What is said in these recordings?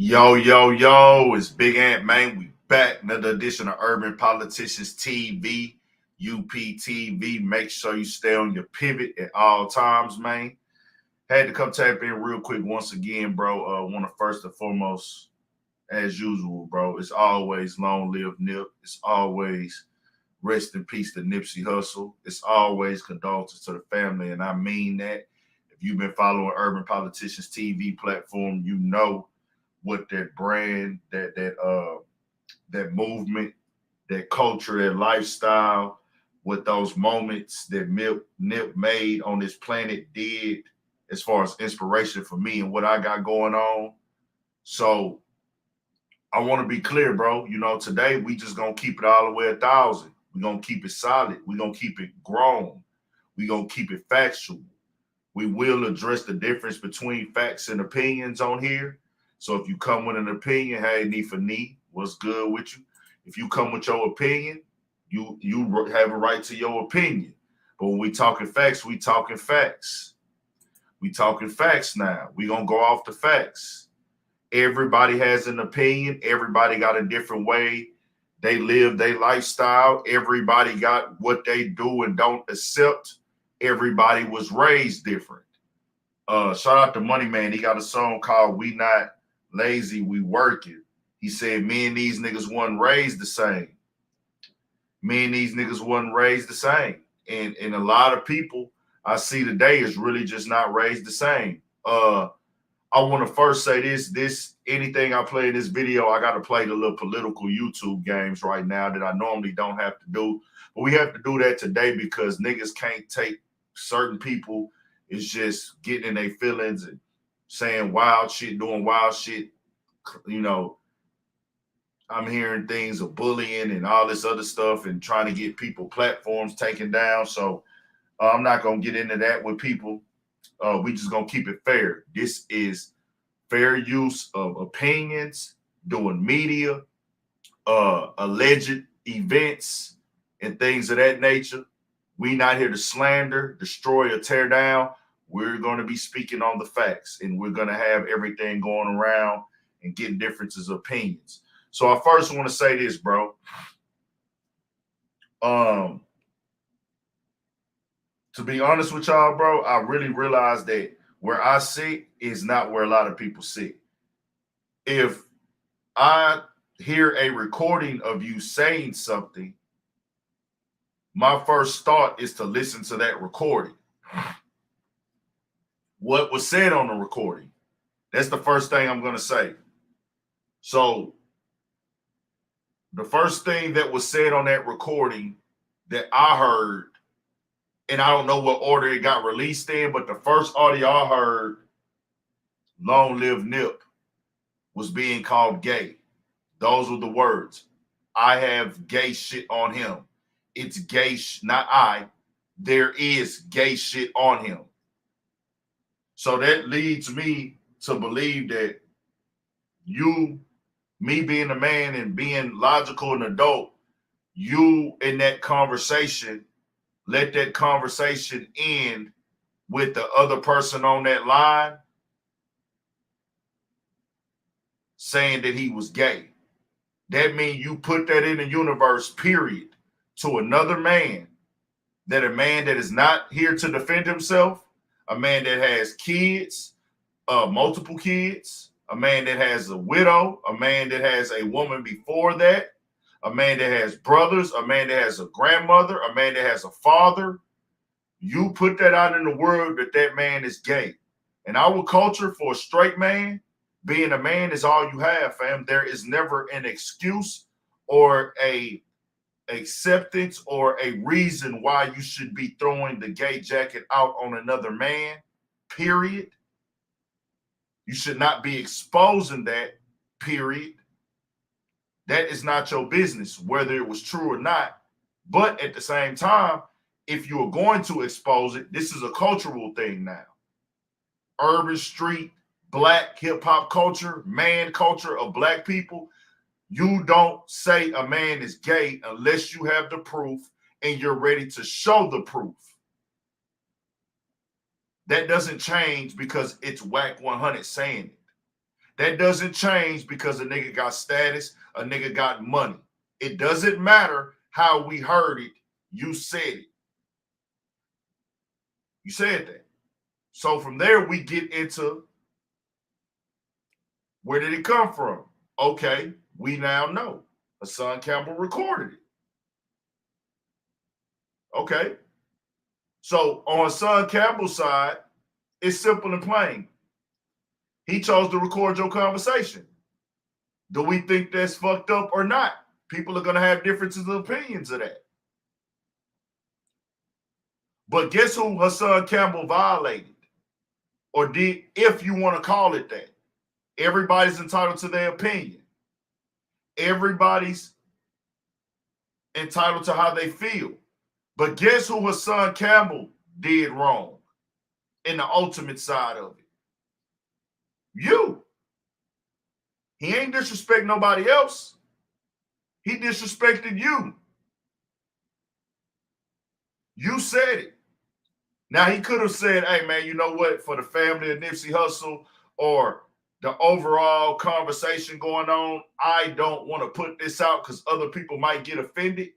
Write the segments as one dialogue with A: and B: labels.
A: Yo, yo, yo, it's Big Ant, man. We back. Another edition of Urban Politicians TV, UPTV. Make sure you stay on your pivot at all times, man. Had to come tap in real quick once again, bro. Want to first and foremost, as usual, bro, it's always long live Nip. It's always rest in peace to Nipsey Hussle. It's always condolences to the family, and I mean that. If you've been following Urban Politicians TV platform, you know what that brand, that movement, that culture, that lifestyle, what those moments that Nip made on this planet did as far as inspiration for me and what I got going on. So I want to be clear, bro. You know, today we just gonna keep it all the way 1,000. We're gonna keep it solid. We're gonna keep it grown. We're gonna keep it factual. We will address the difference between facts and opinions on here. So if you come with an opinion, hey, knee for knee, what's good with you? If you come with your opinion, you have a right to your opinion. But when we talking facts, we talking facts. We talking facts now. We gonna go off the facts. Everybody has an opinion. Everybody got a different way they live their lifestyle. Everybody got what they do and don't accept. Everybody was raised different. Shout out to Money Man. He got a song called "We Not Lazy, We Working." He said, "Me and these niggas wasn't raised the same. Me and these niggas wasn't raised the same." And a lot of people I see today is really just not raised the same. I want to first say this anything I play in this video, I got to play the little political YouTube games right now that I normally don't have to do. But we have to do that today because niggas can't take certain people is just getting in their feelings and saying wild shit, doing wild shit. You know, I'm hearing things of bullying and all this other stuff and trying to get people platforms taken down. So I'm not going to get into that with people. We just going to keep it fair. This is fair use of opinions, doing media, alleged events, and things of that nature. We not here to slander, destroy, or tear down. We're going to be speaking on the facts, and we're going to have everything going around and get differences of opinions. So I first want to say this, bro. To be honest with y'all, bro, I really realized that where I sit is not where a lot of people sit. If I hear a recording of you saying something, my first thought is to listen to that recording. What was said on the recording? That's the first thing I'm going to say. So the first thing that was said on that recording that I heard, and I don't know what order it got released in, but the first audio I heard, "Long live Nip," was being called gay. Those were the words. I have gay shit on him. It's gay, not I. There is gay shit on him. So that leads me to believe that you, me being a man and being logical and adult, you in that conversation, let that conversation end with the other person on that line saying that he was gay. That means you put that in the universe, period, to another man, that a man that is not here to defend himself, a man that has kids, multiple kids, a man that has a widow, a man that has a woman before that, a man that has brothers, a man that has a grandmother, a man that has a father. You put that out in the world that man is gay. In our culture, for a straight man, being a man is all you have, fam. There is never an excuse or a acceptance or a reason why you should be throwing the gay jacket out on another man, period. You should not be exposing that, period. That is not your business, whether it was true or not. But at the same time, if you are going to expose it, this is a cultural thing now. Urban, street, black hip-hop culture, man culture of black people. You don't say a man is gay unless you have the proof and you're ready to show the proof. That doesn't change because it's Wack 100 saying it. That doesn't change because a nigga got status, a nigga got money. It doesn't matter how we heard it. You said it. You said that. So from there, we get into where did it come from? Okay, we now know. Hassan Campbell recorded it. Okay. So on Hassan Campbell's side, it's simple and plain. He chose to record your conversation. Do we think that's fucked up or not? People are going to have differences of opinions of that. But guess who Hassan Campbell violated? Or did, if you want to call it that. Everybody's entitled to their opinion. Everybody's entitled to how they feel. But guess who Hassan Campbell did wrong in the ultimate side of it? You. He ain't disrespect nobody else. He disrespected you. You said it. Now, he could have said, hey, man, you know what? For the family of Nipsey Hussle or the overall conversation going on, I don't want to put this out because other people might get offended.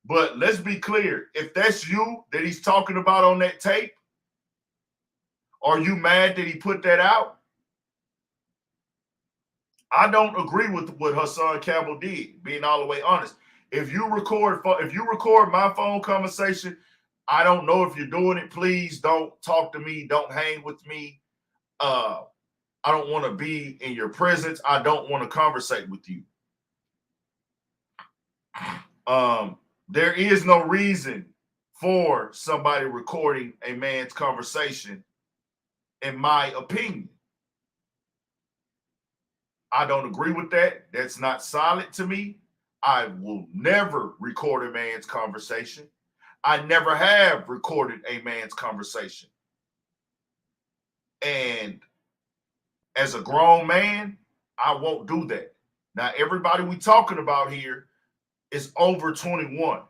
A: But let's be clear. If that's you that he's talking about on that tape, are you mad that he put that out? I don't agree with what Hassan Campbell did, being all the way honest. If you record my phone conversation, I don't know if you're doing it. Please don't talk to me. Don't hang with me. I don't want to be in your presence. I don't want to conversate with you. There is no reason for somebody recording a man's conversation, in my opinion. I don't agree with that. That's not solid to me. I will never record a man's conversation. I never have recorded a man's conversation. And as a grown man, I won't do that. Now, everybody we talking about here is over 21.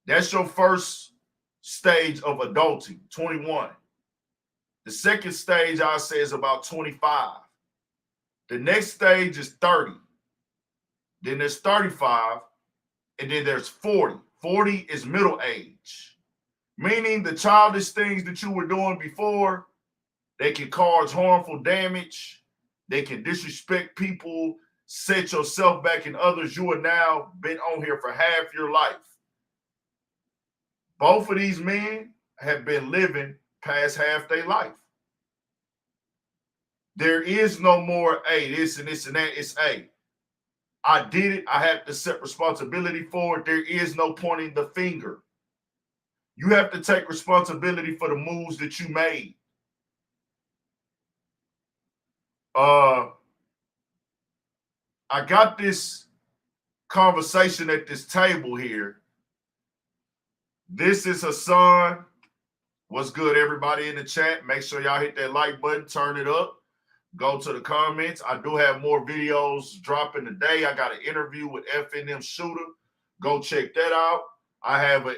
A: That's your first stage of adulting, 21. The second stage, I say, is about 25. The next stage is 30. Then there's 35. And then there's 40. 40 is middle age, meaning the childish things that you were doing before, they can cause harmful damage. They can disrespect people, set yourself back and others. You are now been on here for half your life. Both of these men have been living past half their life. There is no more, hey, this and this and that. It's, hey, I did it. I have to accept responsibility for it. There is no pointing the finger. You have to take responsibility for the moves that you made. I got this conversation at this table here. This is Hassan. What's good, everybody in the chat? Make sure y'all hit that like button, turn it up. Go to the comments. I do have more videos dropping today. I got an interview with FNM Shooter. Go check that out. I have a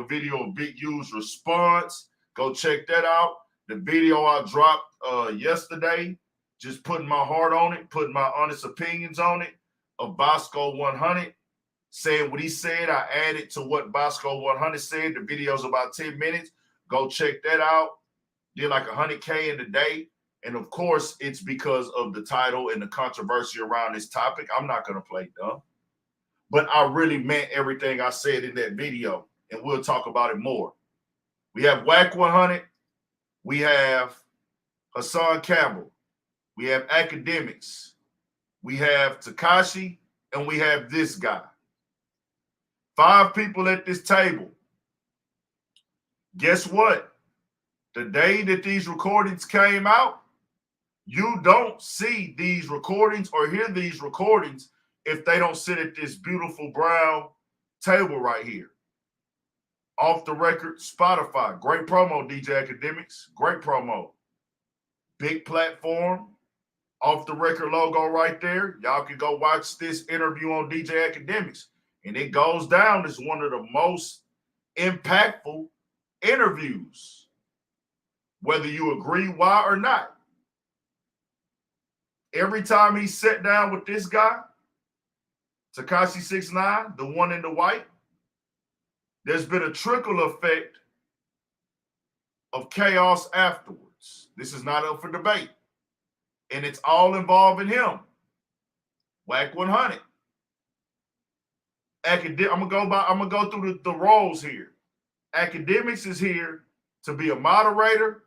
A: video of Big U's response. Go check that out. The video I dropped yesterday, just putting my heart on it, putting my honest opinions on it, of Bosco 100, saying what he said. I added to what Bosco 100 said. The video's about 10 minutes. Go check that out. Did like 100K in a day. And of course, it's because of the title and the controversy around this topic. I'm not going to play dumb. But I really meant everything I said in that video. And we'll talk about it more. We have Wack 100. We have Hassan Campbell. We have academics. We have Takashi. And we have this guy. 5 people at this table. Guess what? The day that these recordings came out, you don't see these recordings or hear these recordings if they don't sit at this beautiful brown table right here. Off the record, Spotify. Great promo, DJ Academics. Great promo. Big platform. Off the record logo right there. Y'all can go watch this interview on DJ Academics. And it goes down as one of the most impactful interviews. Whether you agree why or not. Every time he sat down with this guy, Takashi 6ix9ine, the one in the white, there's been a trickle effect of chaos afterwards. This is not up for debate. And it's all involving him. Wack 100. I'm gonna go through the roles here. Academics is here to be a moderator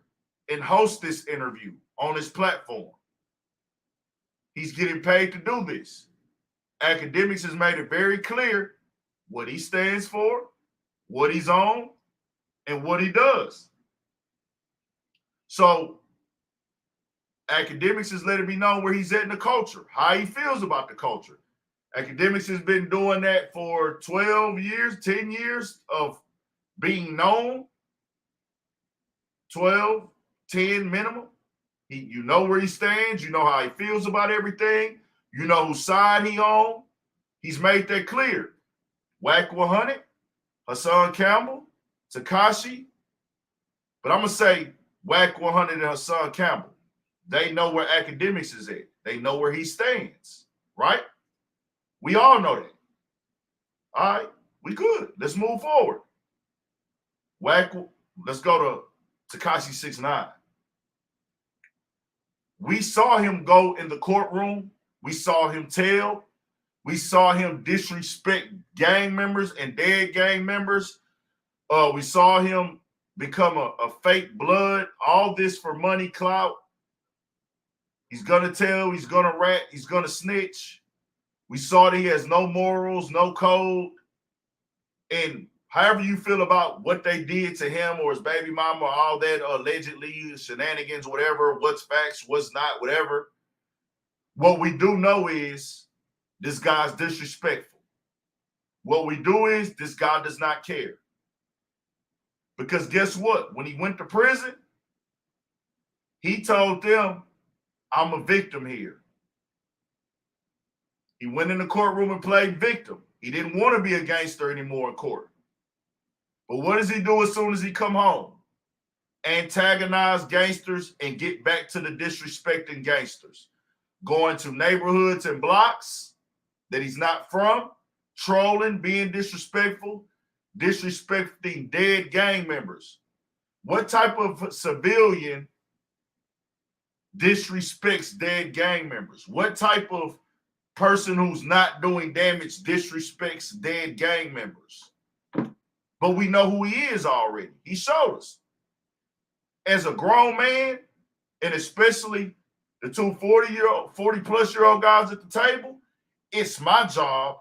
A: and host this interview on his platform. He's getting paid to do this. Academics has made it very clear what he stands for, what he's on, and what he does. So Academics is letting me know where he's at in the culture, how he feels about the culture. Academics has been doing that for 12 years, 10 years of being known. 12, 10 minimum. You know where he stands. You know how he feels about everything. You know whose side he on. He's made that clear. Wack 100, Hassan Campbell, Takashi. But I'm going to say Wack 100 and Hassan Campbell. They know where Academics is at. They know where he stands, right? We all know that. All right, we good. Let's move forward. Wack, let's go to Takashi 6ix9ine. We saw him go in the courtroom. We saw him tell. We saw him disrespect gang members and dead gang members. We saw him become a fake blood. All this for money clout. He's going to tell. He's going to rat. He's going to snitch. We saw that he has no morals, no code. And however you feel about what they did to him or his baby mama, all that allegedly shenanigans, whatever, what's facts, what's not, whatever. What we do know is this guy's disrespectful. What we do is this guy does not care. Because guess what? When he went to prison, he told them, I'm a victim here. He went in the courtroom and played victim. He didn't want to be a gangster anymore in court. But what does he do as soon as he come home? Antagonize gangsters and get back to the disrespecting gangsters. Going to neighborhoods and blocks that he's not from, trolling, being disrespectful, disrespecting dead gang members. What type of civilian disrespects dead gang members? What type of person who's not doing damage disrespects dead gang members? But we know who he is already. He showed us. As a grown man, and especially the two 40-plus-year-old guys at the table, it's my job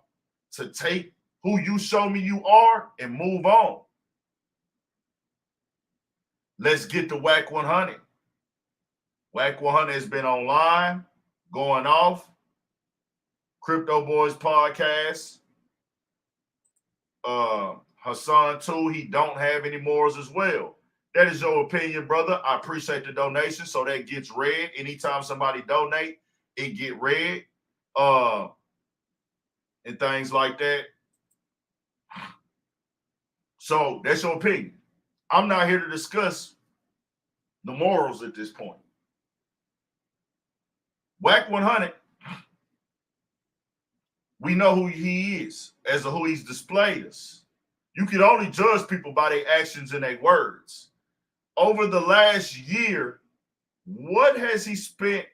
A: to take who you show me you are and move on. Let's get to Wack 100. Wack 100 has been online, going off. Crypto Boys podcast. Hassan too, he don't have any morals as well. That is your opinion, brother. I appreciate the donation, so that gets read. Anytime somebody donate, it get read. And things like that. So that's your opinion. I'm not here to discuss the morals at this point. Wack 100, we know who he is as to who he's displayed us. You can only judge people by their actions and their words. Over the last year, what has he spent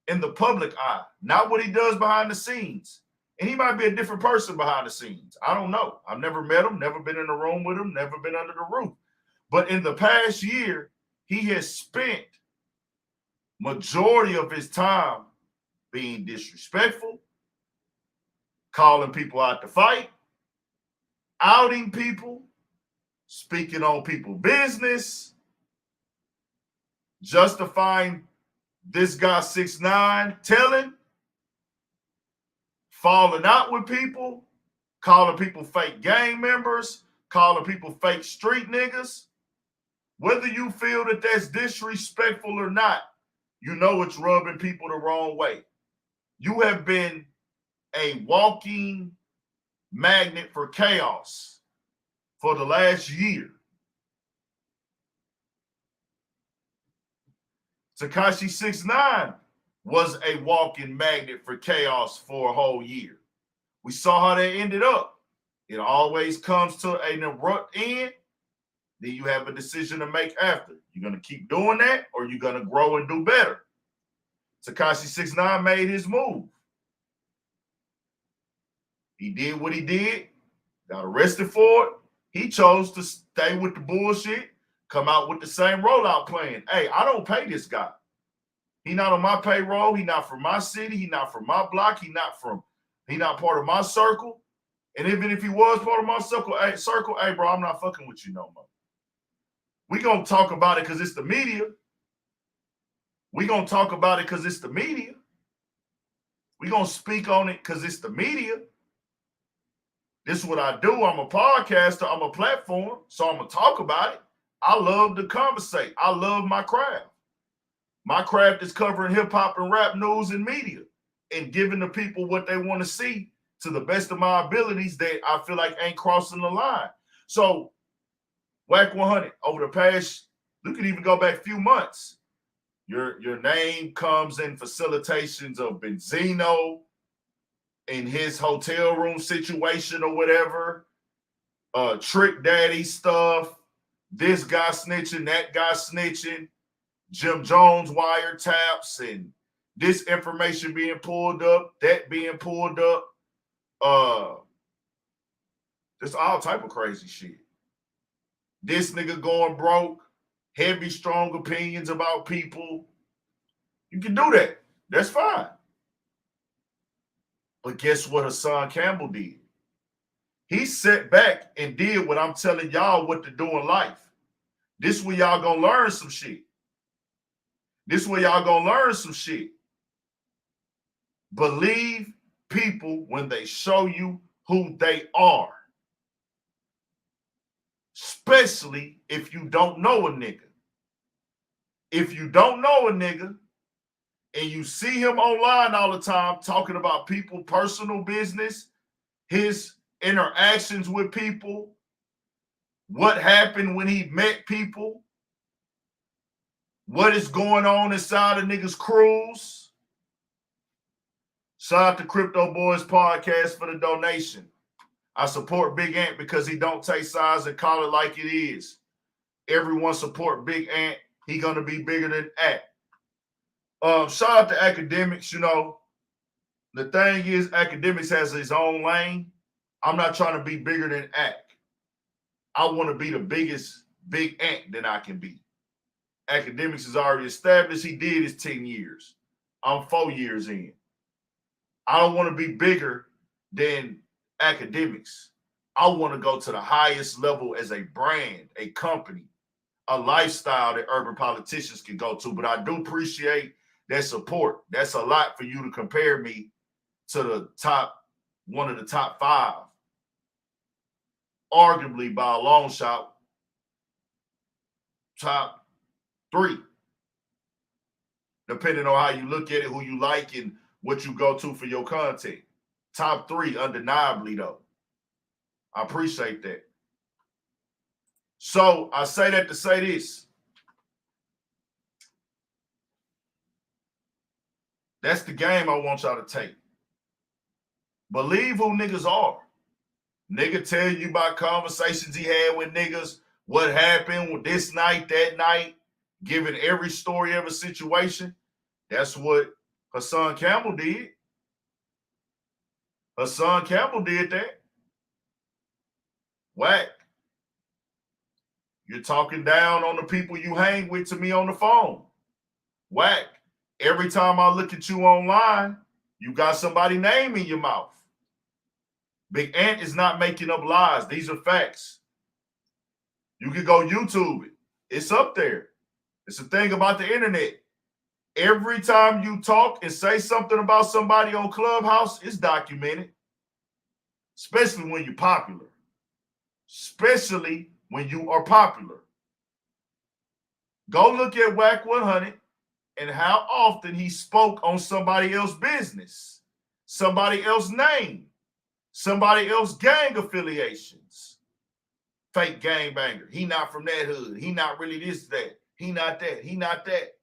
A: in the public eye? Not what he does behind the scenes. And he might be a different person behind the scenes. I don't know. I've never met him, never been in a room with him, never been under the roof. But in the past year, he has spent majority of his time being disrespectful, calling people out to fight, outing people, speaking on people's business, justifying this guy 6ix9ine telling, falling out with people, calling people fake gang members, calling people fake street niggas. Whether you feel that that's disrespectful or not, you know it's rubbing people the wrong way. You have been a walking magnet for chaos for the last year. Takashi 6ix9ine was a walking magnet for chaos for a whole year. We saw how that ended up. It always comes to an abrupt end. Then you have a decision to make after. You're going to keep doing that or you're going to grow and do better. Takashi 6ix9ine made his move. He did what he did, got arrested for it. He chose to stay with the bullshit, come out with the same rollout plan. Hey, I don't pay this guy. He not on my payroll. He not from my city. He not from my block. He not part of my circle. And even if he was part of my circle, hey, bro, I'm not fucking with you no more. We gonna talk about it because it's the media. We gonna talk about it because it's the media. We gonna speak on it because it's the media. This is what I do. I'm a podcaster. I'm a platform. So I'm going to talk about it. I love to conversate. I love my craft. My craft is covering hip-hop and rap news and media and giving the people what they want to see to the best of my abilities that I feel like ain't crossing the line. So Wack 100, over the past, you can even go back a few months, your name comes in facilitations of Benzino, in his hotel room situation or whatever, Trick Daddy stuff, this guy snitching, that guy snitching, Jim Jones wiretaps, and this information being pulled up, that being pulled up. There's all type of crazy shit. This nigga going broke, heavy, strong opinions about people. You can do that. That's fine. But guess what Hassan Campbell did? He sat back and did what I'm telling y'all what to do in life. This where y'all gonna learn some shit. This where y'all gonna learn some shit. Believe people when they show you who they are. Especially if you don't know a nigga. If you don't know a nigga and you see him online all the time talking about people, personal business, his interactions with people, what happened when he met people, what is going on inside of niggas' crews. Shout out to Crypto Boys Podcast for the donation. I support Big Ant because he don't take sides and call it like it is. Everyone support Big Ant. He gonna be bigger than Ant. Shout out to Academics. You know, the thing is, Academics has his own lane. I'm not trying to be bigger than Ant. I want to be the biggest Big Ant that I can be. Academics is already established. He did his 10 years. I'm 4 years in. I don't want to be bigger than Academics. I want to go to the highest level as a brand, a company, a lifestyle that urban politicians can go to. But I do appreciate that support. That's a lot for you to compare me to the top, one of the top 5. Arguably by a long shot, top 3. Depending on how you look at it, who you like, and what you go to for your content. Top 3, undeniably, though. I appreciate that. So I say that to say this. That's the game I want y'all to take. Believe who niggas are. Nigga tell you about conversations he had with niggas, what happened with this night, that night, giving every story of a situation. That's what Hassan Campbell did. Hassan Campbell did that. Wack. You're talking down on the people you hang with to me on the phone. Wack. Every time I look at you online, you got somebody's name in your mouth. Big Ant is not making up lies. These are facts. You can go YouTube it. It's up there. It's the thing about the internet. Every time you talk and say something about somebody on Clubhouse, it's documented. Especially when you're popular. Especially when you are popular. Go look at Wack 100 and how often he spoke on somebody else's business, somebody else's name, somebody else's gang affiliations. Fake gangbanger. He not from that hood. He not really this, that. He not that. He not that.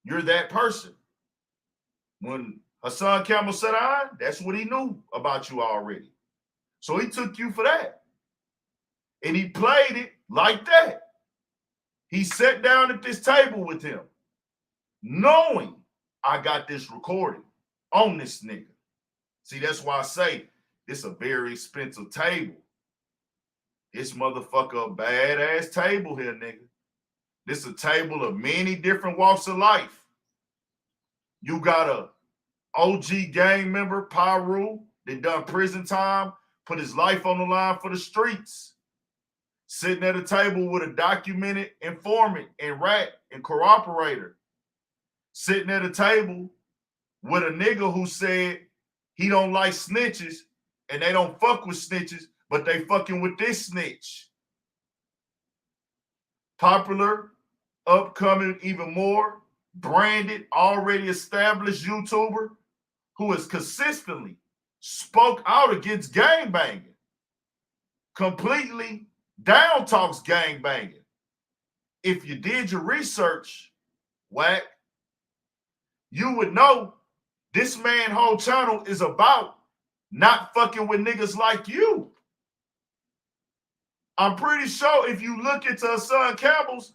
A: you're that person. When Hassan Campbell said, that's what he knew about you already. So he took you for that. And he played it like that. He sat down at this table with him, knowing I got this recording on this nigga. See, that's why I say it's a very expensive table. This motherfucker a badass table here, nigga. This a table of many different walks of life. You got a OG gang member, Pyru, that done prison time, put his life on the line for the streets. Sitting at a table with a documented informant and rat and cooperator. Sitting at a table with a nigga who said he don't like snitches and they don't fuck with snitches, but they fucking with this snitch. Popular, upcoming, even more, branded, already established YouTuber who has consistently spoke out against gangbanging. Completely down talks gangbanging. If you did your research, Wack, you would know this man's whole channel is about not fucking with niggas like you. I'm pretty sure if you look into Hassan Campbell's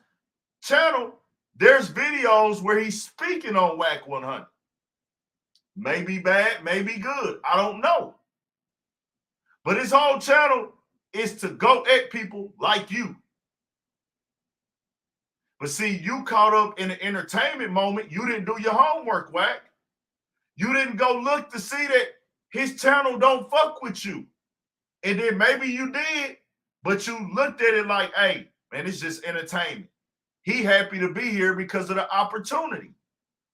A: channel, there's videos where he's speaking on Wack 100. Maybe bad, maybe good. I don't know. But his whole channel is to go at people like you. But see, you caught up in an entertainment moment. You didn't do your homework, Wack. You didn't go look to see that his channel don't fuck with you. And then maybe you did, but you looked at it like, hey, man, it's just entertainment. He happy to be here because of the opportunity,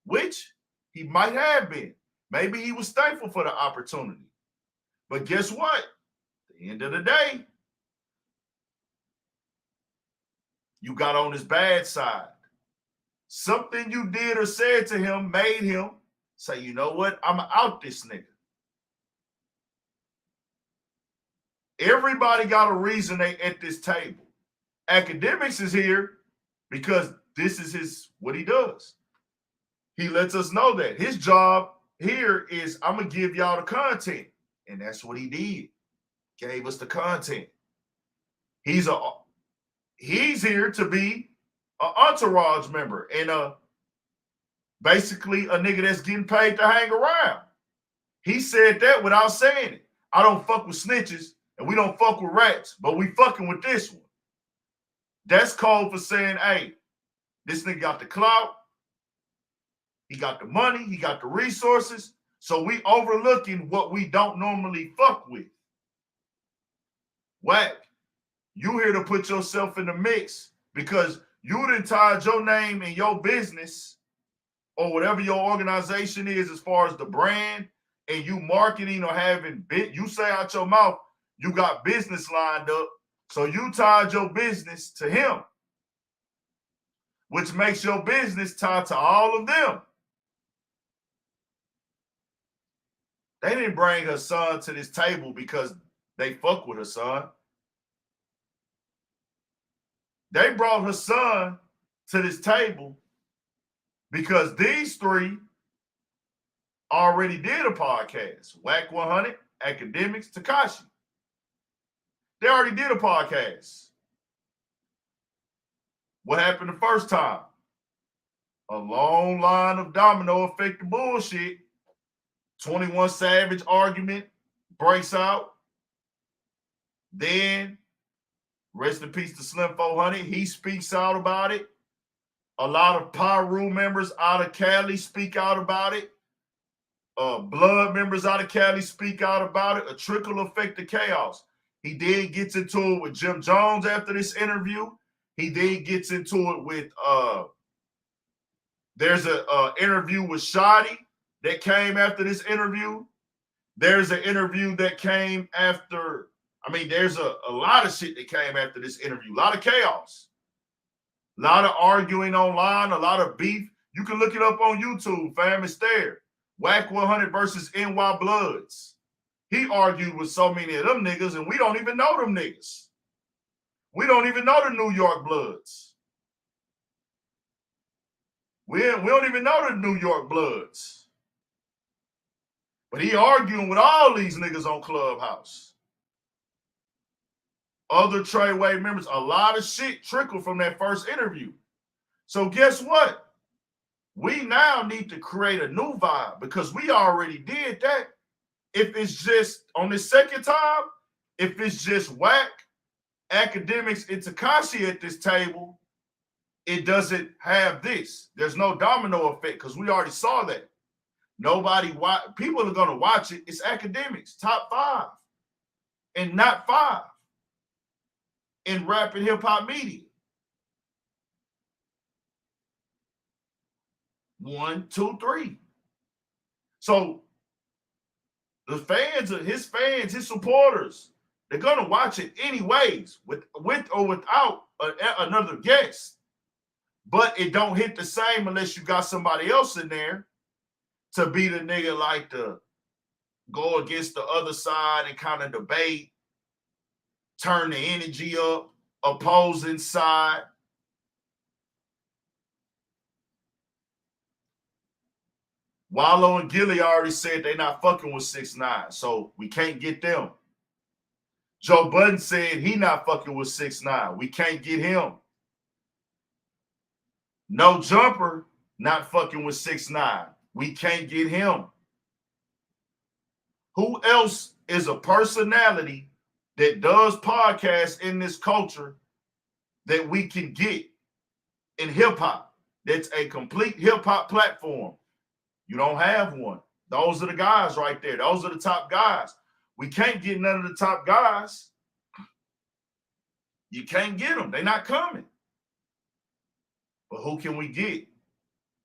A: which he might have been. Maybe he was thankful for the opportunity. But guess what? At the end of the day, you got on his bad side. Something you did or said to him made him say, you know what? I'm out this nigga. Everybody got a reason they at this table. Academics is here because this is what he does. He lets us know that his job here is, I'm going to give y'all the content. And that's what he did. Gave us the content. He's here to be an entourage member and basically a nigga that's getting paid to hang around. He said that without saying it. I don't fuck with snitches and we don't fuck with rats, but we fucking with this one. That's code for saying, hey, this nigga got the clout, he got the money, he got the resources, so we overlooking what we don't normally fuck with. Wack, you here to put yourself in the mix because you done tied your name and your business or whatever your organization is as far as the brand and you marketing or having you say out your mouth, you got business lined up. So you tied your business to him, which makes your business tied to all of them. They didn't bring her son to this table because they fuck with her son. They brought her son to this table because these three already did a podcast. Wack 100, Academics, Takashi. They already did a podcast. What happened the first time? A long line of domino effect of bullshit. 21 Savage argument breaks out. Then, rest in peace to Slim 400. He speaks out about it. A lot of Pyru members out of Cali speak out about it. Blood members out of Cali speak out about it. A trickle effect of chaos. He then gets into it with Jim Jones after this interview. He then gets into it with, there's an interview with Shotty that came after this interview. There's an interview that came after, there's a lot of shit that came after this interview. A lot of chaos. A lot of arguing online, a lot of beef. You can look it up on YouTube, fam. It's there. Wack 100 versus NY Bloods. He argued with so many of them niggas, and we don't even know them niggas. We don't even know the New York Bloods. We don't even know the New York Bloods. But he arguing with all these niggas on Clubhouse. Other Treyway members, a lot of shit trickled from that first interview. So guess what? We now need to create a new vibe because we already did that. If it's just on the second time, if it's just Wack, academics, and Takashi at this table, it doesn't have this. There's no domino effect because we already saw that. People are going to watch it. It's academics, top 5, and not 5 in rap and hip hop media. 1, 2, 3. So the fans, his supporters, they're going to watch it anyways, with or without another guest. But it don't hit the same unless you got somebody else in there to be the nigga like to go against the other side and kind of debate, turn the energy up, opposing side. Wallo and Gille already said they're not fucking with 6ix9ine, so we can't get them. Joe Budden said he not fucking with 6ix9ine. We can't get him. No Jumper not fucking with 6ix9ine. We can't get him. Who else is a personality that does podcasts in this culture that we can get in hip hop? That's a complete hip hop platform. You don't have one. Those are the guys right there. Those are the top guys. We can't get none of the top guys. You can't get them. They're not coming. But who can we get?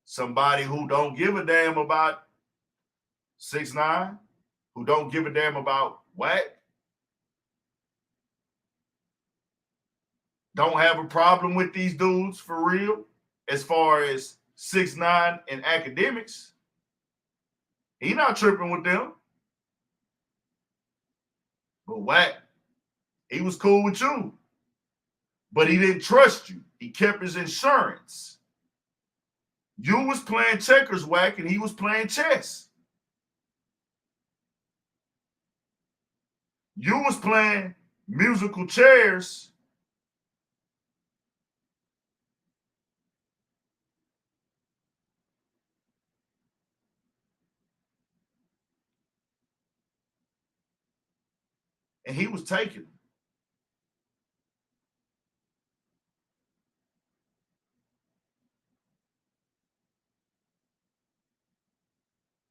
A: Somebody who don't give a damn about 6ix9ine, who don't give a damn about Wack, don't have a problem with these dudes for real, as far as 6ix9ine and academics. He not tripping with them. But Wack, he was cool with you. But he didn't trust you. He kept his insurance. You was playing checkers, Wack, and he was playing chess. You was playing musical chairs. And he was taking them.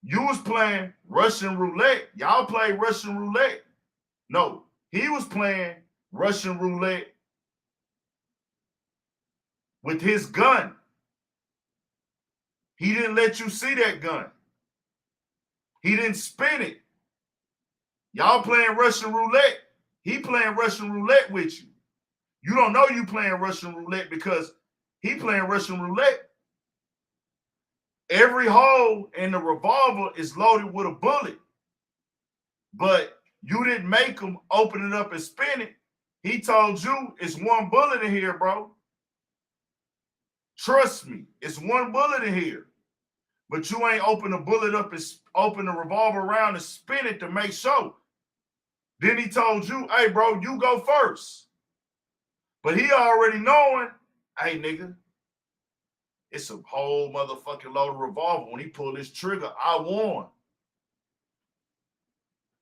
A: You was playing Russian roulette. Y'all play Russian roulette. No, he was playing Russian roulette with his gun. He didn't let you see that gun. He didn't spin it. Y'all playing Russian roulette. He playing Russian roulette with you. You don't know you playing Russian roulette because he playing Russian roulette. Every hole in the revolver is loaded with a bullet. But you didn't make him open it up and spin it. He told you it's one bullet in here, bro. Trust me, it's one bullet in here. But you ain't open the bullet up and open the revolver around and spin it to make sure. Then he told you, hey, bro, you go first. But he already knowing, hey, nigga, it's a whole motherfucking loaded revolver. When he pulled this trigger, I won.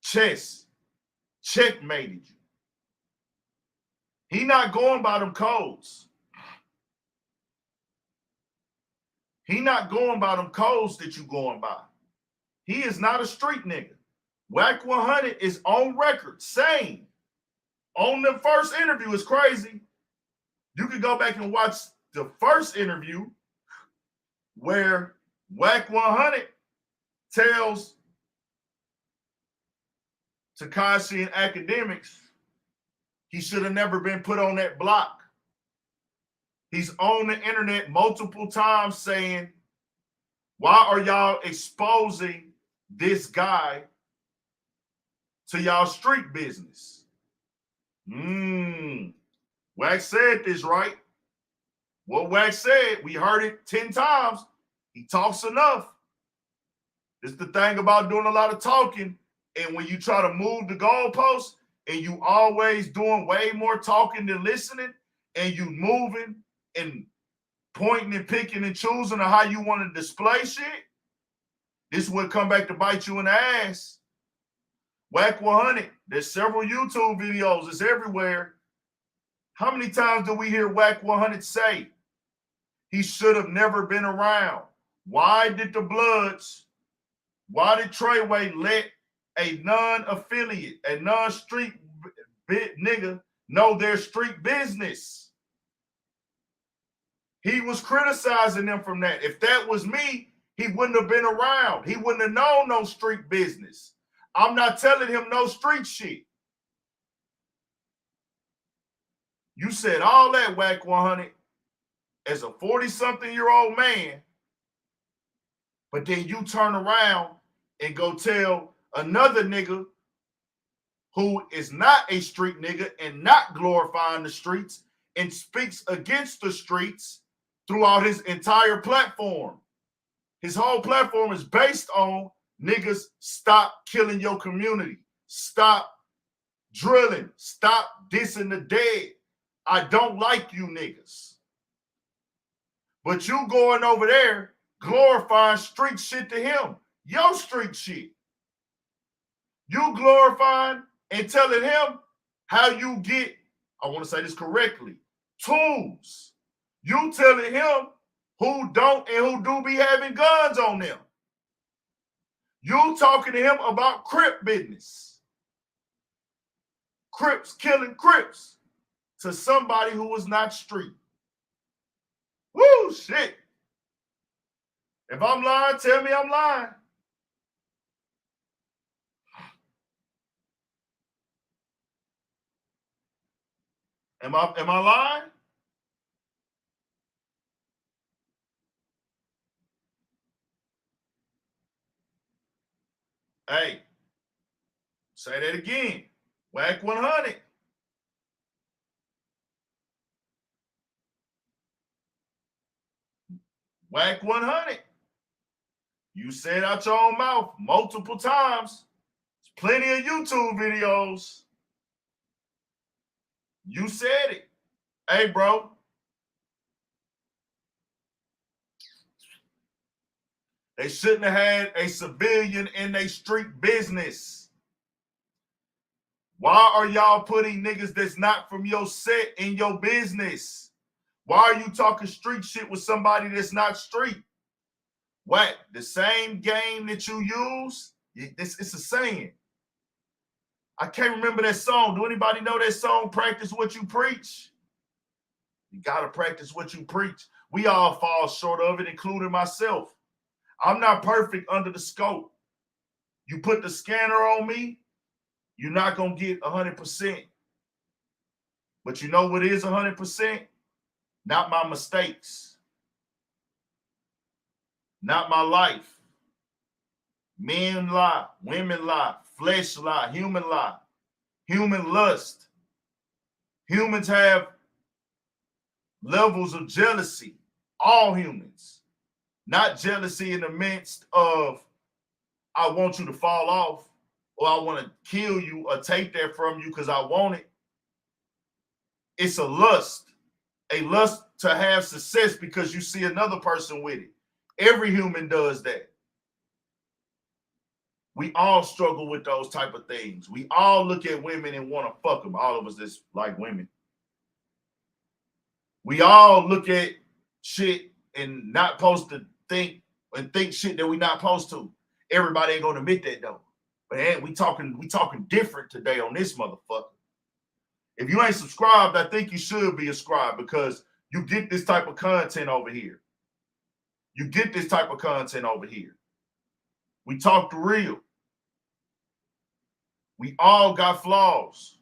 A: Chess. Checkmated you. He not going by them codes. He not going by them codes that you going by. He is not a street nigga. Wack 100 is on record saying on the first interview, is crazy. You can go back and watch the first interview where Wack 100 tells Takashi and academics he should have never been put on that block. He's on the internet multiple times saying, why are y'all exposing this guy to y'all street business? Wack said this, right? What Wack said, we heard it 10 times. He talks enough. It's the thing about doing a lot of talking. And when you try to move the goalposts and you always doing way more talking than listening, and you moving and pointing and picking and choosing on how you want to display shit, this would come back to bite you in the ass. Wack 100, there's several YouTube videos. It's everywhere. How many times do we hear Wack 100 say he should have never been around? Why did the Bloods, why did Treyway let a non-affiliate, a non-street nigga know their street business? He was criticizing them from that. If that was me, he wouldn't have been around. He wouldn't have known no street business. I'm not telling him no street shit. You said all that, Wack 100, as a 40-something-year-old man, but then you turn around and go tell another nigga who is not a street nigga and not glorifying the streets and speaks against the streets throughout his entire platform. His whole platform is based on niggas stop killing your community, stop drilling, stop dissing the dead. I don't like you niggas. But you going over there glorifying street shit to him, your street shit. You glorifying and telling him how you get, I want to say this correctly, tools. You telling him who don't and who do be having guns on them. You talking to him about Crip business. Crips killing Crips to somebody who was not street. Woo, shit. If I'm lying, tell me I'm lying. Am I lying? Hey, say that again. Wack 100. Wack 100. You said out your own mouth multiple times. There's plenty of YouTube videos. You said it. Hey, bro. They shouldn't have had a civilian in their street business. Why are y'all putting niggas that's not from your set in your business? Why are you talking street shit with somebody that's not street? Wack, the same game that you use, it's a saying. I can't remember that song. Do anybody know that song, Practice What You Preach? You got to practice what you preach. We all fall short of it, including myself. I'm not perfect under the scope. You put the scanner on me, you're not going to get 100%. But you know what is 100%? Not my mistakes. Not my life. Men lie, women lie, flesh lie, human lust. Humans have levels of jealousy. All humans. Not jealousy in the midst of, I want you to fall off, or I want to kill you or take that from you because I want it. It's a lust to have success because you see another person with it. Every human does that. We all struggle with those type of things. We all look at women and want to fuck them. All of us that's like women. We all look at shit and not supposed to think shit that we not supposed to. Everybody ain't gonna admit that though. But hey, we talking different today on this motherfucker. If you ain't subscribed, I think you should be subscribed because you get this type of content over here. You get this type of content over here. We talk the real. We all got flaws.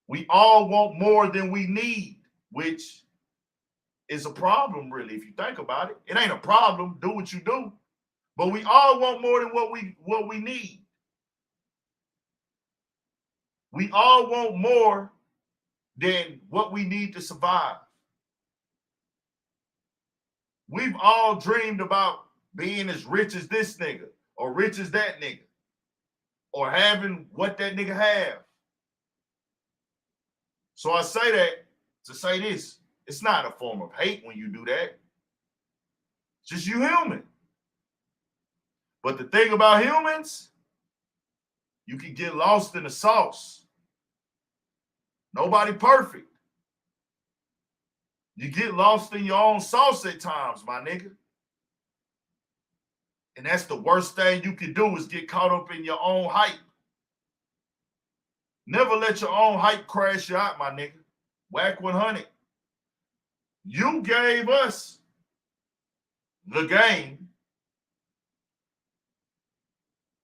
A: We all want more than we need, which is a problem, really, if you think about it. It ain't a problem. Do what you do. But we all want more than what we need. We all want more than what we need to survive. We've all dreamed about being as rich as this nigga or rich as that nigga or having what that nigga have. So I say that to say this. It's not a form of hate when you do that. It's just you human. But the thing about humans, you can get lost in the sauce. Nobody perfect. You get lost in your own sauce at times, my nigga. And that's the worst thing you can do is get caught up in your own hype. Never let your own hype crash you out, my nigga. Wack 100. You gave us the game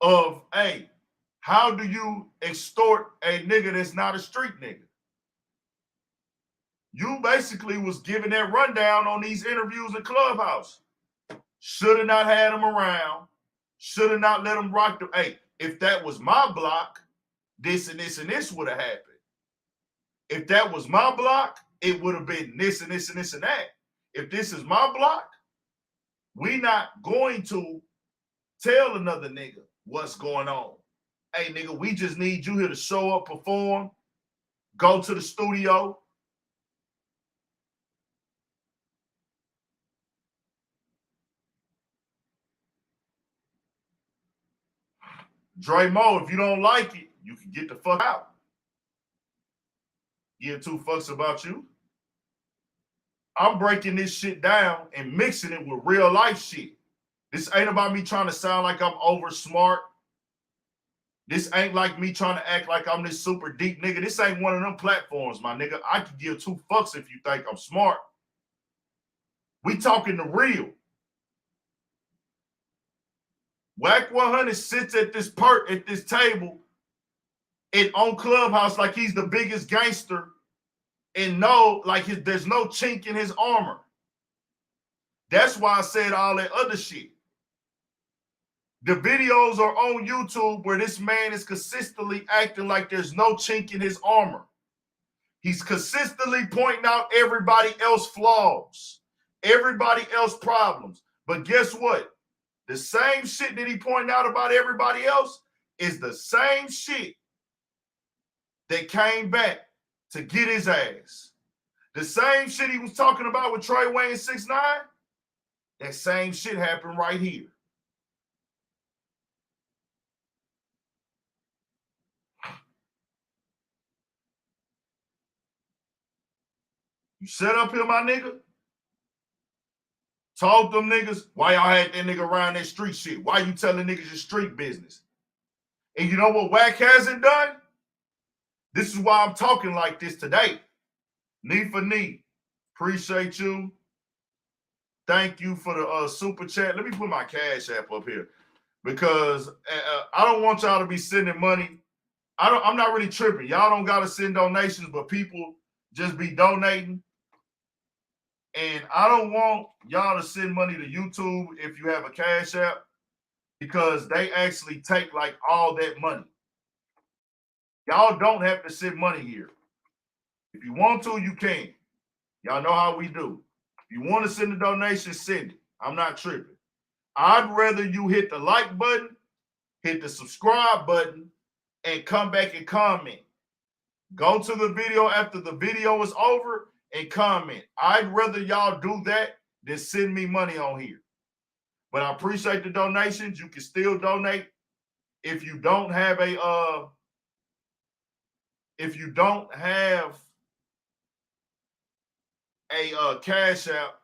A: of, hey, how do you extort a nigga that's not a street nigga? You basically was giving that rundown on these interviews in Clubhouse. Should have not had him around. Should have not let him rock the. Hey, if that was my block, this and this and this would have happened. If that was my block, it would have been this and this and this and that. If this is my block, we not going to tell another nigga what's going on. Hey, nigga, we just need you here to show up, perform, go to the studio. Dre Mo, if you don't like it, you can get the fuck out. Give two fucks about you. I'm breaking this shit down and mixing it with real life shit. This ain't about me trying to sound like I'm over smart. This ain't like me trying to act like I'm this super deep nigga. This ain't one of them platforms, my nigga. I can give two fucks if you think I'm smart. We talking the real. Wack 100 sits at this table and on Clubhouse like he's the biggest gangster and there's no chink in his armor. That's why I said all that other shit. The videos are on YouTube where this man is consistently acting like there's no chink in his armor. He's consistently pointing out everybody else's flaws, everybody else's problems. But guess what? The same shit that he pointed out about everybody else is the same shit that came back to get his ass. The same shit he was talking about with Trey Wayne 6ix9ine, that same shit happened right here. You set up here, my nigga. Told them niggas why y'all had that nigga around that street shit. Why you telling niggas your street business? And you know what Wack hasn't done? This is why I'm talking like this today. Knee for knee. Appreciate you. Thank you for the super chat. Let me put my Cash App up here because I don't want y'all to be sending money. I'm not really tripping. Y'all don't got to send donations, but people just be donating. And I don't want y'all to send money to YouTube if you have a Cash App because they actually take like all that money. Y'all don't have to send money here. If you want to, you can. Y'all know how we do. If you want to send a donation, send it. I'm not tripping. I'd rather you hit the like button, hit the subscribe button, and come back and comment. Go to the video after the video is over and comment. I'd rather y'all do that than send me money on here. But I appreciate the donations. You can still donate. If you don't have a Cash App,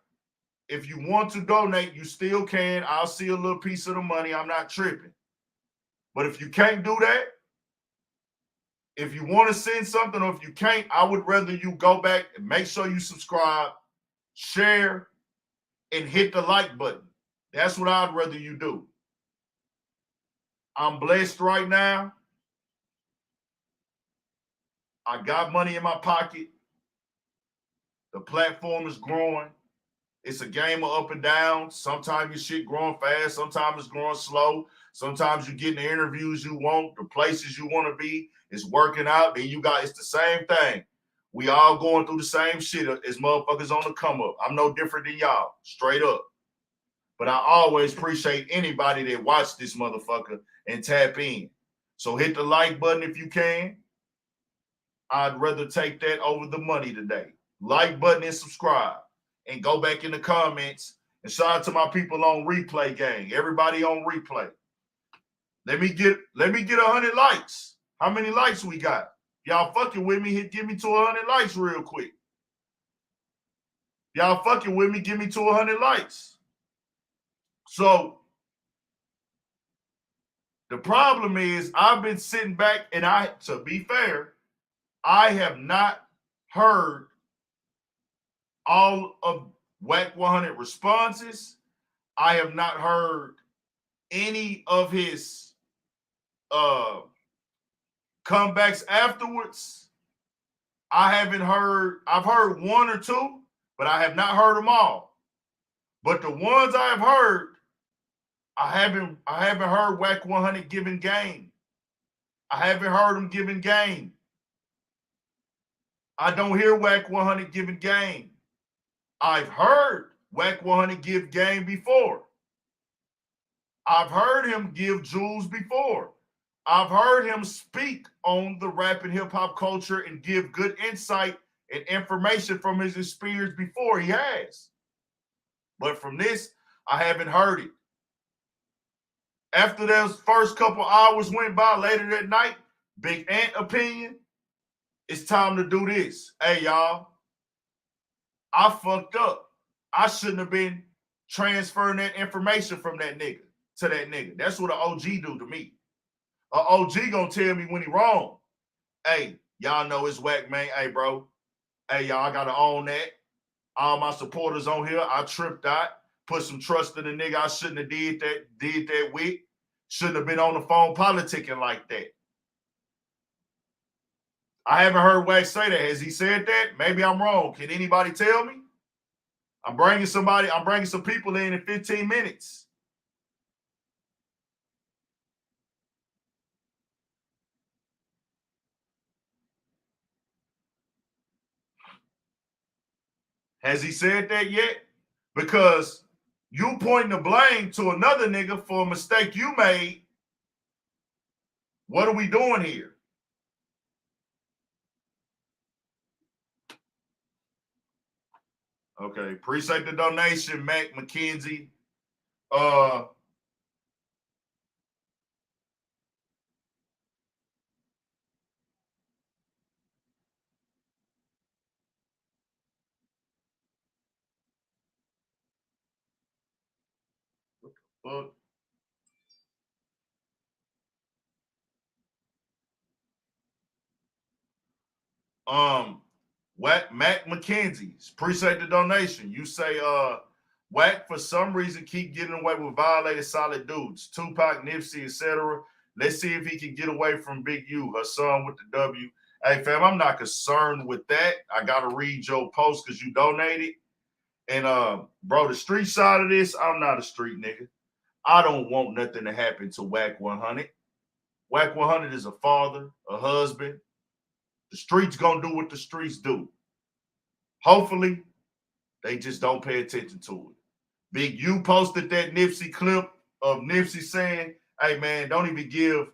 A: if you want to donate, you still can. I'll see a little piece of the money. I'm not tripping. But if you can't do that, if you want to send something or if you can't, I would rather you go back and make sure you subscribe, share, and hit the like button. That's what I'd rather you do. I'm blessed right now. I got money in my pocket. The platform is growing. It's a game of up and down. Sometimes your shit growing fast. Sometimes it's growing slow. Sometimes you get the interviews you want, the places you want to be. It's working out. Then it's the same thing. We all going through the same shit as motherfuckers on the come up. I'm no different than y'all, straight up. But I always appreciate anybody that watch this motherfucker and tap in. So hit the like button if you can. I'd rather take that over the money today. Like button and subscribe. And go back in the comments. And shout out to my people on replay gang. Everybody on replay. Let me get 100 likes. How many likes we got? Y'all fucking with me, give me to 100 likes real quick. Y'all fucking with me, give me to 100 likes. So the problem is I've been sitting back and to be fair, I have not heard all of Wack 100 responses. I have not heard any of his comebacks afterwards. I've heard one or two, but I have not heard them all. But the ones I have heard, I haven't heard Wack 100 giving game. I haven't heard him giving game. I don't hear Wack 100 giving game. I've heard Wack 100 give game before. I've heard him give jewels before. I've heard him speak on the rap and hip hop culture and give good insight and information from his experience before. He has. But from this, I haven't heard it. After those first couple hours went by later that night, Big Ant opinion, it's time to do this. Hey, y'all, I fucked up. I shouldn't have been transferring that information from that nigga to that nigga. That's what an OG do to me. An OG gonna tell me when he wrong. Hey, y'all know it's Wack, man. Hey, bro. Hey, y'all, I gotta own that. All my supporters on here, I tripped out. Put some trust in the nigga I shouldn't have did that with. Shouldn't have been on the phone politicking like that. I haven't heard Wack say that. Has he said that? Maybe I'm wrong. Can anybody tell me? I'm bringing some people in 15 minutes. Has he said that yet? Because you pointing the blame to another nigga for a mistake you made. What are we doing here? Okay, appreciate the donation, Mac McKenzie. Mac McKenzie, appreciate the donation. You say Wack for some reason keep getting away with violated solid dudes, Tupac, Nipsey, etc. Let's see if he can get away from Big U, Hassan with the W. Hey fam, I'm not concerned with that. I gotta read your post because you donated. And bro, the street side of this, I'm not a street nigga. I don't want nothing to happen to Wack 100. Wack 100 is a father, a husband. The streets gonna do what the streets do. Hopefully, they just don't pay attention to it. Big U posted that Nipsey clip of Nipsey saying, hey man, don't even give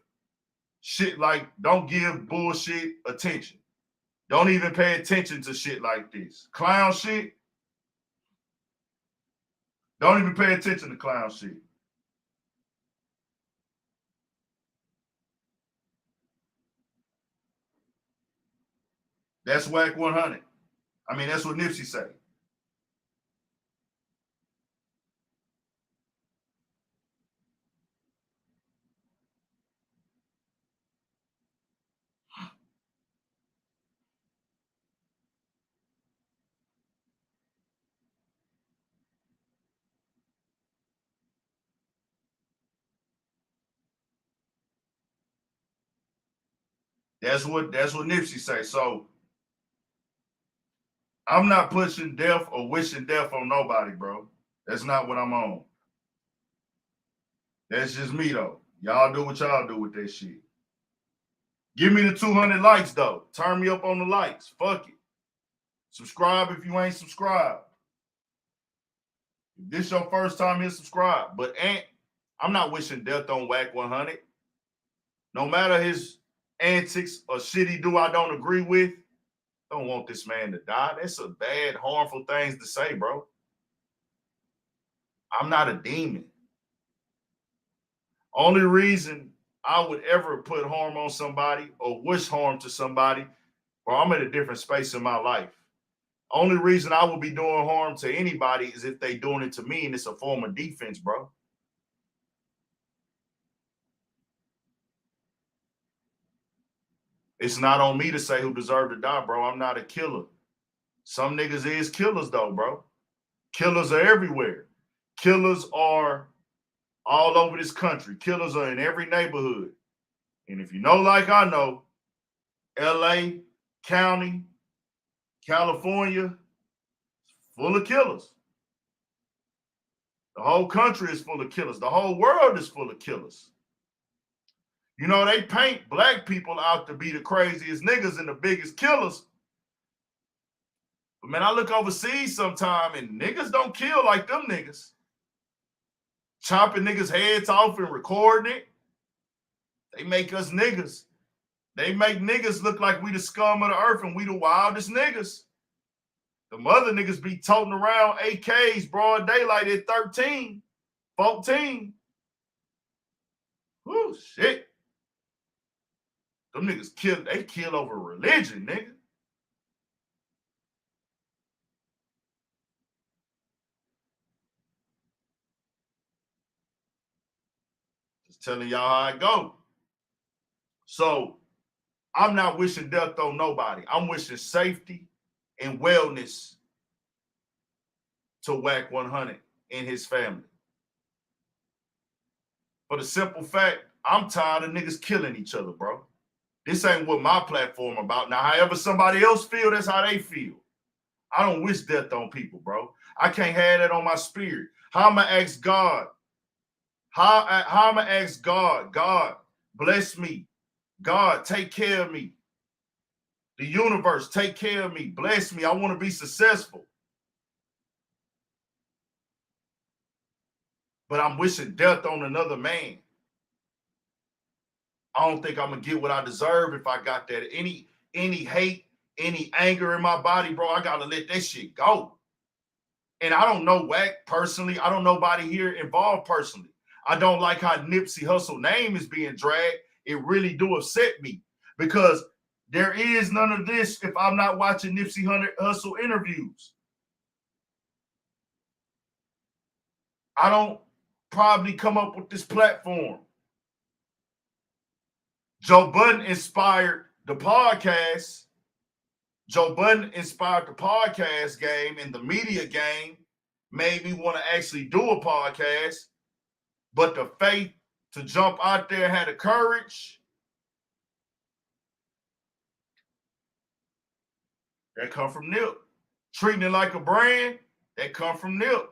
A: shit like, don't give bullshit attention. Don't even pay attention to shit like this. Clown shit. Don't even pay attention to clown shit. That's Wack 100. I mean, that's what Nipsey say. That's what Nipsey say. So I'm not pushing death or wishing death on nobody, bro. That's not what I'm on. That's just me though. Y'all do what y'all do with that shit. Give me the 200 likes though. Turn me up on the likes. Fuck it. Subscribe if you ain't subscribed. If this your first time here, subscribe. But I'm not wishing death on Wack 100. No matter his antics or shit he do I don't agree with, I don't want this man to die. That's a bad, harmful things to say, bro. I'm not a demon. Only reason I would ever put harm on somebody or wish harm to somebody, bro, I'm in a different space in my life. Only reason I would be doing harm to anybody is if they doing it to me and it's a form of defense, bro. It's not on me to say who deserved to die, bro. I'm not a killer. Some niggas is killers, though, bro. Killers are everywhere. Killers are all over this country. Killers are in every neighborhood. And if you know, like I know, LA County, California, full of killers. The whole country is full of killers. The whole world is full of killers. You know, they paint black people out to be the craziest niggas and the biggest killers. But man, I look overseas sometime and niggas don't kill like them niggas. Chopping niggas' heads off and recording it. They make us niggas. They make niggas look like we the scum of the earth and we the wildest niggas. The mother niggas be toting around AKs broad daylight at 13, 14. Whoo, shit. Them niggas kill over religion, nigga. Just telling y'all how I go. So I'm not wishing death on nobody. I'm wishing safety and wellness to Wack 100 and his family. For the simple fact, I'm tired of niggas killing each other, bro. This ain't what my platform about. Now, however somebody else feel, that's how they feel. I don't wish death on people, bro. I can't have that on my spirit. How am I ask God? How am I ask God? God, bless me. God, take care of me. The universe, take care of me. Bless me. I want to be successful. But I'm wishing death on another man. I don't think I'm going to get what I deserve if I got that. Any hate, any anger in my body, bro, I got to let that shit go. And I don't know Wack personally. I don't know nobody here involved personally. I don't like how Nipsey Hussle name is being dragged. It really do upset me because there is none of this if I'm not watching Nipsey Hussle interviews. I don't probably come up with this platform. Joe Budden inspired the podcast. Joe Budden inspired the podcast game and the media game, made me want to actually do a podcast. But the faith to jump out there had the courage. That come from Nip. Treating it like a brand, that come from Nip.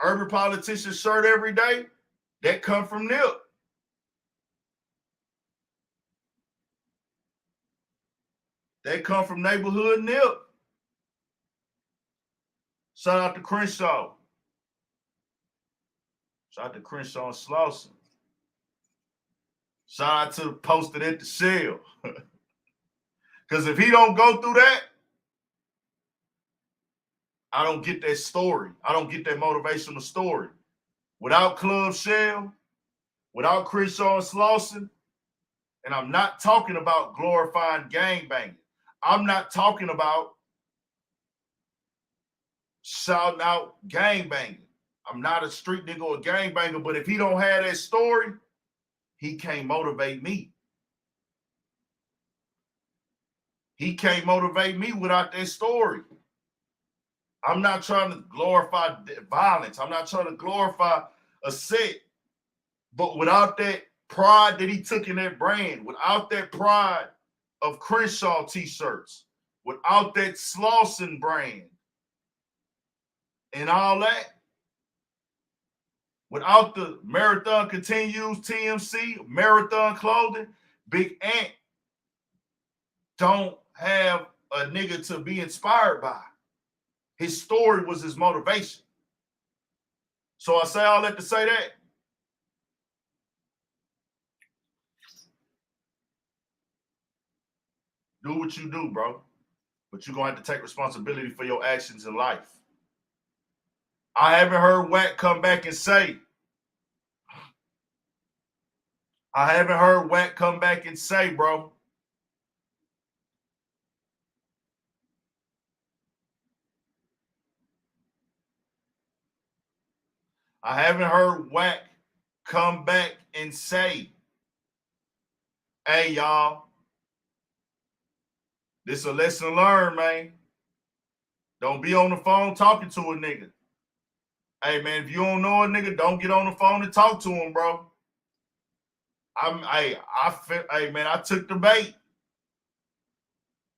A: Urban Politicians shirt every day, that come from Nip. They come from neighborhood Nip. Shout out to Crenshaw. Shout out to Crenshaw and Slauson. Shout out to the posted at the shell. Because if he don't go through that, I don't get that story. I don't get that motivational story. Without Club Shell, without Crenshaw and Slauson, and I'm not talking about glorifying gangbanging. I'm not talking about shouting out gangbanging. I'm not a street nigga or a gangbanger, but if he don't have that story, he can't motivate me. He can't motivate me without that story. I'm not trying to glorify violence. I'm not trying to glorify a set. But without that pride that he took in that brand, without that pride of Crenshaw t-shirts, without that Slauson brand and all that, without the Marathon Continues TMC, Marathon Clothing, Big Ant don't have a nigga to be inspired by. His story was his motivation. So I say all that to say that. Do what you do, bro. But you're going to have to take responsibility for your actions in life. I haven't heard Wack come back and say, bro. I haven't heard Wack come back and say, hey, y'all, this a lesson learned, man. Don't be on the phone talking to a nigga. Hey, man, if you don't know a nigga, don't get on the phone and talk to him, bro. I took the bait.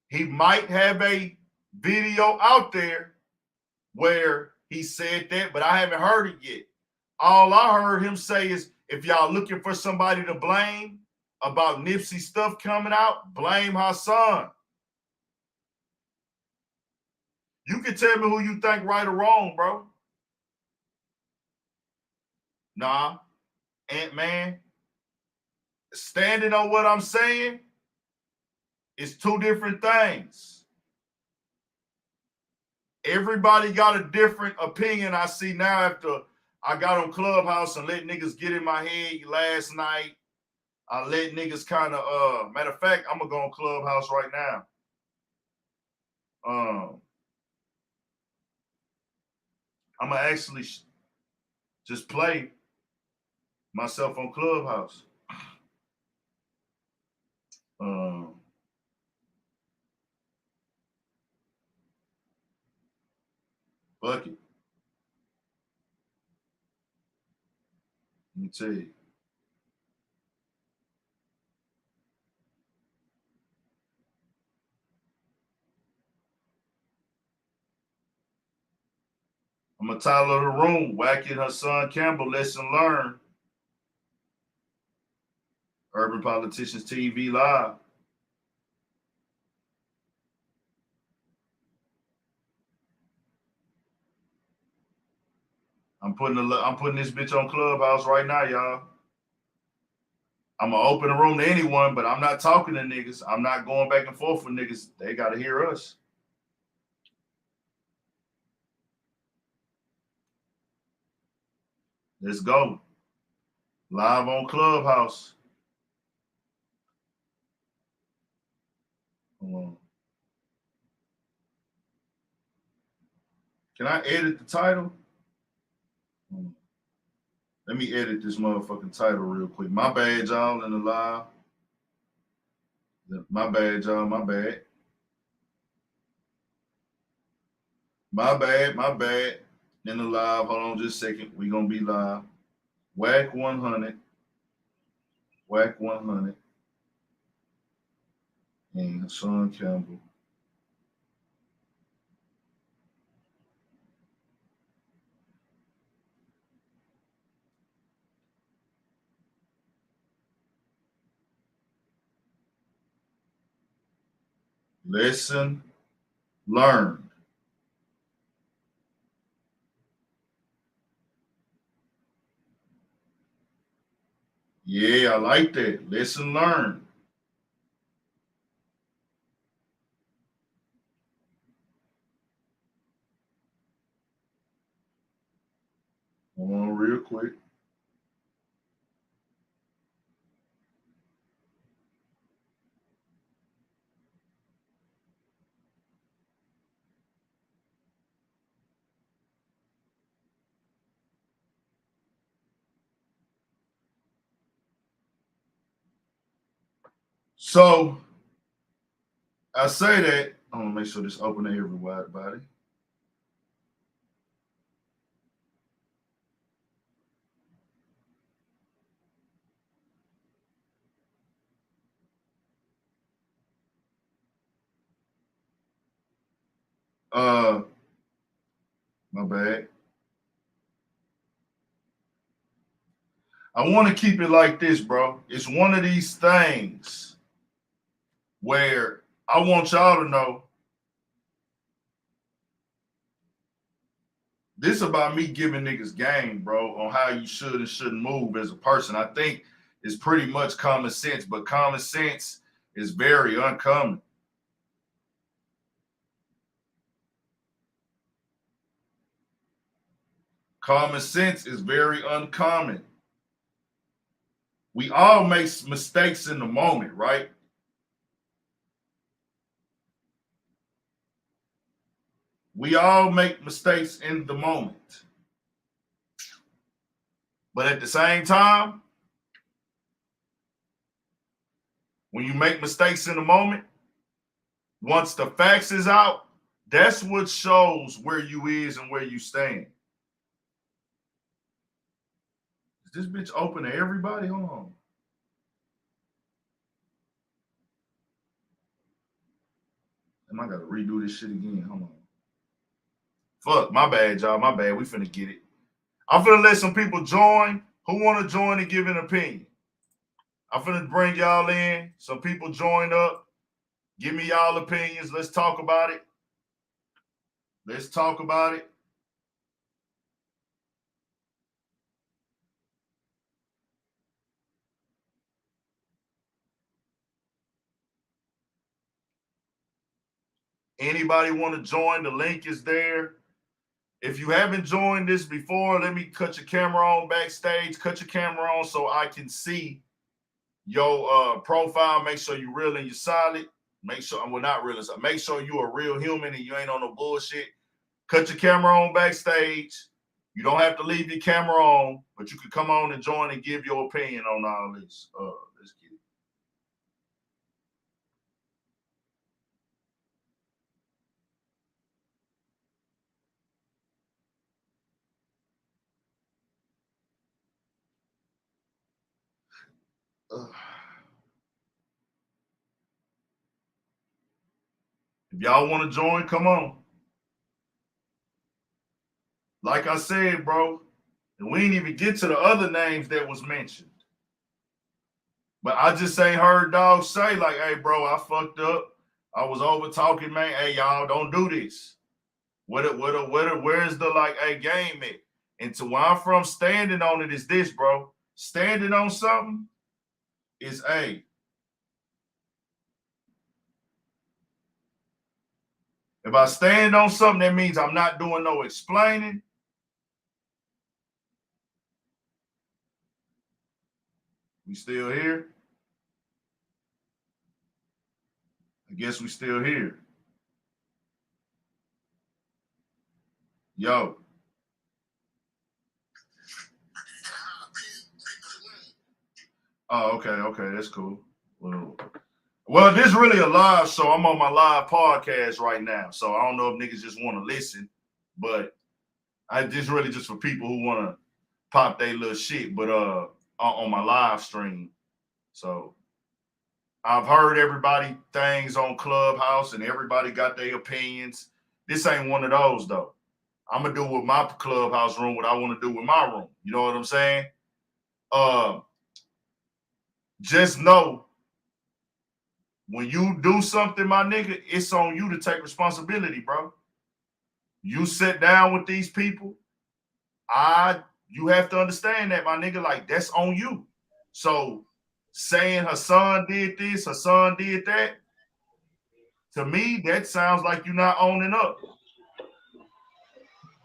A: He might have a video out there where he said that, but I haven't heard it yet. All I heard him say is, if y'all looking for somebody to blame about Nipsey stuff coming out, blame Hassan. You can tell me who you think right or wrong, bro. Nah, Ant-Man, standing on what I'm saying is two different things. Everybody got a different opinion. I see now after I got on Clubhouse and let niggas get in my head last night. I let niggas kind of, matter of fact, I'm going to go on Clubhouse right now. I'm going to actually just play myself on Clubhouse. Fuck it. Let me tell you. I'm going to title of the room, Wack and Hassan Campbell, Lesson Learned. Urban Politicians TV Live. I'm putting this bitch on Clubhouse right now, y'all. I'm going to open the room to anyone, but I'm not talking to niggas. I'm not going back and forth with niggas. They got to hear us. Let's go. Live on Clubhouse. Can I edit the title? Let me edit this motherfucking title real quick. My bad, y'all, in the live. My bad, y'all. My bad. My bad. In the live. Hold on just a second. We gonna be live. Wack 100. Wack 100. And Hassan Campbell. Lesson learned. Yeah, I like that. Lesson learned. Hold on real quick. So I say that. I want to make sure this open to everybody. My bad. I want to keep it like this, bro. It's one of these things where I want y'all to know This about me giving niggas game, bro, on how you should and shouldn't move as a person. I think it's pretty much common sense, but common sense is very uncommon. Common sense is very uncommon. We all make mistakes in the moment, right? We all make mistakes in the moment. But at the same time, when you make mistakes in the moment, once the facts is out, that's what shows where you is and where you stand. Is this bitch open to everybody? Hold on. Am I gotta redo this shit again? Hold on. Fuck, my bad, y'all. My bad. We finna get it. I'm finna let some people join who want to join and give an opinion. I'm finna bring y'all in. Some people join up. Give me y'all opinions. Let's talk about it. Let's talk about it. Anybody want to join? The link is there. If you haven't joined this before, let me cut your camera on backstage. Cut your camera on so I can see your profile. Make sure you're real and you're solid. Make sure, well, not real. Make sure you're a real human and you ain't on no bullshit. Cut your camera on backstage. You don't have to leave your camera on, but you can come on and join and give your opinion on all this. Let's get it. If y'all want to join, come on. Like I said, bro, and we didn't even get to the other names that was mentioned. But I just ain't heard dogs say, like, hey, bro, I fucked up. I was over talking, man. Hey, y'all, don't do this. Where's the, like, hey, game at? And to where I'm from, standing on it is this, bro. Standing on something is, hey, if I stand on something, that means I'm not doing no explaining. We still here? I guess we still here. Yo. Oh, okay, that's cool. Well, this is really a live show. I'm on my live podcast right now, so I don't know if niggas just want to listen, but I just really just for people who want to pop their little shit, but on my live stream. So I've heard everybody things on Clubhouse, and everybody got their opinions. This ain't one of those though. I'm gonna do with my Clubhouse room what I want to do with my room. You know what I'm saying? Just know when you do something, my nigga, it's on you to take responsibility, bro. You sit down with these people. You have to understand that, my nigga. Like, that's on you. So saying Hassan did this, Hassan did that, to me, that sounds like you're not owning up.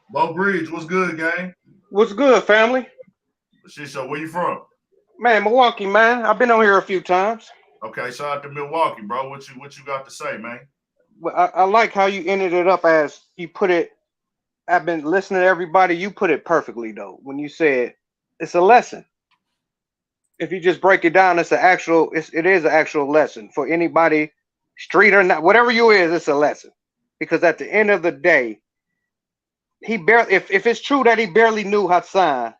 A: Bo Bridge, what's good, gang?
B: What's good, family?
A: Shit, so where you from?
B: Man, Milwaukee, man. I've been on here a few times.
A: Okay, shout out to Milwaukee, bro. What you got to say, man?
B: Well, I like how you ended it up as you put it. I've been listening to everybody. You put it perfectly, though, when you said it's a lesson. If you just break it down, it is an actual lesson for anybody, street or not, whatever you is, it's a lesson. Because at the end of the day, if it's true that he barely knew Hassan,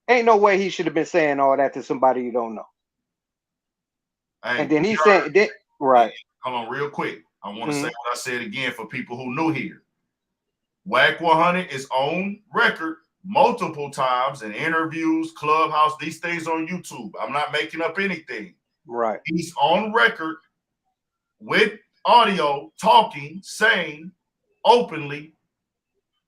B: ain't no way he should have been saying all that to somebody you don't know.
A: Hey,
B: and then he said, right.
A: Hold on, real quick. I want to say what I said again for people who new here. Wack 100 is on record multiple times in interviews, Clubhouse, these things on YouTube. I'm not making up anything.
B: Right.
A: He's on record with audio, talking, saying openly,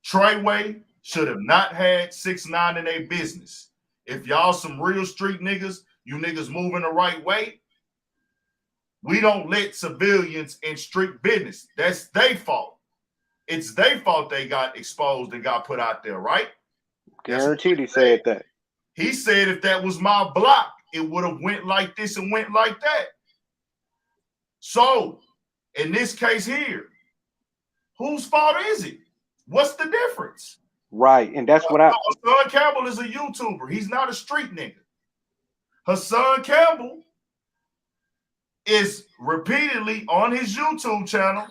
A: Treyway should have not had 6ix9ine in their business. If y'all some real street niggas, you niggas moving the right way, we don't let civilians in street business. That's their fault. It's their fault they got exposed and got put out there, right?
B: Guaranteed he said that.
A: He said if that was my block, it would have went like this and went like that. So, in this case here, whose fault is it? What's the difference?
B: Right, and that's what
A: Hassan Campbell is a YouTuber. He's not a street nigga. Hassan Campbell is repeatedly on his YouTube channel.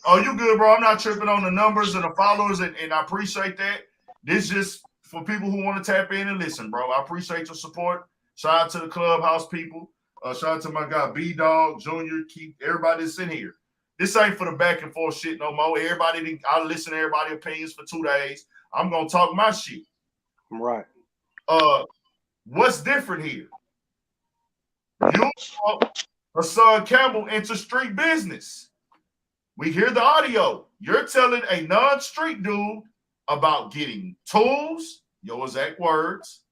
A: Oh, you good, bro? I'm not tripping on the numbers and the followers, and I appreciate that. This just for people who want to tap in and listen, bro. I appreciate your support. Shout out to the clubhouse people. Shout out to my guy B-Dog, Junior, Keith, everybody that's in here. This ain't for the back and forth shit no more. I listen to everybody's opinions for 2 days. I'm gonna talk my shit.
B: Right.
A: What's different here? You Hassan Campbell into street business. We hear the audio. You're telling a non-street dude about getting tools, your exact words,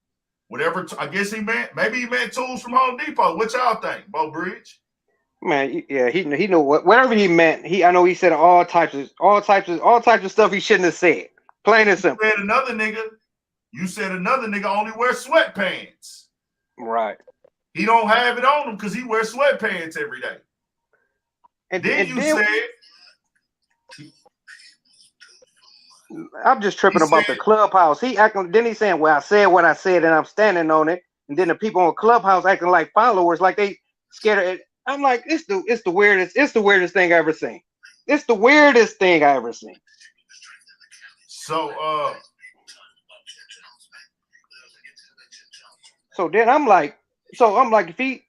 A: whatever. I guess maybe he meant tools from Home Depot. What y'all think, Bo Bridge?
B: Man, yeah, he knew whatever he meant. I know he said all types of stuff he shouldn't have said. Plain and simple.
A: You said another nigga only wears sweatpants.
B: Right.
A: He don't have it on him because he wears sweatpants every day. And then you said,
B: I'm just tripping about the clubhouse. Then he's saying, well, I said what I said and I'm standing on it. And then the people on clubhouse acting like followers, like they scared of it. I'm like, it's the weirdest thing I ever seen. It's the weirdest thing I ever seen. So then I'm like, if he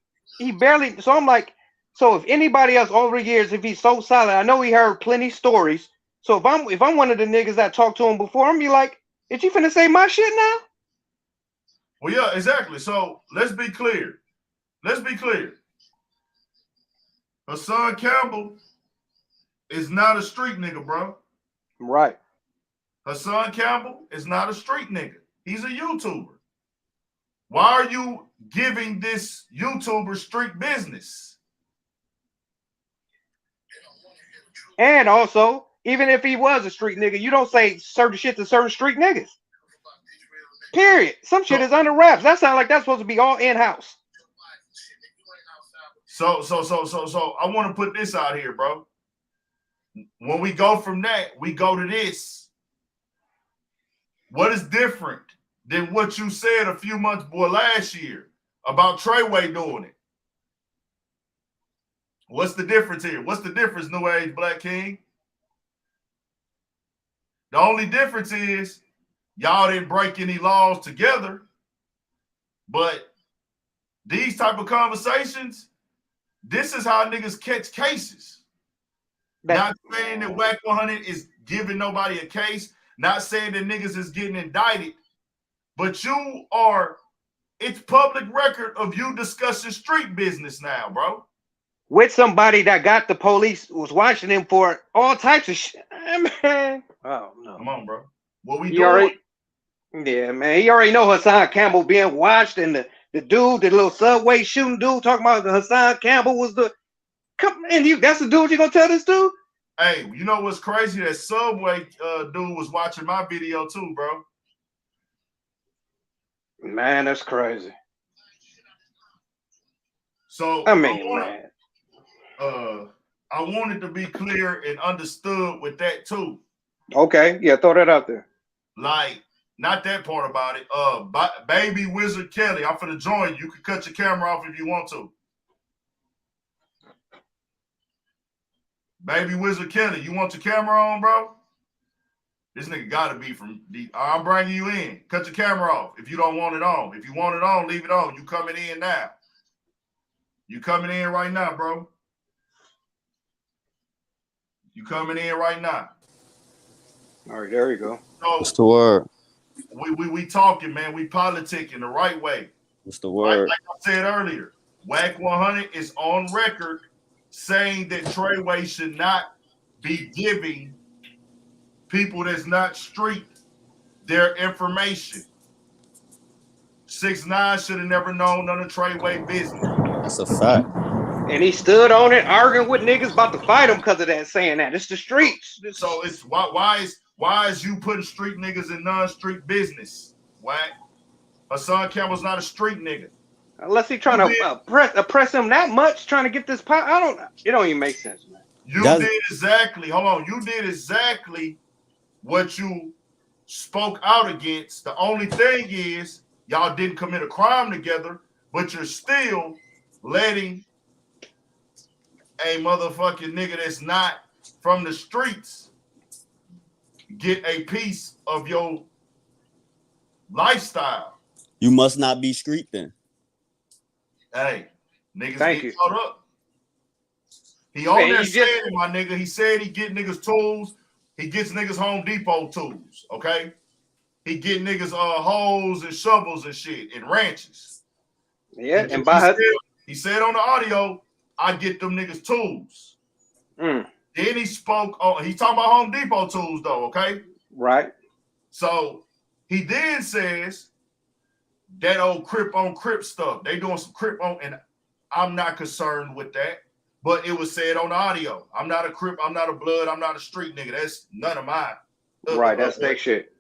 B: barely, so I'm like, so if anybody else over the years, if he's so solid, I know he heard plenty stories. So if I'm one of the niggas that talked to him before, I'm be like, is you finna say my shit now?
A: Well, yeah, exactly. So let's be clear. Hassan Campbell is not a street nigga, bro.
B: Right.
A: Hassan Campbell is not a street nigga. He's a YouTuber. Why are you giving this YouTuber street business?
B: And also, even if he was a street nigga, you don't say certain shit to certain street niggas. Period. Some shit is under wraps. That sounds like that's supposed to be all in-house.
A: So I want to put this out here, bro. When we go from that, we go to this. What is different than what you said a few months, last year about Treyway doing it? What's the difference here? What's the difference, New Age Black King? The only difference is y'all didn't break any laws together, but these type of conversations, this is how niggas catch cases. Not saying that Wack 100 is giving nobody a case, not saying that niggas is getting indicted, but it's public record of you discussing street business now, bro.
B: With somebody that got the police was watching him for all types of shit. Man. Oh no.
A: Come on, bro. What we doing?
B: Yeah, man. He already know Hassan Campbell being watched, and the dude, the little subway shooting dude talking about Hassan Campbell was that's the dude you gonna tell this dude?
A: Hey, you know what's crazy? That subway dude was watching my video too, bro.
B: Man, that's crazy.
A: So
B: I mean, man.
A: I wanted to be clear and understood with that too.
B: Okay, yeah, throw that out there.
A: Like, not that part about it. Baby Wizard Kelly, I'm finna join you. You can cut your camera off if you want to. Baby Wizard Kelly, you want your camera on, bro? This nigga gotta be from I'm bringing you in. Cut your camera off if you don't want it on. If you want it on, leave it on. You coming in now. You coming in right now, bro. You coming in right now.
B: All right, there you go.
A: So,
C: what's the word?
A: We talking, man. We politicking the right way.
C: What's the word?
A: Like I said earlier, Wack 100 is on record saying that Treyway should not be giving people that's not street their information. 6ix9ine should have never known none of Treyway business.
C: That's a fact.
B: And he stood on it, arguing with niggas about to fight him because of that, saying that it's the streets.
A: So it's why is you putting street niggas in non-street business? Wack. Hassan Campbell's not a street nigga.
B: Unless he trying to oppress him that much, trying to get this power. It don't even make sense, man.
A: You did exactly what you spoke out against. The only thing is y'all didn't commit a crime together, but you're still letting a motherfucking nigga that's not from the streets get a piece of your lifestyle.
C: You must not be street then.
A: Hey, niggas get caught up. He on there saying it, my nigga. He said he get niggas tools. He gets niggas Home Depot tools, okay? He get niggas hoes and shovels and shit and ranches.
B: Yeah, and
A: he said on the audio, I get them niggas tools. Then he spoke on, he talking about Home Depot tools though, okay?
B: Right.
A: So he then says that old Crip on Crip stuff. They doing some Crip on, and I'm not concerned with that. But it was said on the audio. I'm not a Crip, I'm not a Blood, I'm not a street nigga. That's none of mine.
B: Right, that's their shit.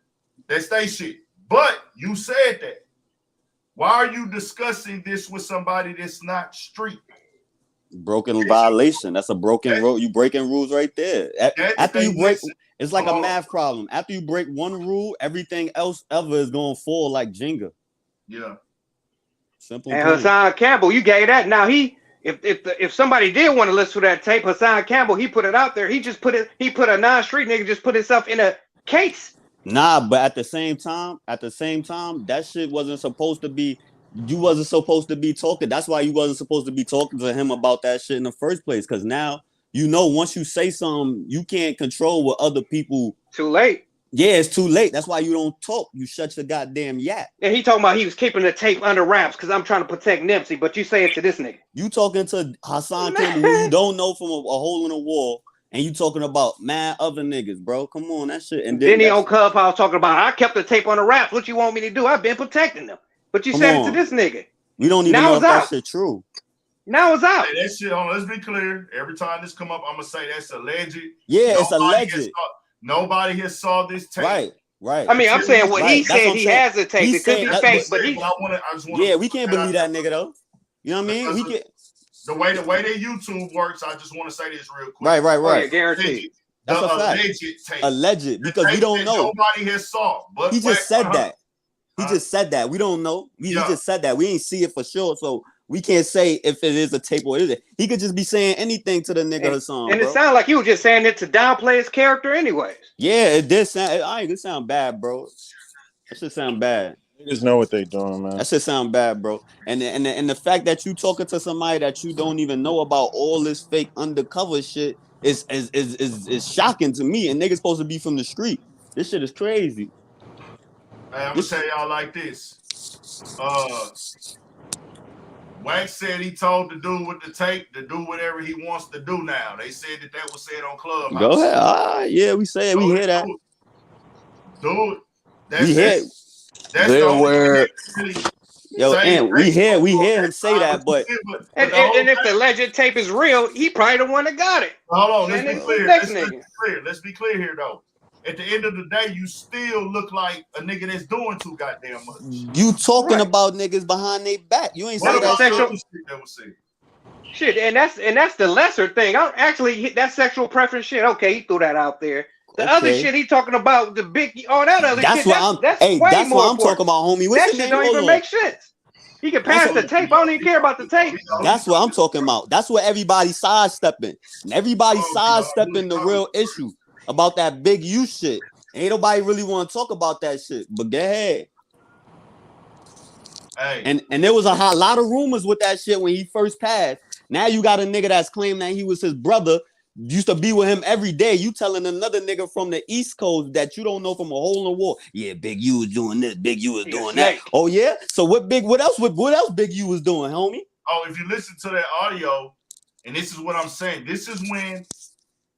A: That's their shit. But you said that. Why are you discussing this with somebody that's not street?
C: Broken violation. That's a broken rule. You breaking rules right there. After you break, it's like a math problem. After you break one rule, everything else ever is going to fall like Jenga.
A: Yeah.
C: Simple.
B: And Hassan Campbell, you gave that. Now if somebody did want to listen to that tape, Hassan Campbell, he put it out there. He put a non-street nigga just put himself in a case.
C: Nah, but at the same time, that shit wasn't supposed to be. You wasn't supposed to be talking. That's why you wasn't supposed to be talking to him about that shit in the first place. Because now once you say something, you can't control what other people.
B: Too late.
C: Yeah, it's too late. That's why you don't talk. You shut your goddamn yap.
B: And he talking about he was keeping the tape under wraps because I'm trying to protect Nipsey. But you say it to this nigga.
C: You talking to Hassan Campbell, who you don't know from a hole in the wall. And you talking about mad other niggas, bro. Come on, that shit. And
B: then he on Clubhouse talking about, I kept the tape on the wraps. What you want me to do? I've been protecting them. But you said it to this nigga.
C: We don't even know if that shit true.
B: Now it's out.
A: Hey, that shit, let's be clear. Every time this come up, I'm going to say that's alleged.
C: Yeah, it's alleged.
A: Nobody here saw this tape.
C: Right.
B: I mean, I'm saying what he said he has a tape. It could be fake, but
C: we can't believe that nigga, though. You know what I mean? We can.
A: The way that YouTube works, I just want to say this real quick.
C: Right.
B: Oh, yeah, guaranteed.
C: That's a fact. Alleged, because we don't know.
A: Nobody has saw. But
C: he just said that. He just said that. We don't know. He just said that. We ain't see it for sure, so we can't say if it is a tape or is it. He could just be saying anything to the nigga Hassan.
B: And it sounded like he was just saying it to downplay his character, anyways.
C: Yeah, it did sound. It sound bad, bro. That should sound bad.
D: They just know what they doing, man.
C: That shit sound bad, bro. And the fact that you talking to somebody that you don't even know about all this fake undercover shit is shocking to me. And niggas supposed to be from the street. This shit is crazy.
A: Hey, I'm gonna tell y'all like this. Wack said he told the dude with the tape to do whatever he wants to do now. They said that was said on Clubhouse.
C: Go ahead. Yeah, we say it. We hear that.
A: Dude,
D: that's the only
C: Yo, and we hear him say that, but
B: and if the alleged tape is real, he probably the one that got it.
A: Hold on, let's be clear here though. At the end of the day, you still look like a nigga that's doing too goddamn much.
C: You talking about niggas behind their back. You ain't saying that
B: shit, and that's the lesser thing. That sexual preference shit. Okay, he threw that out there. The other shit he talking about, the big, all that other shit. That's what I'm talking about, homie.
C: What's
B: that shit don't even make sense. He can pass the tape. I don't even care about the tape.
C: That's what I'm talking about. That's what everybody sidestepping. And everybody sidestepping the real issue about that big U shit. Ain't nobody really want to talk about that shit. But go ahead.
A: Hey.
C: And there was a lot of rumors with that shit when he first passed. Now you got a nigga that's claiming that he was his brother. Used to be with him every day. You telling another nigga from the East Coast that you don't know from a hole in the wall. Yeah, Big U was doing this. Big U was doing that. Oh yeah. So what else Big U was doing, homie?
A: Oh, if you listen to that audio, and this is what I'm saying. This is when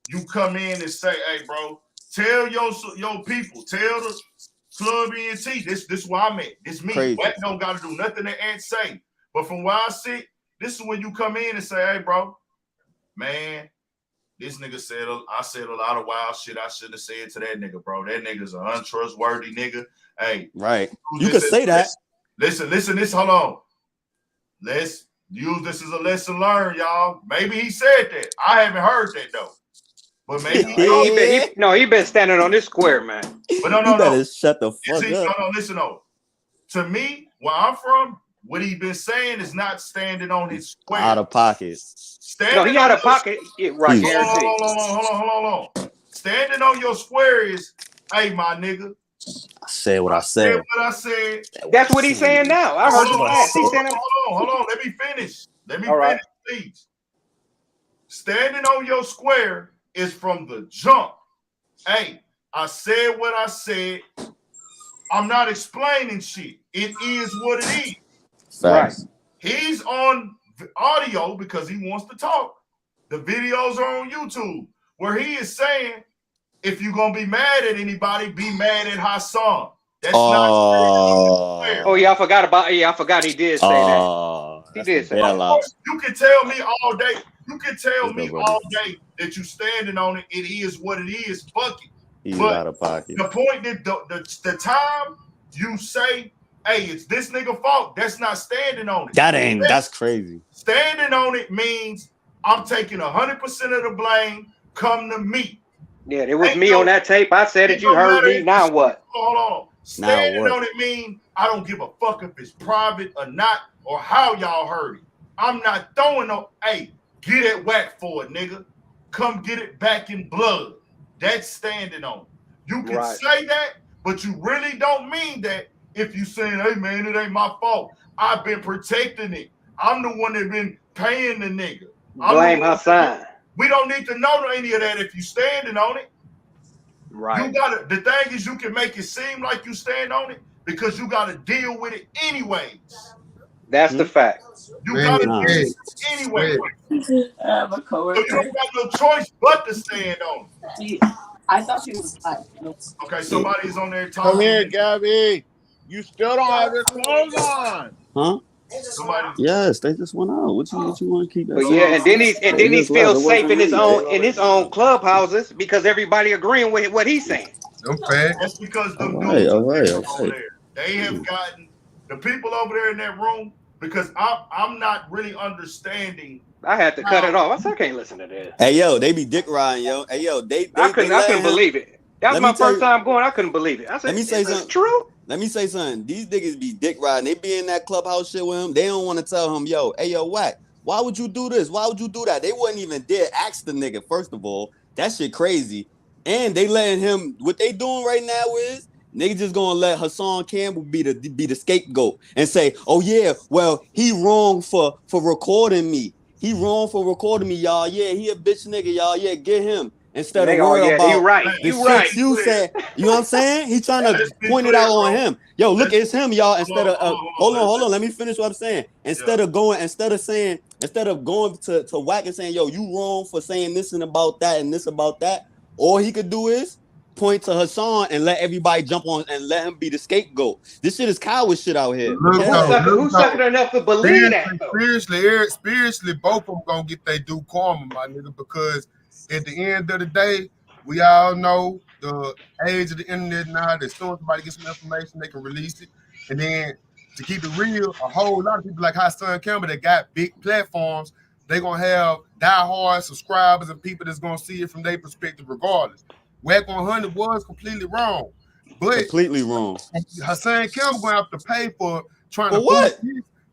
A: you come in and say, "Hey, bro, Tell your people. Tell the Club ENT. This where I'm at. This me.
C: Crazy.
A: Wack don't got to do nothing that Ant say. But from where I sit, this is when you come in and say, hey, bro, man, this nigga said, I said a lot of wild shit I shouldn't have said to that nigga, bro. That nigga's an untrustworthy nigga. Hey.
C: Right. You can say that.
A: Listen, hold on. Let's use this as a lesson learned, y'all. Maybe he said that. I haven't heard that, though. But maybe
B: he been standing on this square, man.
A: But no.
C: Better shut the fuck up.
A: No, listen, though. To me, where I'm from, what he been saying is not standing on his square.
C: Out of pocket.
B: He out of pocket. Right,
A: hold on. Standing on your square is, hey, my nigga.
C: I said what I said.
B: That's what he's saying now. I heard him last.
A: Hold on. Let me finish. Finish, please. Standing on your square is from the jump. Hey, I said what I said. I'm not explaining shit. It is what it is.
C: Facts.
A: Right. He's on audio because he wants to talk. The videos are on YouTube where he is saying, if you're gonna be mad at anybody, be mad at Hassan. That's not fair.
B: Oh yeah, I forgot he did say that. He did say that.
A: You can tell me all day. You can tell me all day that you standing on it. It is what it is. Fuck it.
C: He's out of pocket.
A: The point that the time you say, hey, it's this nigga fault, that's not standing on it.
C: That's crazy.
A: Standing on it means I'm taking 100% of the blame. Come to me.
B: Yeah, it was me on that tape. I said it. You heard me. Now what?
A: Hold on. Standing on it mean I don't give a fuck if it's private or not or how y'all heard it. I'm not throwing no, hey, get it Wack for it, nigga. Come get it back in blood. That's standing on it. You can say that, but you really don't mean that if you saying, hey, man, it ain't my fault. I've been protecting it. I'm the one that been paying the nigga.
B: Blame Hassan.
A: We don't need to know any of that if you standing on it.
B: Right.
A: You gotta. The thing is, you can make it seem like you stand on it because you gotta deal with it anyways.
B: That's the fact.
A: You gotta deal with it anyway.
E: I have a coworker.
A: So you got no choice but to stand on it.
E: I thought she was fine.
A: Okay, somebody's on there talking.
D: Come here, Gabby. You still don't have your clothes on.
C: Huh?
A: Somebody.
C: Yes, they just went out. What you want to keep?
B: But yeah, and then he feels safe in his own clubhouses because everybody agreeing with what he's saying.
D: Okay.
A: That's because the
C: all right.
A: They have gotten the people over there in that room because I'm not really understanding.
B: I had to cut it off. I said I can't listen to this.
C: Hey yo, they be dick riding, yo. Hey yo, I
B: couldn't believe it. That was my first time going. I couldn't believe it. I said,
C: let me say something.
B: True.
C: Let me say something. These niggas be dick riding. They be in that clubhouse shit with him. They don't want to tell him, yo, hey, yo, Wack, why would you do this? Why would you do that? They wouldn't even dare ask the nigga, first of all. That shit crazy. And they letting him, what they doing right now is, niggas just gonna let Hassan Campbell be the scapegoat and say, oh, yeah, well, he wrong for recording me. He wrong for recording me, y'all. Yeah, he a bitch nigga, y'all. Yeah, get him. Instead of worrying about
B: you right.
C: You said, you know what I'm saying? He's trying to point it out on him. Yo, look, it's him, y'all. Instead of hold on, let me finish what I'm saying. Instead of going to Wack and saying, yo, you wrong for saying this and about that and this about that. All he could do is point to Hassan and let everybody jump on and let him be the scapegoat. This shit is coward shit out here.
B: Who's sucking enough to believe that?
D: Spiritually, both of them gonna get their due karma, my nigga, because at the end of the day, we all know the age of the internet now. As soon as somebody gets some information, they can release it. And then to keep it real, a whole lot of people like Hassan Campbell that got big platforms, they're going to have diehard subscribers and people that's going to see it from their perspective regardless. Wack 100 was completely wrong. But
C: completely wrong.
D: Hassan Campbell going to have to pay for trying to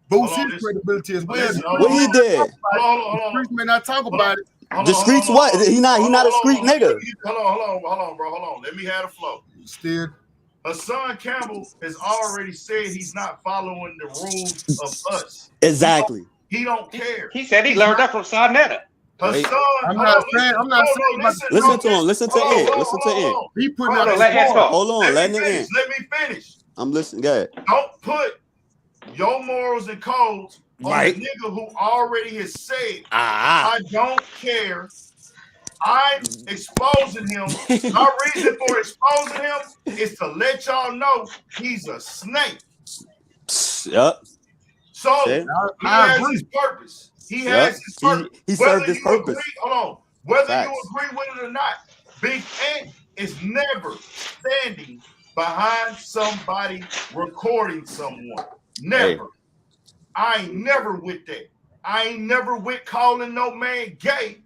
D: boost his credibility as well.
C: What he did?
D: The streets may not talk about it.
C: The streets what? He not a street nigga.
A: Hold on, bro. Hold on. Let me have the flow.
D: Still,
A: Hassan Campbell has already said he's not following the rules of us.
C: Exactly.
A: He don't care.
B: He said he learned that from Sarnetta.
A: Hassan,
D: I'm not saying.
C: Listen to him. Listen to it.
D: He putting out
C: Hold on. Let me finish.
A: Let me finish.
C: I'm listening. Go ahead.
A: Don't put your morals and codes on the nigga who already has said, I don't care I'm exposing him. My reason for exposing him is to let y'all know he's a snake.
C: Yep.
A: So
C: See?
A: he has his purpose. He has his purpose.
C: He served his purpose.
A: Agree, hold on. Whether
C: Facts.
A: you agree with it or not, Big Ant is never standing behind somebody recording someone. Never.
C: Hey.
A: I ain't never with that. I ain't never with calling no man gay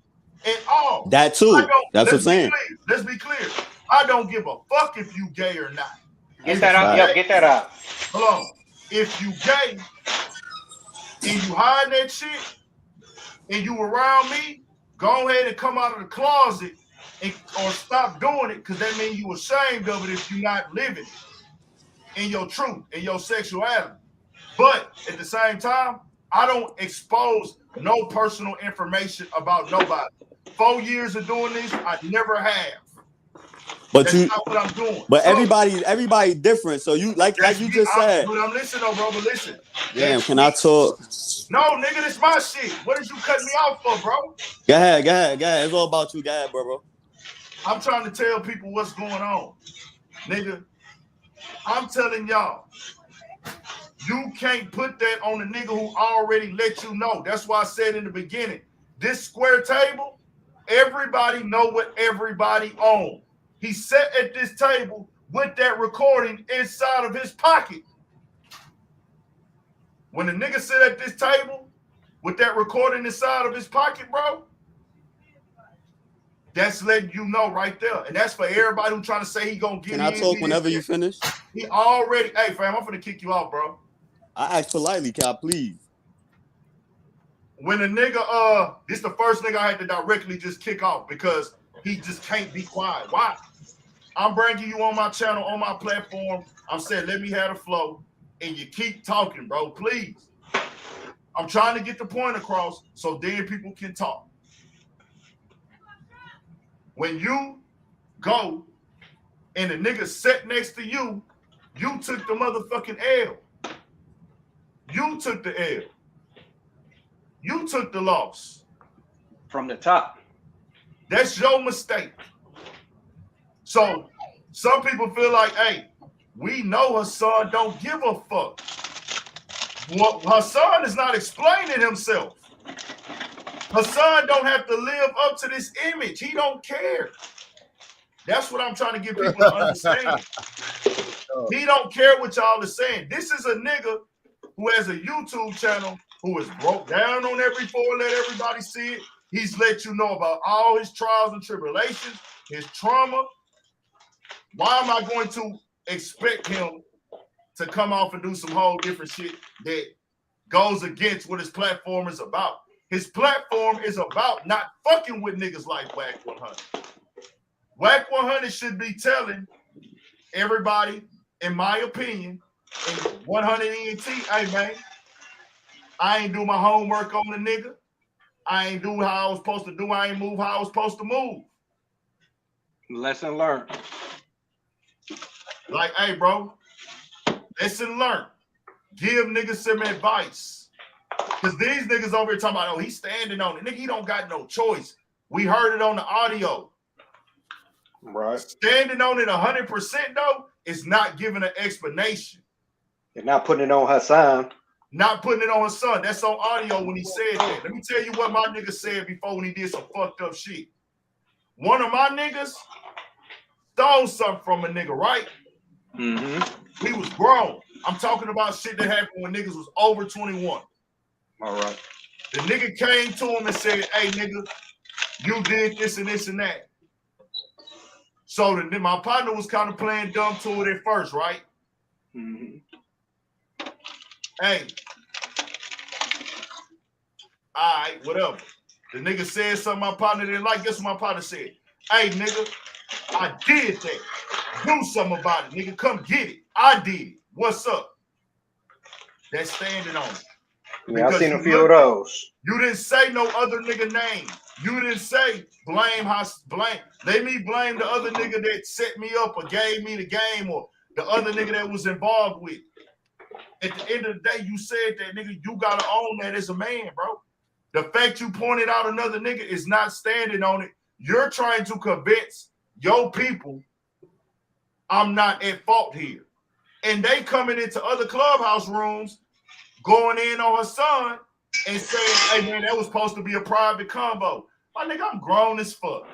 A: at all.
C: That too. That's what I'm saying.
A: Let's be clear. I don't give a fuck if you gay or not.
B: Get that out. Yep, get that out.
A: Hold on. If you gay and you hiding that shit and you around me, go ahead and come out of the closet or stop doing it, because that means you ashamed of it if you're not living in your truth, in your sexuality. But at the same time, I don't expose no personal information about nobody. 4 years of doing this, I never have.
C: But
A: that's not what I'm doing.
C: But so, everybody different. So you like you just said.
A: But I'm listening, though, bro. But listen.
C: Damn, can I talk?
A: No, nigga, this my shit. What is you cutting me off for, bro?
C: Go ahead. It's all about you. Go ahead, bro.
A: I'm trying to tell people what's going on. Nigga, I'm telling y'all, you can't put that on the nigga who already let you know. That's why I said in the beginning, this square table, everybody know what everybody owns. He sat at this table with that recording inside of his pocket. When the nigga sit at this table with that recording inside of his pocket, bro, that's letting you know right there. And that's for everybody who trying to say he gonna get in.
C: Can I talk whenever you finish?
A: He already, hey fam, I'm finna kick you off, bro.
C: I ask politely, can I please?
A: When a nigga, this the first nigga I had to directly just kick off because he just can't be quiet. Why? I'm bringing you on my channel, on my platform. I'm saying, let me have the flow. And you keep talking, bro, please. I'm trying to get the point across so then people can talk. When you go and the nigga sat next to you, you took the motherfucking L. You took the L. You took the loss.
B: From the top.
A: That's your mistake. So some people feel like, hey, we know Hassan don't give a fuck. Well, Hassan is not explaining himself. Hassan don't have to live up to this image. He don't care. That's what I'm trying to get people to understand. He don't care what y'all are saying. This is a nigga who has a YouTube channel who is broke down on every floor, let everybody see it. He's let you know about all his trials and tribulations, his trauma. Why am I going to expect him to come off and do some whole different shit that goes against what his platform is about? His platform is about not fucking with niggas like Wack 100. Wack 100 should be telling everybody, in my opinion, and 100 ENT, hey man, I ain't do my homework on the nigga. I ain't do how I was supposed to do. I ain't move how I was supposed to move.
B: Lesson learned.
A: Like, hey, bro, lesson learned. Give niggas some advice. Because these niggas over here talking about, oh, he's standing on it. Nigga, he don't got no choice. We heard it on the audio.
B: Right.
A: Standing on it 100%, though, is not giving an explanation.
B: You're not putting it on Hassan.
A: Not putting it on his son. That's on audio when he said that. Let me tell you what my nigga said before when he did some fucked up shit. One of my niggas stole something from a nigga, right?
B: Mm-hmm.
A: He was grown. I'm talking about shit that happened when niggas was over 21.
B: All right.
A: The nigga came to him and said, hey, nigga, you did this and this and that. So my partner was kind of playing dumb to it at first, right?
B: Mm-hmm.
A: Hey, all right, whatever. The nigga said something my partner didn't like. Guess what my partner said? Hey, nigga, I did that. Do something about it, nigga. Come get it. I did it. What's up? That's standing on it.
B: Yeah, I've seen a few of those.
A: You didn't say no other nigga name. You didn't say blame. Let me blame the other nigga that set me up or gave me the game or the other nigga that was involved with. At the end of the day, you said that, nigga, you gotta own that as a man, bro. The fact you pointed out another nigga is not standing on it. You're trying to convince your people I'm not at fault here. And they coming into other clubhouse rooms, going in on Hassan and saying, hey man, that was supposed to be a private convo. My nigga, I'm grown as fuck.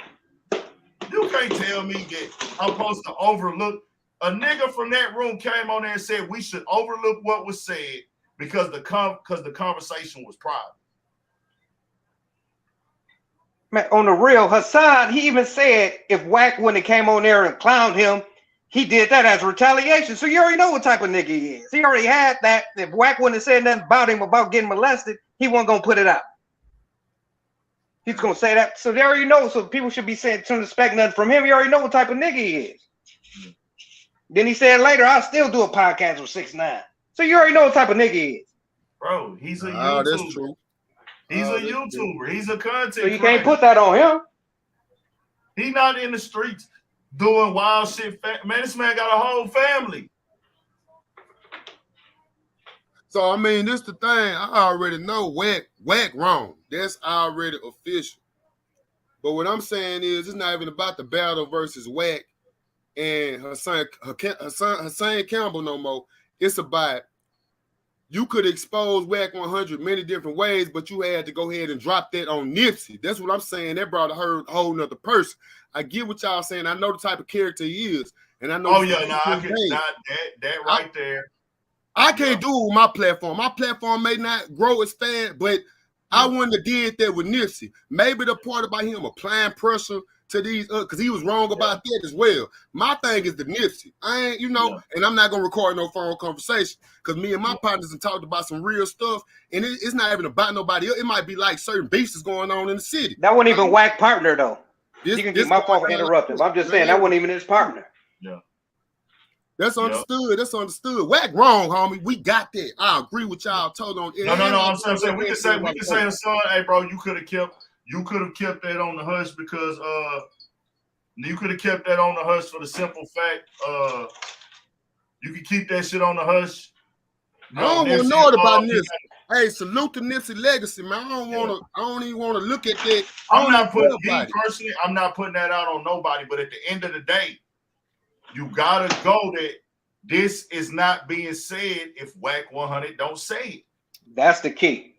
A: You can't tell me that I'm supposed to overlook. A nigga from that room came on there and said we should overlook what was said because the conversation was private.
B: Man, on the real, Hassan, he even said if Wack wouldn't have came on there and clowned him, he did that as retaliation. So you already know what type of nigga he is. He already had that. If Wack wouldn't have said nothing about him about getting molested, he wasn't gonna put it out. He's gonna say that. So they already know. So people should be saying to expect nothing from him. You already know what type of nigga he is. Then he said later, I'll still do a podcast with 6ix9ine. So you already know what type of nigga he is.
A: Bro, he's a YouTuber.
D: That's true.
A: He's a YouTuber. True. He's a content
B: So you
A: creator.
B: can't put that on him.
A: He not in the streets doing wild shit. Man, this man got a whole family.
D: So I mean, this the thing. I already know Wack wrong. That's already official. But what I'm saying is, it's not even about the battle versus Wack and Hassan Campbell no more. It's about you could expose Wack 100 many different ways, but you had to go ahead and drop that on Nipsey. That's what I'm saying. That brought a whole nother person. I get what y'all saying. I know the type of character he is, and I know.
A: Oh yeah, that right there.
D: I can't do it with my platform. My platform may not grow as fast, but I wouldn't have did that with Nipsey. Maybe the part about him applying pressure to these, because he was wrong about that as well. My thing is the Nipsey. I ain't, and I'm not gonna record no phone conversation because me and my partners have talked about some real stuff, and it's not even about nobody else. It might be like certain beefs is going on in the city.
B: That wasn't even Wack partner though. You can get my fault for interrupting. I'm just saying that wasn't even his partner.
A: Yeah.
D: That's understood. Yep. That's understood. Wack wrong, homie. We got that. I agree with y'all. Told on.
A: No. I'm saying we can say, son, hey, bro, you could have kept that on the hush because you could have kept that on the hush for the simple fact you can keep that shit on the hush.
D: I don't want to know about Nipsey. Hey, salute to Nipsey legacy, man. I don't even want to look at that.
A: I'm not putting that out on nobody, but at the end of the day, you gotta go that this is not being said if Wack 100 don't say it.
B: That's the key.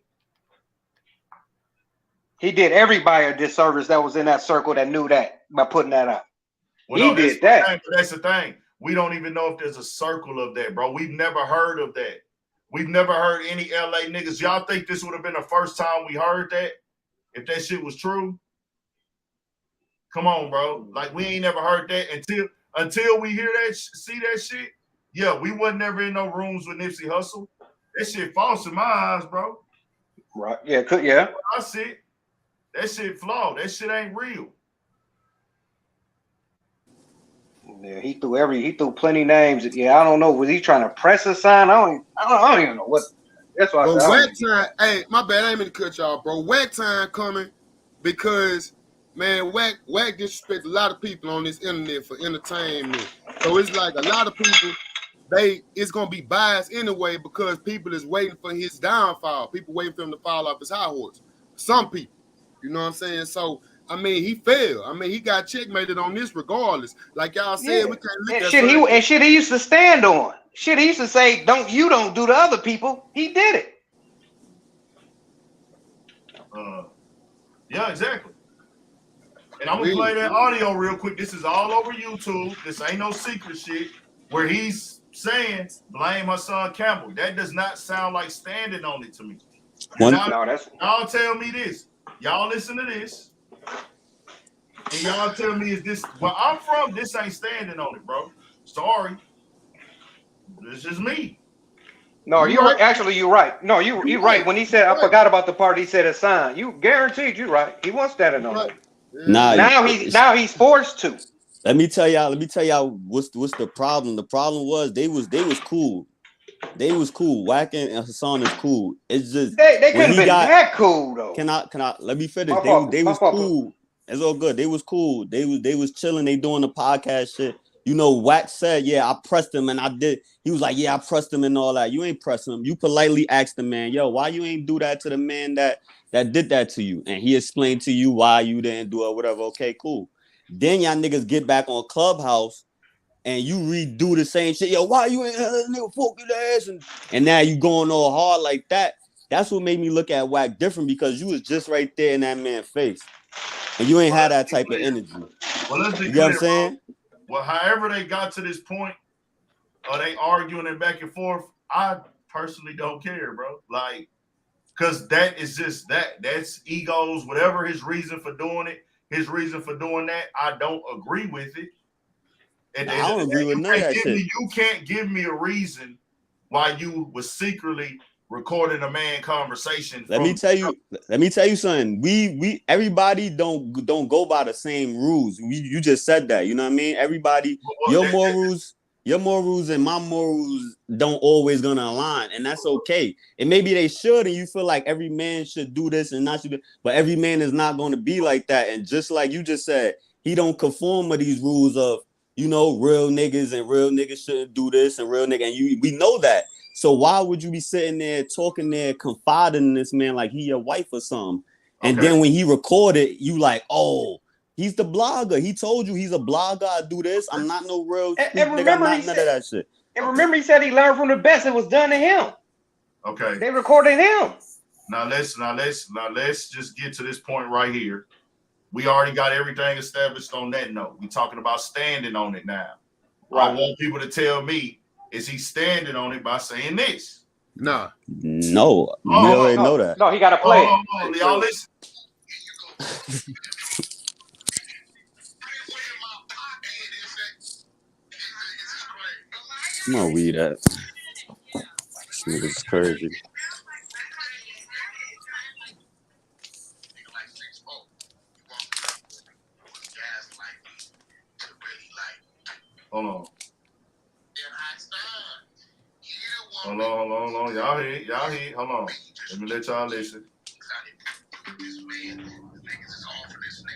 B: He did everybody a disservice that was in that circle that knew that by putting that out. Well, he did that.
A: That's the thing. We don't even know if there's a circle of that, bro. We've never heard of that. We've never heard any LA niggas. Y'all think this would have been the first time we heard that? If that shit was true? Come on, bro. Like, we ain't never heard that until we hear that, see that shit. Yeah, we wasn't never in no rooms with Nipsey Hussle. That shit false in my eyes, bro.
B: Right. Yeah.
A: I see it. That shit flawed. That shit ain't real.
B: Yeah, he threw plenty names. Yeah, I don't know. Was he trying to press a sign? I don't even know what. That's why.
D: But Wack time. Hey, my bad. I ain't mean to cut y'all, bro. Wack time coming because man, Wack disrespect a lot of people on this internet for entertainment. So it's like a lot of people. It's gonna be biased anyway because people is waiting for his downfall. People waiting for him to fall off his high horse. Some people, you know what I'm saying? So I mean, he failed. I mean, he got checkmated on this regardless. Like y'all said, we can't look at
B: shit he used to stand on. Shit he used to say, don't do to other people. He did it.
A: Yeah, exactly. And I'm gonna play that audio real quick. This is all over YouTube. This ain't no secret shit. Where he's saying blame Hassan Campbell. That does not sound like standing on it to me. Y'all tell me this. Y'all listen to this. And y'all tell me, is this where I'm from? This ain't standing on it, bro. Sorry. This is me.
B: No, you're right. No, you're right. When he said, I forgot about the part he said Hassan. You guaranteed you're right. He wasn't standing on it. Now he's forced to.
C: Let me tell y'all what's the problem. The problem was they was cool. They was cool. Wack and Hassan is cool. It's just
B: they couldn't be that cool though.
C: Can I let me finish? They was cool. It's all good. They was cool. They was chilling. They doing the podcast shit. you know, Wack said, yeah, I pressed him and I did. He was like, yeah, I pressed him and all that. You ain't pressing him. You politely asked the man, yo, why you ain't do that to the man that did that to you? And he explained to you why you didn't do it, whatever. Okay, cool. Then y'all niggas get back on Clubhouse and you redo the same shit. Yo, why you ain't had that nigga fuck your ass? And now you going all hard like that. That's what made me look at Wack different, because you was just right there in that man's face. And you ain't had that type of energy.
A: Well, let's be
C: You
A: clear,
C: know what I'm saying?
A: Well, however they got to this point, are they arguing it back and forth? I personally don't care, bro. Like, because that is just that's egos, whatever his reason for doing it, his reason for doing that, I don't agree with it. And
C: I don't agree with none of that shit.
A: You can't give me a reason why you was secretly recording a man conversation.
C: Let me tell you something. We everybody don't go by the same rules. You just said that. You know what I mean? Everybody, your morals and my morals don't always gonna align, and that's okay. And maybe they should, and you feel like every man should do this and not should do, but every man is not gonna be like that. And just like you just said, he don't conform to these rules of, you know, real niggas and real niggas shouldn't do this and real nigga. And we know that. So why would you be sitting there talking there, confiding in this man like he your wife or something? And then when he recorded, you like, oh, he's the blogger. He told you he's a blogger. I do this. I'm not no real
B: and remember,
C: none of that shit.
B: And remember, he said he learned from the best. It was done to him.
A: Okay.
B: They recorded him.
A: Now let's just get to this point right here. We already got everything established on that note. We talking about standing on it now. Right. I want people to tell me, is he standing on it by saying this?
D: Nah.
C: No. You already know that.
B: No, he got to play it.
A: Y'all listen.
C: I'm gonna read that. This nigga's crazy.
A: Hold on. Hold on. Y'all hear. Hold on. Let me let y'all listen.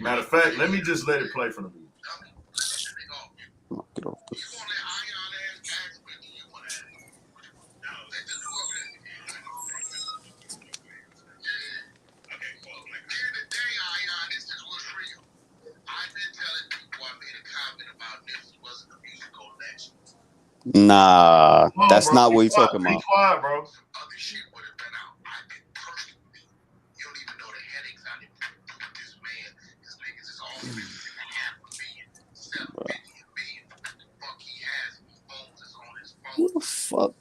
A: Matter of fact, let me just let it play from the beginning.
C: Get off this. Nah, that's bro, not what he's talking about.
A: Be quiet, bro.
C: What the fuck?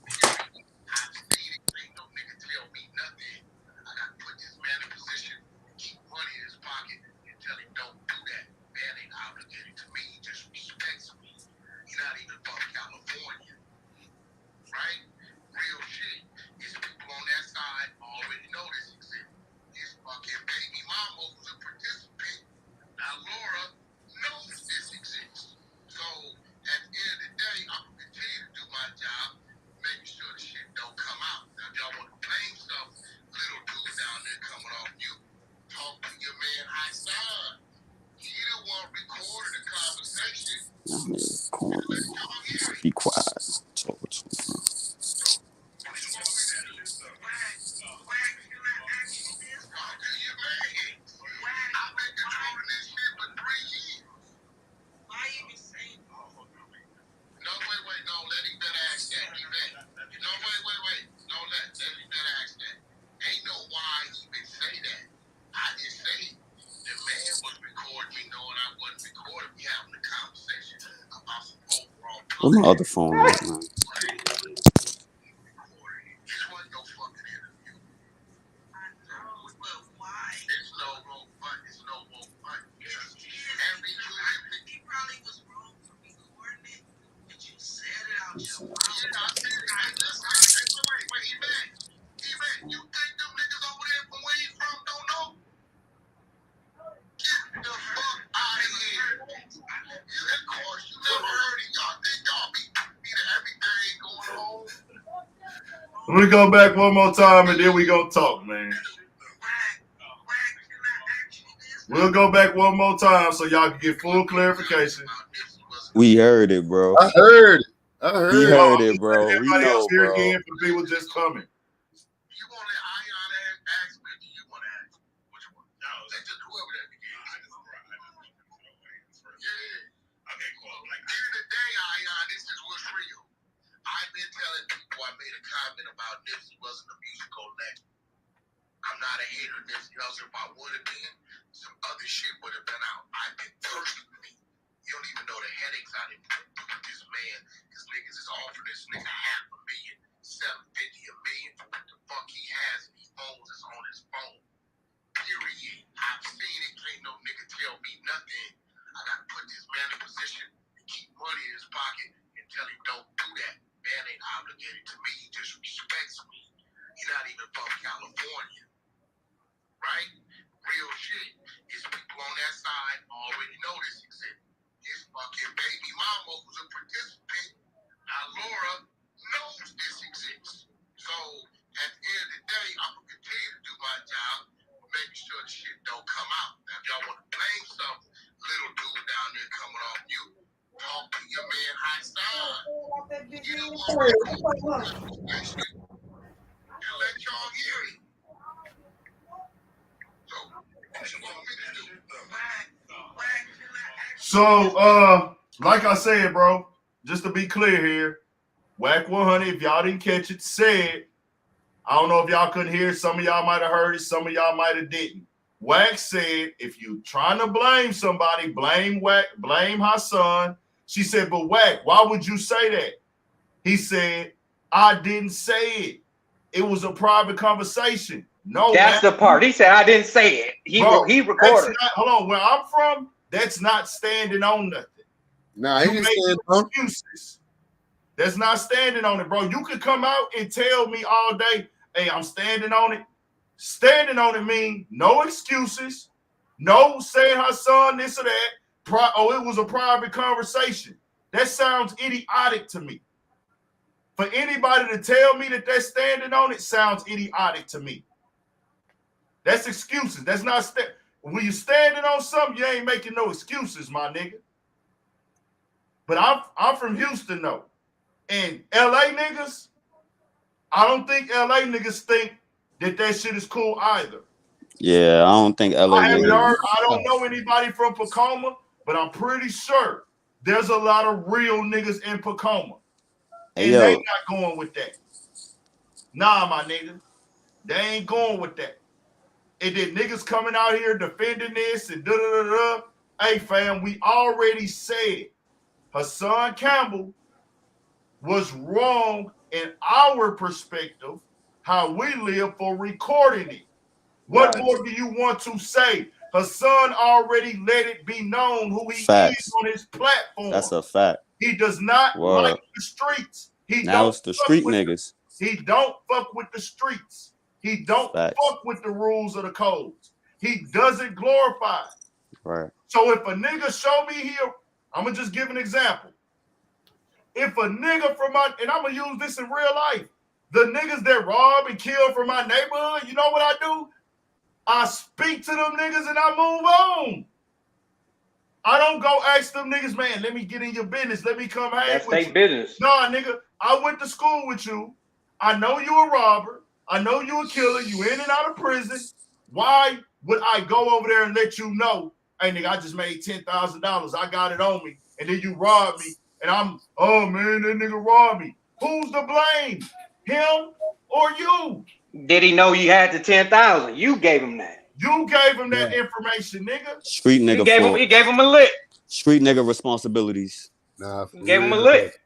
C: Be quiet. Talk to him. Where's my other phone right now?
A: Let me go back one more time and then we gonna talk, man. We'll go back one more time so y'all can get full clarification.
C: We heard it, bro.
D: I heard it. I
C: We
D: heard it.
C: heard it, bro. We
A: Everybody
C: know,
A: else here
C: bro.
A: again for people just coming.
F: You want to let Ion ask me? Do you want to ask? Which one? No, that's just whoever that begins. Yeah. Okay, cool. Like, at the end of the day, Ion, this is what's real. I've been telling people I made a comment about Nipsey wasn't a musical legend. I'm not a hater of Nipsey Hussle. If I would have been, some other shit would have been out. I've been thirsty for me. You don't even know the headaches I didn't put through this man. Because niggas is offering this nigga $500,000, $750 million for what the fuck he has and he owns is on his phone. Period. I've seen it. Can't no nigga tell me nothing. I gotta put this man in position to keep money in his pocket and tell him don't do that. Man ain't obligated to me. He just respects me. He's not even from California. Right? Real shit. His people on that side already know this exhibit. His fucking baby mama, who's a participant, now Laura, knows this exists. So at the end of the day, I'm gonna continue to do my job, making sure the shit don't come out. Now if y'all want to blame some little dude down there coming off you, talk to your man Hassan. You know what? And let y'all hear it. So what you want me to do?
A: So, like I said, bro, just to be clear here, Wack 100, if y'all didn't catch it, said, I don't know if y'all couldn't hear it. Some of y'all might have heard it. Some of y'all might have didn't. Wack said, if you trying to blame somebody, blame Wack, blame Hassan. She said, but Wack, why would you say that? He said, I didn't say it. It was a private conversation. No,
B: That's the part. He said I didn't say it. He recorded.
A: Hold on, where I'm from, that's not standing on nothing.
D: Nah,
A: You
D: he
A: make
D: just saying,
A: excuses. That's not standing on it, bro. You could come out and tell me all day, hey, I'm standing on it. Standing on it means no excuses, no saying Hassan this or that. It was a private conversation. That sounds idiotic to me. For anybody to tell me that they're standing on it sounds idiotic to me. That's excuses. That's not when you're standing on something, you ain't making no excuses, my nigga. But I'm from Houston though. And LA niggas, I don't think LA niggas think that shit is cool either.
C: Yeah, I don't think LA
A: I
C: niggas.
A: don't know anybody from Tacoma, but I'm pretty sure there's a lot of real niggas in Tacoma. And they not going with that. Nah, my nigga. They ain't going with that. And then niggas coming out here defending this and da-da-da-da. Hey, fam, we already said Hassan Campbell was wrong in our perspective, how we live for recording it. What more do you want to say? Hassan already let it be known who he is on his platform.
C: That's a fact.
A: He does not like the streets.
C: Now it's the street niggas.
A: He don't fuck with the streets. He don't fuck with the rules of the codes. He doesn't glorify.
C: Right.
A: So if a nigga show me here, I'm gonna just give an example. If a nigga from my, and I'm gonna use this in real life, the niggas that rob and kill from my neighborhood, you know what I do? I speak to them niggas and I move on. I don't go ask them niggas, man, let me get in your business. Let me come hang with you.
B: That's business.
A: Nah, nigga, I went to school with you. I know you a robber. I know you a killer. You in and out of prison. Why would I go over there and let you know, hey, nigga, I just made $10,000. I got it on me. And then you robbed me. And I'm, oh, man, that nigga robbed me. Who's to blame? Him or you?
B: Did he know you had the 10,000? You gave him that.
A: You gave him that information, nigga.
C: Street nigga.
B: He gave him a lick.
C: Street nigga responsibilities.
D: Nah,
B: he gave him a lick.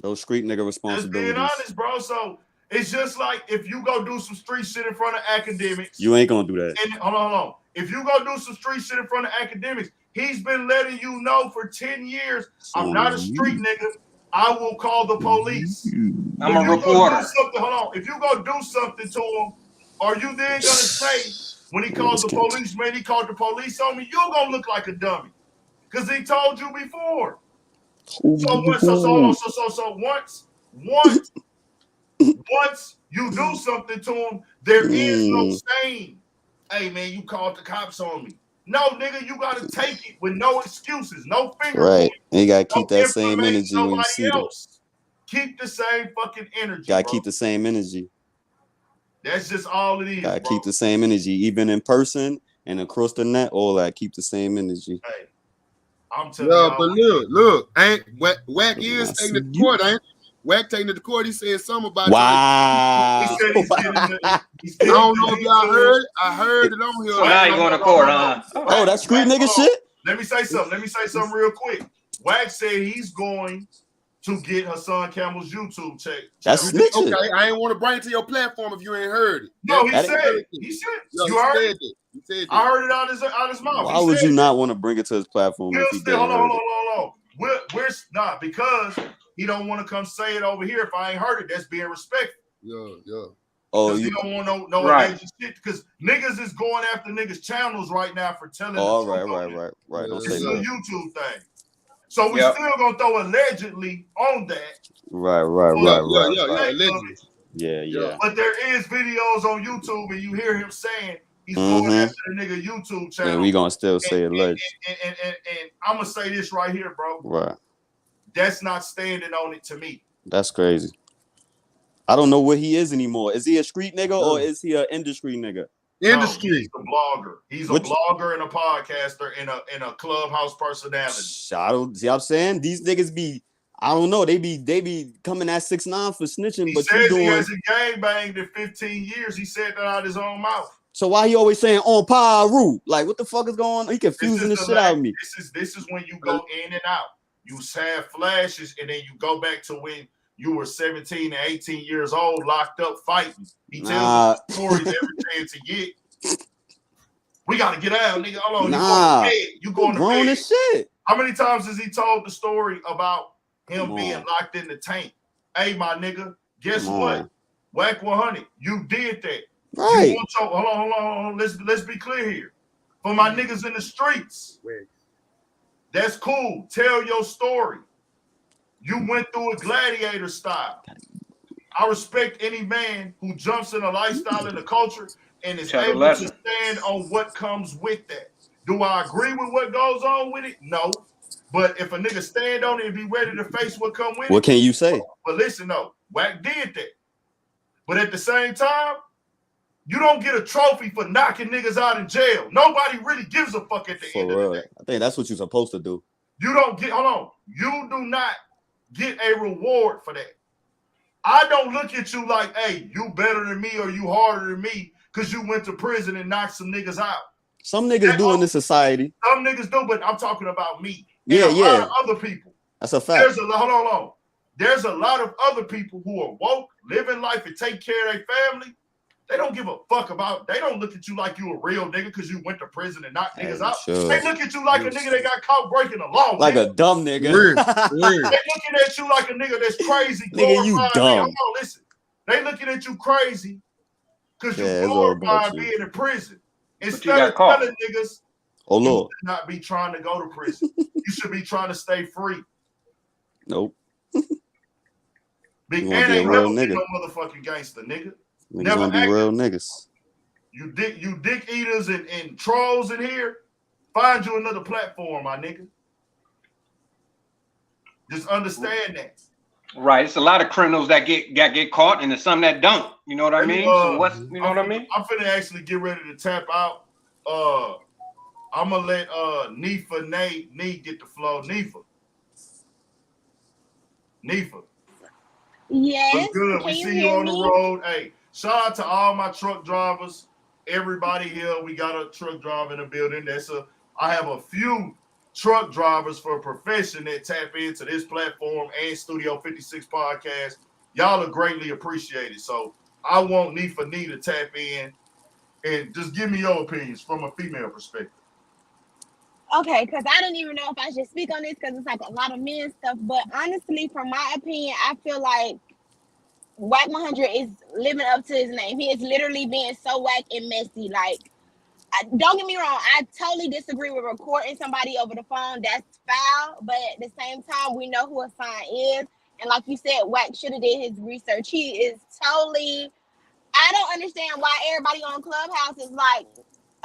C: Those street nigga responsibilities.
A: Just being honest, bro. So it's just like if you go do some street shit in front of academics.
C: You ain't gonna do that.
A: And hold on. If you go do some street shit in front of academics, he's been letting you know for 10 years, I'm not a street nigga. I will call the police.
B: I'm a reporter.
A: Hold on. If you go do something to him, are you then gonna say when he calls the police, man, he called the police on me, you're gonna look like a dummy. Because he once you do something to him, there is no saying, hey man, you called the cops on me. No, nigga, you gotta take it with no excuses, no finger
C: Right.
A: pointing,
C: And you gotta
A: no
C: keep that same
A: inflammation
C: energy when you
A: nobody
C: see them.
A: else. Keep the same fucking energy,
C: Gotta
A: bro.
C: keep the same energy.
A: That's just all it is,
C: Gotta
A: bro.
C: keep the same energy, even in person and across the net. All that, keep the same energy.
A: Hey, I'm telling
D: Yeah,
A: y'all.
D: but look, ain't Wack is
C: I
D: taking
C: see
D: it to
C: you.
D: court, ain't Wack taking it to court? He said something about
A: He
C: Wow.
A: said he's getting the. He's
D: I
A: getting
D: don't know if y'all
A: the
D: heard. I heard it on here.
E: So now you going to court, huh?
C: Oh, that's street nigga shit.
A: Let me say something real quick. Wack said he's going to get Hassan Campbell's YouTube check.
C: That's
A: channel.
C: snitching.
D: Okay, I ain't want to bring it to your platform if you ain't heard it.
A: No, he
C: That-
A: said.
D: Yeah,
A: You heard it?
D: He said
A: I
D: that.
A: heard it out his mouth.
C: Why would you not want to bring it to his platform if he didn't
A: Hold
C: heard it?
A: on. We're not because he don't want to come say it over here. If I ain't heard it, that's being respectful.
D: Yeah.
C: Oh,
A: Because he
C: you.
A: don't want no
E: Right.
A: alleged shit. Because niggas is going after niggas' channels right now for telling.
C: Oh,
A: the truth.
C: right. Don't say
A: It's a
C: that.
A: YouTube thing. So we
E: Yep.
A: still gonna throw allegedly on that.
C: Right.
D: Allegedly.
C: Yeah.
A: But there is videos on YouTube, and you hear him saying he's going after the nigga YouTube channel.
C: And we gonna still say alleged.
A: And I'm gonna say this right here, bro.
C: Right.
A: That's not standing on it to me.
C: That's crazy. I don't know what he is anymore. Is he a street nigga or is he an industry nigga?
D: Industry.
A: No, he's a blogger. He's a blogger and a podcaster and a clubhouse personality.
C: I don't see. I'm saying these niggas be. I don't know. They be coming at 6ix9ine for snitching.
A: He
C: but
A: says
C: you doing.
A: He hasn't gang banged in 15 years. He said that out of his own mouth.
C: So why he always saying on Paru? Like what the fuck is going on? He confusing the shit out of me.
A: This is when you go in and out. You have flashes and then you go back to when you were 17 and 18 years old, locked up fighting. He tells stories every chance to get. We gotta get out, nigga. Hold on, you going to
C: grown
A: bed.
C: as shit.
A: How many times has he told the story about him being locked in the tank? Hey, my nigga, guess what? Wack 100, you did that.
C: Right.
A: Hold on. Let's be clear here. For my niggas in the streets, that's cool. Tell your story. You went through it gladiator style. I respect any man who jumps in a lifestyle and a culture and is able to stand on what comes with that. Do I agree with what goes on with it? No. But if a nigga stand on it and be ready to face what come with it.
C: What can you say?
A: But listen, though, Wack did that. But at the same time, you don't get a trophy for knocking niggas out in jail. Nobody really gives a fuck at the end of the day.
C: I think that's what you're supposed to do.
A: You don't get, you do not get a reward for that. I don't look at you like, hey, you better than me or you harder than me because you went to prison and knocked some niggas out.
C: Some niggas do in this society.
A: Some niggas do, but I'm talking about me.
C: Yeah.
A: lot of other people.
C: That's a fact.
A: Hold on. There's a lot of other people who are woke, living life and take care of their family. They don't give a fuck about. They don't look at you like you a real nigga because you went to prison and knocked niggas out.
C: Sure.
A: They look at you like a nigga that got caught breaking the law.
C: Like a dumb nigga.
A: They looking at you like a nigga that's crazy.
C: Nigga, you dumb.
A: Hold on, listen. They looking at you crazy because you glorified being in prison. Instead of telling niggas,
C: oh Lord,
A: you should not be trying to go to prison. You should be trying to stay free.
C: Nope.
A: Big man ain't never been no motherfucking gangster, nigga.
C: Niggas never gonna be real niggas.
A: You dick eaters and trolls in here. Find you another platform, my nigga. Just understand that.
E: Right. It's a lot of criminals that get caught, and there's some that don't. You know what I mean? So what I mean?
A: I'm finna actually get ready to tap out. I'm gonna let Nifa Nate get the flow. Nifa.
G: Yes.
A: What's good? We see you on the road. Hey, shout out to all my truck drivers. Everybody here. We got a truck driver in the building. I have a few truck drivers for a profession that tap into this platform and Studio 56 podcast. Y'all are greatly appreciated. So I want Nifa to tap in and just give me your opinions from a female perspective.
G: Okay, because I don't even know if I should speak on this because it's like a lot of men stuff. But honestly, from my opinion, I feel like Wack 100 is living up to his name. He is literally being so whack and messy. Like, don't get me wrong, I totally disagree with recording somebody over the phone. That's foul. But at the same time, we know who Hassan is. And like you said, Wack should have did his research. He is totally... I don't understand why everybody on Clubhouse is like,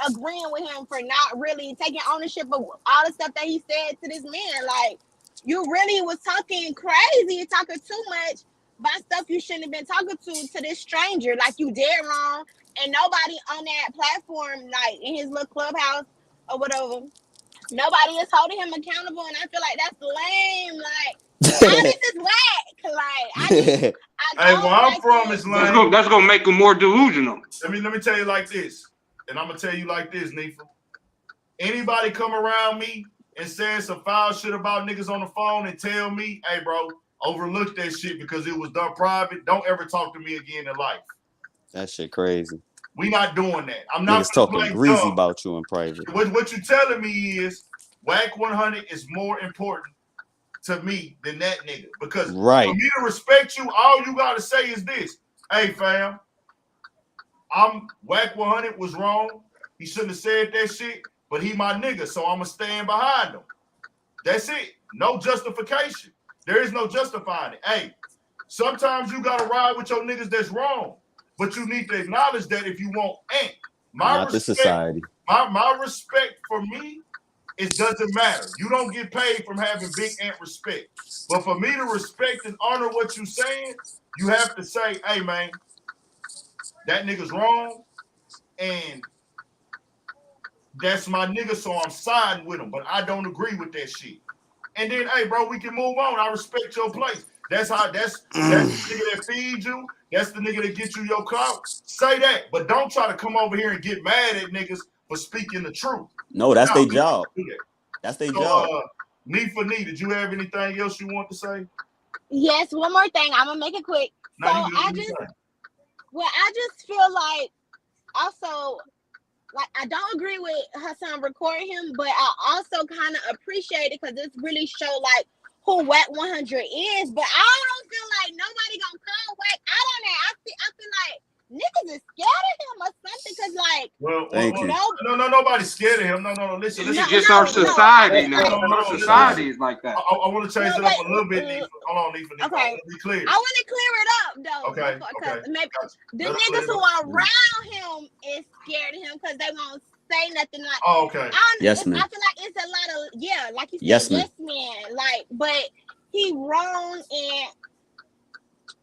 G: agreeing with him for not really taking ownership of all the stuff that he said to this man. Like, you really was talking crazy, talking too much about stuff you shouldn't have been talking to this stranger. Like, you dead wrong, and nobody on that platform, like in his little clubhouse or whatever, nobody is holding him accountable, and I feel like that's lame. Like, all this is whack. Like, I
A: Hey, where I'm from is lame.
E: That's gonna make him more delusional.
A: Let me tell you like this, and I'm gonna tell you like this, Nifa. Anybody come around me and says some foul shit about niggas on the phone and tell me, hey, bro, overlook that shit because it was done private. Don't ever talk to me again in life.
C: That shit crazy.
A: We not doing that. I'm not
C: talking greasy about you in private.
A: What you telling me is Wack 100 is more important to me than that nigga. Because for me to respect you, all you gotta say is this. Hey, fam, Wack 100 was wrong. He shouldn't have said that shit, but he my nigga, so I'ma stand behind him. That's it. No justification. There is no justifying it. Hey, sometimes you gotta ride with your niggas that's wrong, but you need to acknowledge that if you want ant.
C: Not this society.
A: My respect for me, it doesn't matter. You don't get paid from having big ant respect. But for me to respect and honor what you're saying, you have to say, hey, man, that nigga's wrong, and that's my nigga, so I'm siding with him, but I don't agree with that shit. And then, hey, bro, we can move on. I respect your place. That's the nigga that feeds you. That's the nigga that gets you your clout. Say that, but don't try to come over here and get mad at niggas for speaking the truth.
C: No, that's their job. That's their job.
A: Nifa, did you have anything else you want to say?
G: Yes, one more thing. I'm gonna make it quick. So I just feel like also, like, I don't agree with Hassan recording him, but I also kind of appreciate it because this really show like who Wack 100 is. But I don't feel like nobody gonna call Wack out on that. I feel like niggas is scared of him or something because, like,
A: no, nobody's scared of him. No, listen.
E: This is just our society now. Our society is like that.
A: I want to change it up a little bit, Nifa. Hold on, Nifa.
G: Okay.
A: Be clear.
G: I want to clear it up though.
A: Okay.
G: Because maybe the niggas who are around him is scared of him because they won't say nothing like.
A: Oh, okay.
C: Yes, man.
G: I feel like it's a lot of like you said, yes, man. Like, but he wrong and.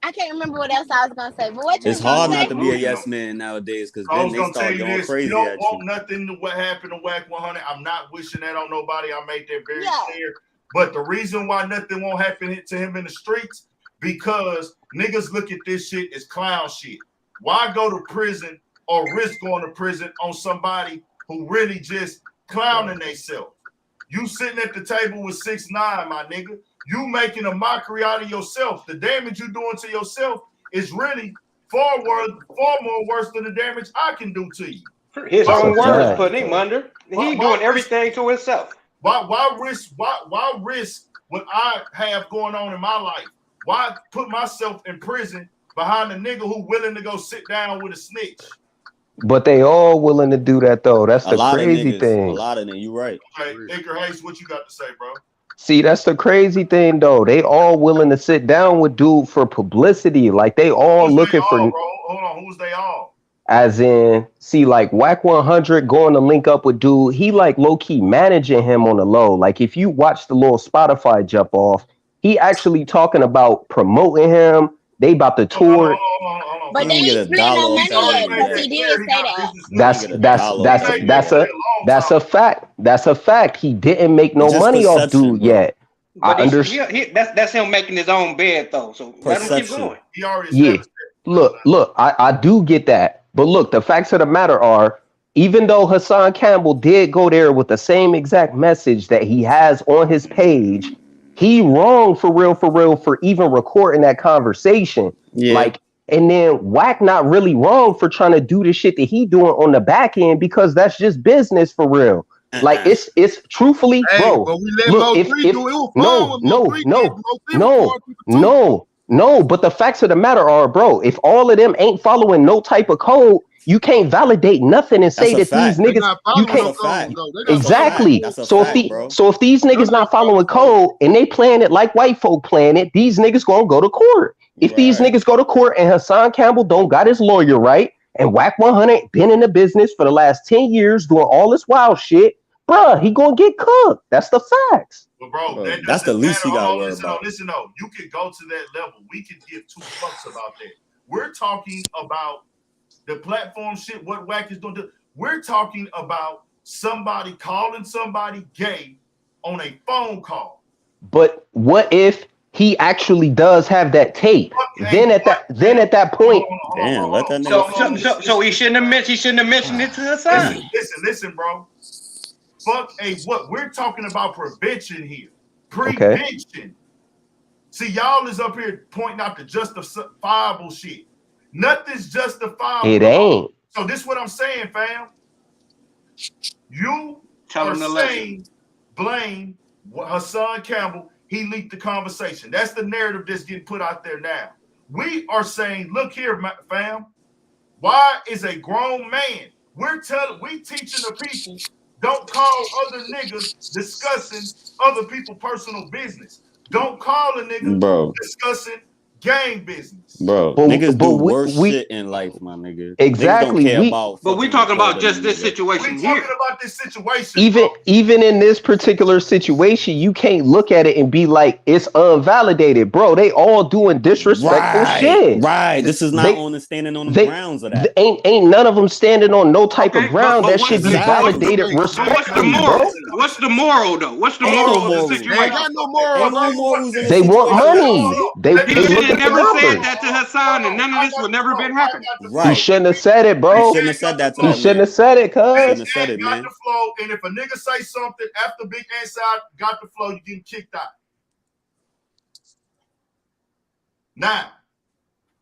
G: I can't remember what else I was gonna say, but what
C: it's hard not to be a yes man nowadays because then they start going crazy.
A: You don't want nothing to what happened to Wack 100. I'm not wishing that on nobody. I made that very clear. But the reason why nothing won't happen to him in the streets because niggas look at this shit as clown shit. Why go to prison or risk going to prison on somebody who really just clowning themselves? You sitting at the table with 6ix9ine, my nigga. You making a mockery out of yourself. The damage you doing to yourself is really far more worse than the damage I can do to you.
B: His own words putting him under. He doing everything to himself.
A: Why risk what I have going on in my life? Why put myself in prison behind a nigga who willing to go sit down with a snitch?
H: But they all willing to do that though. That's the crazy thing.
C: A lot of them. You right.
A: Okay, Edgar Hayes, what you got to say, bro?
H: See, that's the crazy thing, though. They all willing to sit down with dude for publicity. Like, they all looking for...
A: Bro? Hold on, who's they all?
H: As in, see, like, Wack 100 going to link up with dude, he, like, low-key managing him on the low. Like, if you watch the little Spotify jump off, he actually talking about promoting him. They about to tour.
G: But they ain't spending no money yet because he did say that.
H: That's a fact. That's a fact. He didn't make no money off dude yet.
B: But that's him making his own bed though. So let him keep going.
A: He already
H: Look, I do get that. But look, the facts of the matter are, even though Hassan Campbell did go there with the same exact message that he has on his page, he wrong for real for even recording that conversation. Yeah. Like, and then Wack not really wrong for trying to do the shit that he doing on the back end because that's just business for real. Like it's truthfully, bro.
D: But we let
H: no. But the facts of the matter are, bro, if all of them ain't following no type of code, you can't validate nothing and say that these niggas you can't exactly. So if these niggas not following code and they playing it like white folk playing it, these niggas gonna go to court. If these niggas go to court and Hassan Campbell don't got his lawyer right, and Wack 100 been in the business for the last 10 years doing all this wild shit, bruh, he gonna get cooked. That's the facts.
A: But bro, that
C: that's the least
A: matter.
C: he got to worry
A: Listen,
C: about.
A: listen, no. You can go to that level. We can give two fucks about that. We're talking about the platform shit, what Wack is going to do. We're talking about somebody calling somebody gay on a phone call.
H: But what if he actually does have that tape? Then at that point,
C: damn, let that nigga.
E: So he shouldn't have mentioned it to Hassan.
A: Listen, bro. Fuck what? We're talking about prevention here. Prevention. Okay. See, y'all is up here pointing out the justifiable shit. Nothing's justifiable.
H: It ain't.
A: So this is what I'm saying, fam. You are saying blame Hassan Campbell. He leaked the conversation. That's the narrative that's getting put out there now. We are saying, look here, fam. Why is a grown man? We teaching the people, don't call other niggas discussing other people's personal business. Don't call a nigga discussing gang business.
C: Bro, niggas do worse shit in life, my nigga.
H: Exactly.
E: But we talking about just this situation
A: we
E: here.
A: Talking about this situation.
H: Even in this particular situation, you can't look at it and be like, it's unvalidated. Bro, they all doing disrespectful shit.
C: Right. This is not standing on the grounds of that.
H: Ain't none of them standing on no type of ground that should be validated respectfully, bro.
E: What's the moral, though? What's the moral of the situation?
D: They got no moral.
H: They want money. They
E: look at never said that to Hassan, and none of this would never been happening.
H: Right. He shouldn't have said it, bro.
C: He shouldn't have said that to
H: He shouldn't have said it, cuz.
C: Shouldn't have said it, man.
A: The flow, and if a nigga say something after Big Inside got the flow, you getting kicked out. Now,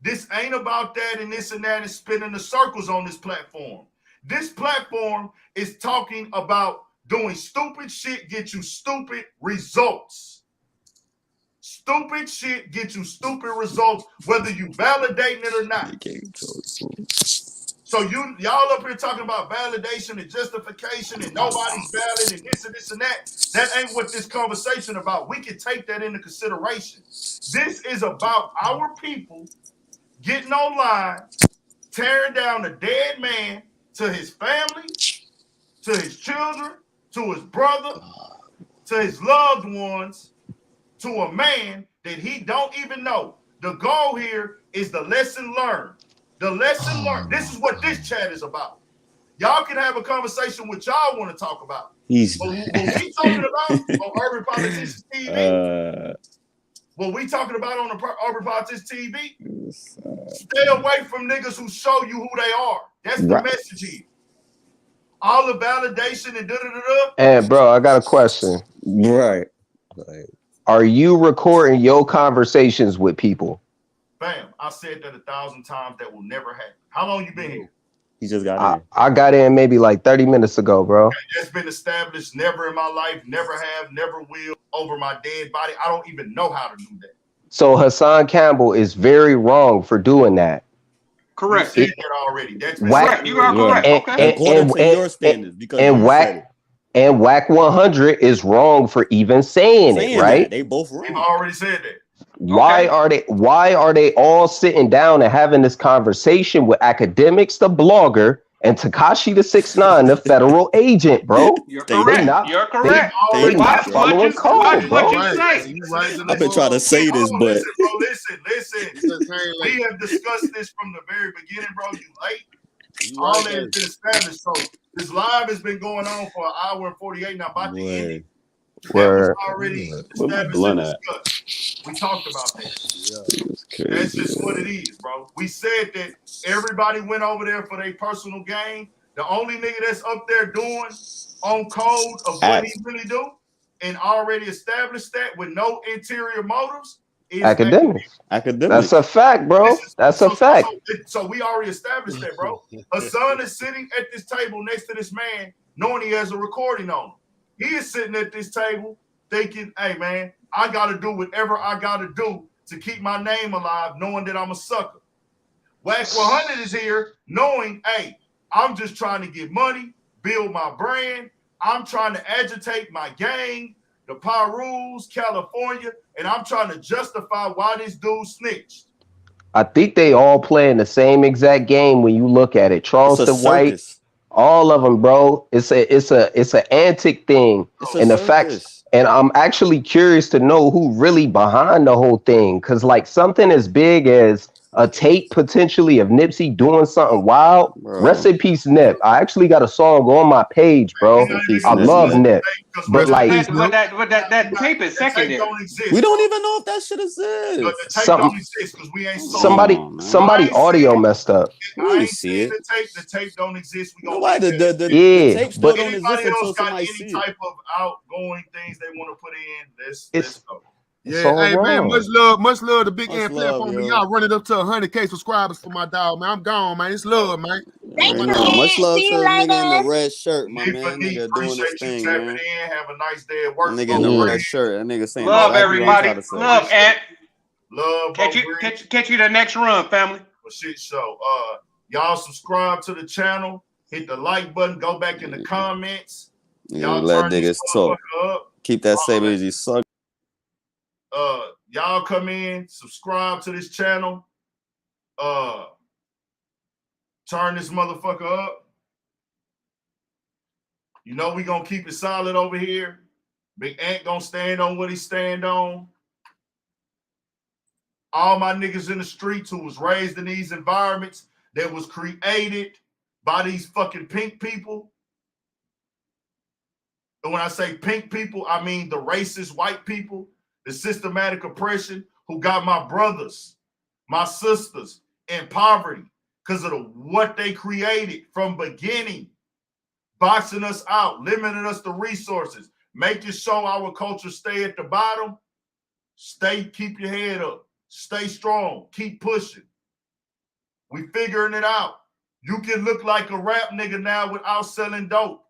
A: this ain't about that and this and that and spinning the circles on this platform. This platform is talking about doing stupid shit get you stupid results. Stupid shit get you stupid results, whether you validating it or not. So y'all up here talking about validation and justification and nobody's valid and this and that. That ain't what this conversation about. We can take that into consideration. This is about our people getting online, tearing down a dead man to his family, to his children, to his brother, to his loved ones, to a man that he don't even know. The goal here is the lesson learned. The lesson learned. This is what this chat is about. Y'all can have a conversation with y'all want to talk about. What we talking about on Urban Politicians TV? What we talking about on the Urban Politicians TV? Stay away from niggas who show you who they are. That's the message here. All the validation and da-da-da-da.
H: And bro, I got a question.
C: Right.
H: Are you recording your conversations with people?
A: Bam, I said that 1,000 times. That will never happen. How long you been here?
C: He just got in.
H: I got in maybe like 30 minutes ago, bro.
A: Okay, that's been established. Never in my life, never have, never will. Over my dead body. I don't even know how to do that. So
H: Hassan Campbell is very wrong for doing that.
E: Correct.
A: You said that already. That's
E: correct. You are correct. Okay.
C: According to your standards, because
H: and Wack 100 is wrong for even saying it, right?
C: That. They both wrong.
A: We've already said that.
H: Why are they all sitting down and having this conversation with Academics, the blogger, and Takashi the 6ix9ine, the federal agent, bro?
E: You're correct. You're correct.
H: They not following code, bro.
C: I've been trying to say this, but
A: listen. We have discussed this from the very beginning, bro. You late. All that has been established. So this live has been going on for 1 hour and 48 now. About the end. That was already established and discussed. We talked about that. That's just what it is, bro. We said that everybody went over there for their personal gain. The only nigga that's up there doing on code of what he really do and already established that with no interior motives is
H: Academics. That's a fact, bro. That's a fact.
A: So we already established that, bro. Hassan is sitting at this table next to this man, knowing he has a recording on him. He is sitting at this table thinking, hey, man, I got to do whatever I got to do to keep my name alive, knowing that I'm a sucker. Wack 100 is here knowing, hey, I'm just trying to get money, build my brand. I'm trying to agitate my gang, the Pyrus, California, and I'm trying to justify why this dude snitched.
H: I think they all playing the same exact game when you look at it.
C: It's a
H: Charleston White,
C: circus.
H: all of them, bro. It's an antic thing,
C: It's a
H: and the fact.
C: circus.
H: And I'm actually curious to know who really behind the whole thing, because like something as big as a tape potentially of Nipsey doing something wild. Rest
C: Bro.
H: in peace, Nip. I actually got a song on my page, bro.
C: Rest in peace,
H: I
C: Nip,
H: love
C: man.
H: Nip, but like
E: that tape is secondary.
A: Don't exist.
C: We don't
A: bro.
C: even know if that shit
A: The
C: exists.
A: tape
H: Something-
A: don't exist because we ain't sold.
H: somebody
C: on, man.
H: somebody
A: I ain't
H: audio
A: seen it.
H: messed up.
A: I
C: We ain't
A: ain't
C: see
A: seen
C: it.
A: the tape don't exist. We gonna
C: Nobody,
A: leave that.
C: the
H: Yeah,
C: tape still
H: but
C: don't exist
A: Anybody
C: until
A: else got
C: somebody
A: any
C: see it.
A: type of outgoing things they want to put in? Let's go.
H: it's
D: Yeah,
H: all
D: hey man,
H: wrong.
D: much love to Big
C: Much
D: Ant
C: love,
D: platform.
C: yo.
D: Y'all running up to 100K subscribers for my dog, man. I'm gone, man. It's love, man.
G: Thank
C: I
G: you,
C: know.
G: Ant.
C: Much love
G: See
C: to
G: you
C: the nigga in the
G: later.
C: red shirt, my
A: D
C: man.
A: for D,
C: Nigga doing his
A: appreciate you
C: thing,
A: tapping
C: man.
A: in. Have a nice day at work.
C: Nigga in the
A: Bo
C: red
A: Green.
C: shirt. That nigga saying
E: Love
C: exactly what I'm
E: everybody.
C: trying to say.
E: Love Ant.
A: Love Bo Green.
E: Catch you the next run, family.
A: For shit show. Y'all subscribe to the channel. Hit the like button. Go back in the comments.
C: Yeah,
A: Y'all
C: let
A: turn this
C: niggas talk.
A: motherfucker up.
C: Keep that same energy. Suck.
A: Y'all come in, subscribe to this channel. Turn this motherfucker up. You know we gonna keep it solid over here. Big Ant gonna stand on what he stand on. All my niggas in the streets who was raised in these environments that was created by these fucking pink people. And when I say pink people, I mean the racist white people, the systematic oppression who got my brothers, my sisters in poverty because of what they created from beginning, boxing us out, limiting us to resources, making sure our culture stay at the bottom. Keep your head up, stay strong, keep pushing. We figuring it out. You can look like a rap nigga now without selling dope.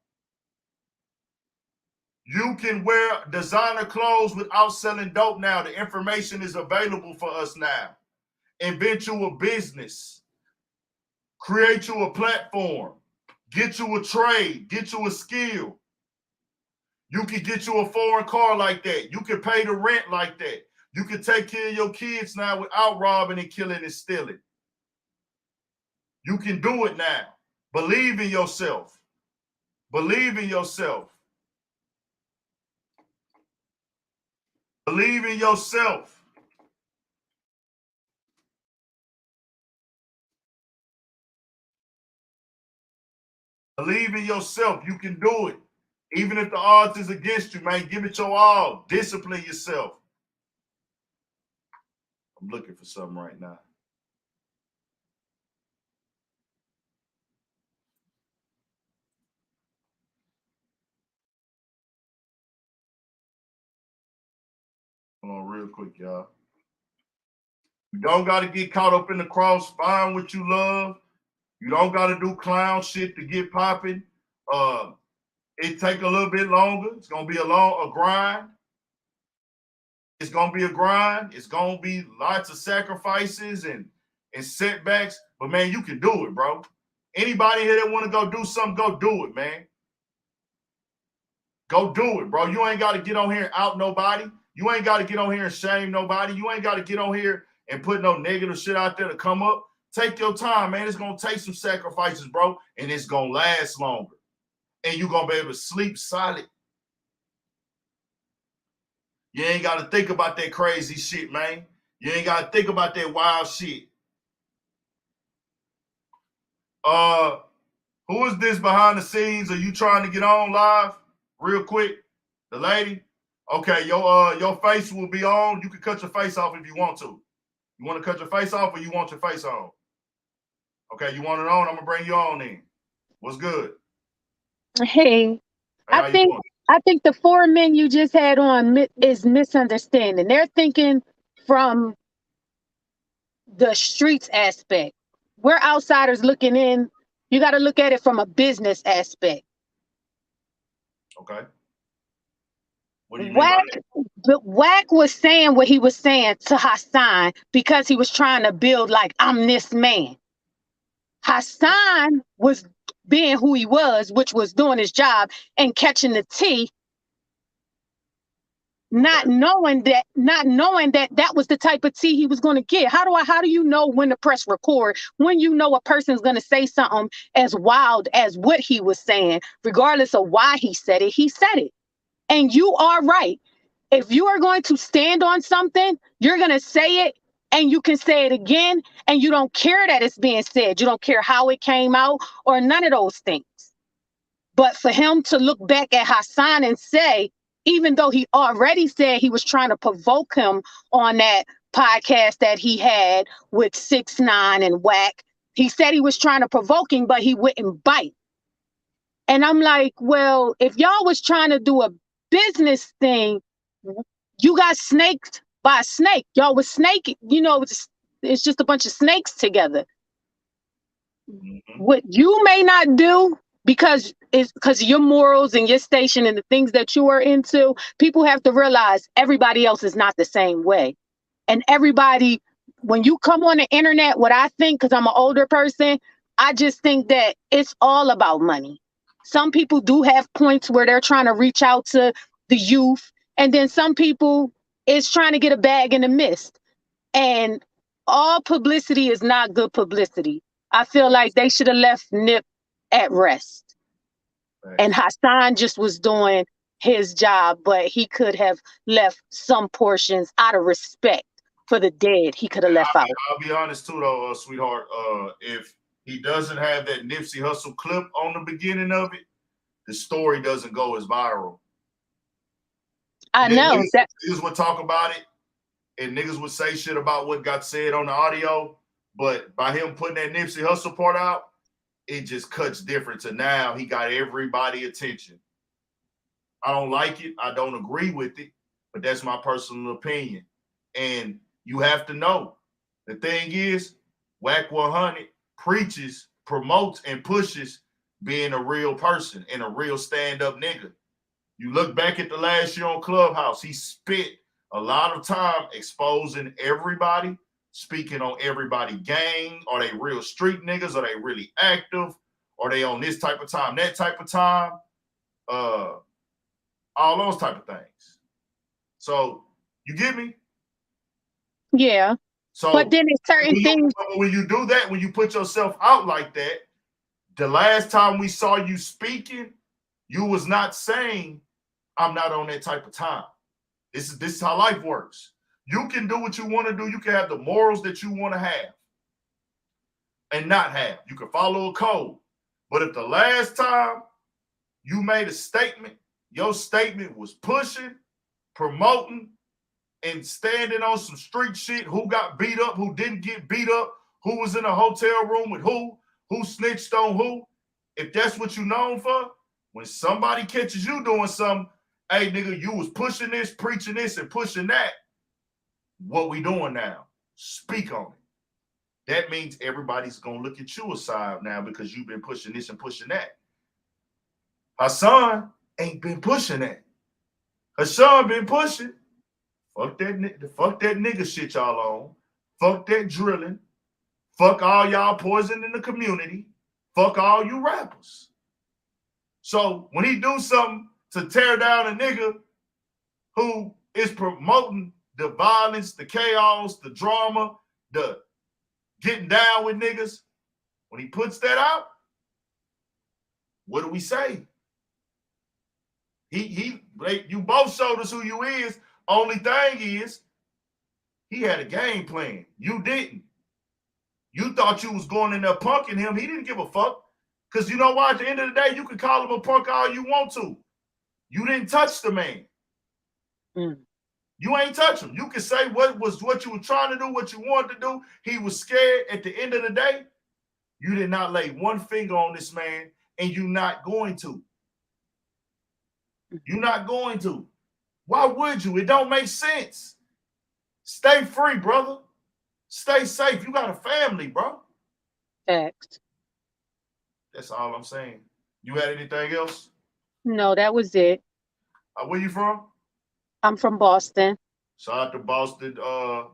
A: You can wear designer clothes without selling dope now. The information is available for us now. Invent you a business. Create you a platform. Get you a trade. Get you a skill. You can get you a foreign car like that. You can pay the rent like that. You can take care of your kids now without robbing and killing and stealing. You can do it now. Believe in yourself. Believe in yourself. Believe in yourself. Believe in yourself. You can do it. Even if the odds is against you, man, give it your all. Discipline yourself. I'm looking for something right now. Hold on real quick, y'all. You don't got to get caught up in the cross. Find what you love. You don't got to do clown shit to get popping. It take a little bit longer. It's gonna be a grind. It's gonna be a grind. It's gonna be lots of sacrifices and setbacks. But man, you can do it, bro. Anybody here that want to go do something, go do it, man. Go do it, bro. You ain't got to get on here and out nobody. You ain't got to get on here and shame nobody. You ain't got to get on here and put no negative shit out there to come up. Take your time, man. It's gonna take some sacrifices, bro, and it's gonna last longer. And you're gonna be able to sleep solid. You ain't got to think about that crazy shit, man. You ain't got to think about that wild shit. Who is this behind the scenes? Are you trying to get on live real quick? The lady? Okay, your face will be on. You can cut your face off if you want to. You want to cut your face off or you want your face on? Okay, you want it on? I'm going to bring you on then. What's good?
I: Hey,
A: How
I: I
A: you
I: think
A: doing?
I: I think the four men you just had on is misunderstanding. They're thinking from the streets aspect. We're outsiders looking in. You got to look at it from a business aspect.
A: Okay. What do you mean by that?
I: Wack was saying what he was saying to Hassan because he was trying to build like, I'm this man. Hassan was being who he was, which was doing his job and catching the tea. not knowing that that was the type of tea he was going to get. How do you know when to press record when you know a person's going to say something as wild as what he was saying, regardless of why he said it? He said it. And you are right. If you are going to stand on something, you're going to say it, and you can say it again, and you don't care that it's being said. You don't care how it came out or none of those things. But for him to look back at Hassan and say, even though he already said he was trying to provoke him on that podcast that he had with 6ix9ine and Wack, he said he was trying to provoke him, but he wouldn't bite. And I'm like, well, if y'all was trying to do a business thing, you got snaked by a snake. Y'all was snaking, it's just a bunch of snakes together. What you may not do because of your morals and your station and the things that you are into, people have to realize everybody else is not the same way. And everybody, when you come on the internet, what I think, because I'm an older person, I just think that it's all about money. Some people do have points where they're trying to reach out to the youth. And then some people is trying to get a bag in the mist. And all publicity is not good publicity. I feel like they should have left Nip at rest. Right. And Hassan just was doing his job, but he could have left some portions out of respect for the dead. He could have left out.
A: I'll be honest too, though, sweetheart. If he doesn't have that Nipsey Hussle clip on the beginning of it, the story doesn't go as viral.
I: I know.
A: Niggas would talk about it, and niggas would say shit about what got said on the audio, but by him putting that Nipsey Hussle part out, it just cuts different to now he got everybody attention. I don't like it. I don't agree with it, but that's my personal opinion. And you have to know, the thing is, Wack 100 preaches, promotes, and pushes being a real person and a real stand-up nigga. You look back at the last year on Clubhouse, he spit a lot of time exposing everybody, speaking on everybody gang. Are they real street niggas? Are they really active? Are they on this type of time, that type of time? All those type of things. So you get me?
I: Yeah.
A: So,
I: but then it's certain things.
A: When you do that, when you put yourself out like that, the last time we saw you speaking, you was not saying, I'm not on that type of time. This is how life works. You can do what you want to do. You can have the morals that you want to have and not have. You can follow a code. But if the last time you made a statement, your statement was pushing, promoting, and standing on some street shit, who got beat up, who didn't get beat up, who was in a hotel room with who snitched on who, if that's what you're known for, when somebody catches you doing something, hey, nigga, you was pushing this, preaching this, and pushing that, what we doing now? Speak on it. That means everybody's going to look at you aside now because you've been pushing this and pushing that. Hassan ain't been pushing that. Hassan been pushing. Fuck that nigga shit y'all on. Fuck that drilling. Fuck all y'all poison in the community. Fuck all you rappers. So when he do something to tear down a nigga who is promoting the violence, the chaos, the drama, the getting down with niggas, when he puts that out, what do we say? You both showed us who you is. Only thing is, he had a game plan. You didn't. You thought you was going in there punking him. He didn't give a fuck. Because you know why? At the end of the day, you can call him a punk all you want to. You didn't touch the man. You ain't touch him. You can say what you were trying to do, what you wanted to do. He was scared. At the end of the day, you did not lay one finger on this man, and you're not going to. You're not going to. Why would you? It don't make sense. Stay free, brother. Stay safe. You got a family, bro.
I: Facts.
A: That's all I'm saying. You had anything else?
I: No, that was it.
A: Where you from?
I: I'm from Boston.
A: Shout out to Boston,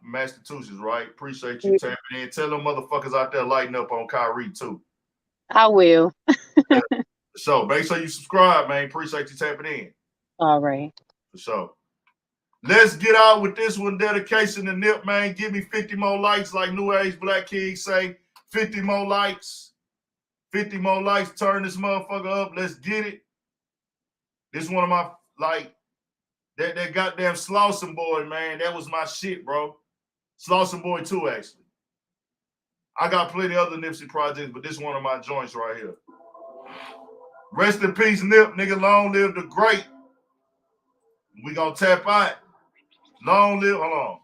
A: Massachusetts, right? Appreciate you tapping in. Tell them motherfuckers out there lighting up on Kyrie too.
I: I will.
A: So make sure you subscribe, man. Appreciate you tapping in.
I: All right.
A: For sure. Let's get out with this one. Dedication to Nip, man. Give me 50 more likes, like New Age Black Kings say. 50 more likes. 50 more likes. Turn this motherfucker up. Let's get it. This one of my, like, that goddamn Slauson Boy, man. That was my shit, bro. Slauson Boy 2, actually. I got plenty of other Nipsey projects, but this one of my joints right here. Rest in peace, Nip. Nigga, long live the great. We gonna tap out. Long live, hold on.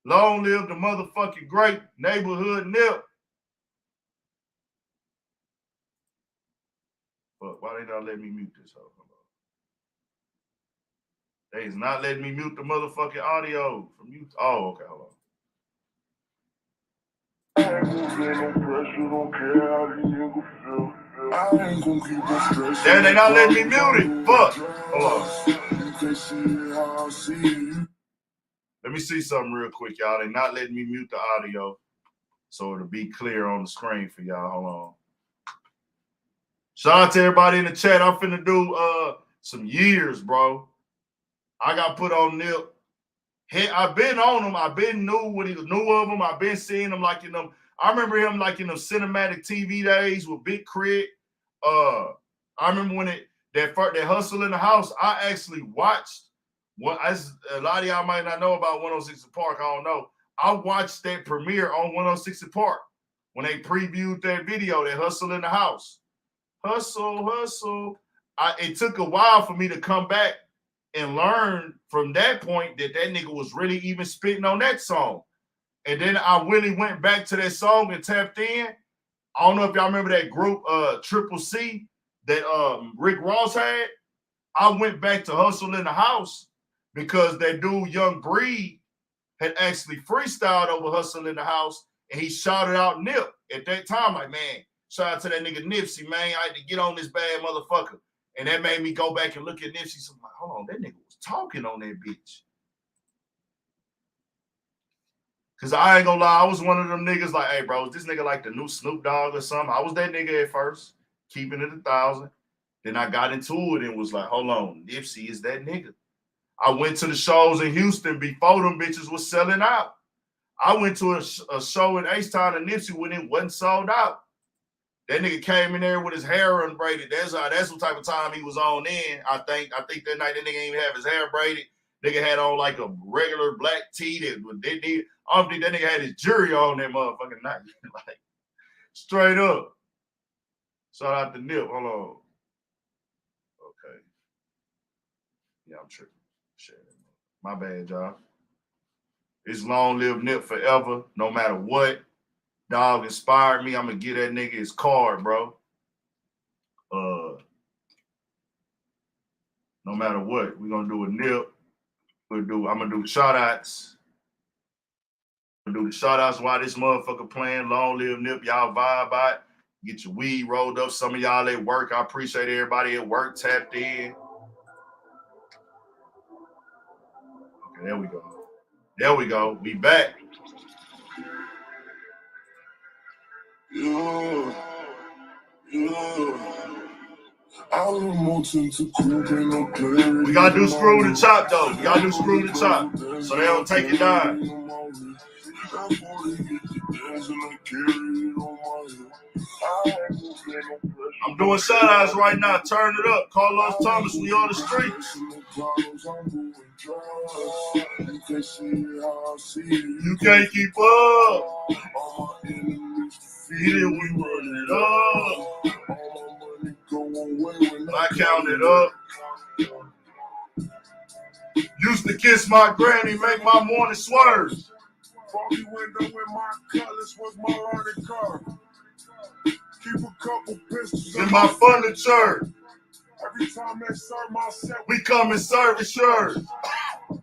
A: Long live the motherfucking great neighborhood Nip. But why they not letting me mute this? Hold on. They is not letting me mute the motherfucking audio from you. Oh, okay, hold on. Damn, they not letting me mute it. Fuck. Hold on. Let me see something real quick, y'all. They not letting me mute the audio, so it'll be clear on the screen for y'all. Hold on. Shout out to everybody in the chat. I'm finna do some years, bro. I got put on Nip. Hey, I've been on him. I've been knew of him. I've been seeing him like in them. I remember him like in them cinematic TV days with Big Crit. I remember when that Hustle in the House. I actually watched. A lot of y'all might not know about 106 Park. I don't know. I watched that premiere on 106 Park when they previewed that video, that Hustle in the House. Hustle. It took a while for me to come back and learn from that point that nigga was really even spitting on that song. And then I really went back to that song and tapped in. I don't know if y'all remember that group, Triple C, that Rick Ross had. I went back to Hustle in the House because that dude, Young Breed, had actually freestyled over Hustle in the House, and he shouted out Nip at that time. Like, man, shout out to that nigga Nipsey, man. I had to get on this bad motherfucker. And that made me go back and look at Nipsey. So I'm like, hold on, that nigga was talking on that bitch. Because I ain't gonna lie, I was one of them niggas like, hey, bro, is this nigga like the new Snoop Dogg or something? I was that nigga at first, keeping it 1,000. Then I got into it and was like, hold on, Nipsey is that nigga. I went to the shows in Houston before them bitches was selling out. I went to a show in H-Town and Nipsey when it wasn't sold out. That nigga came in there with his hair unbraided. That's what type of time he was on then. I think that night that nigga didn't even have his hair braided. Nigga had on like a regular black tee I don't think that nigga had his jury on that motherfucking night. Like, straight up. Shout out to Nip. Hold on. Okay. Yeah, I'm tripping. Shit. My bad, y'all. It's long live Nip forever, no matter what. Dog inspired me. I'm gonna get that nigga his card, bro. No matter what, we're gonna do a Nip. I'm gonna do shout outs. I'm gonna do the shout outs while this motherfucker playing. Long live Nip. Y'all vibe out. Get your weed rolled up. Some of y'all at work. I appreciate everybody at work tapped in. Okay, there we go. There we go. We back. Yeah. We gotta do screw the chop though. We gotta do screw the chop so they don't take it down. I'm doing shout outs right now. Turn it up. Carlos Thomas, we on the streets. You can't keep up. Feed it, we run it up. I count it up. Used to kiss my granny, make my morning swerve. Foggy window in my colors was my learning curve. Keep a couple pistols in my furniture. Every time they serve my set, we come and serve it sure.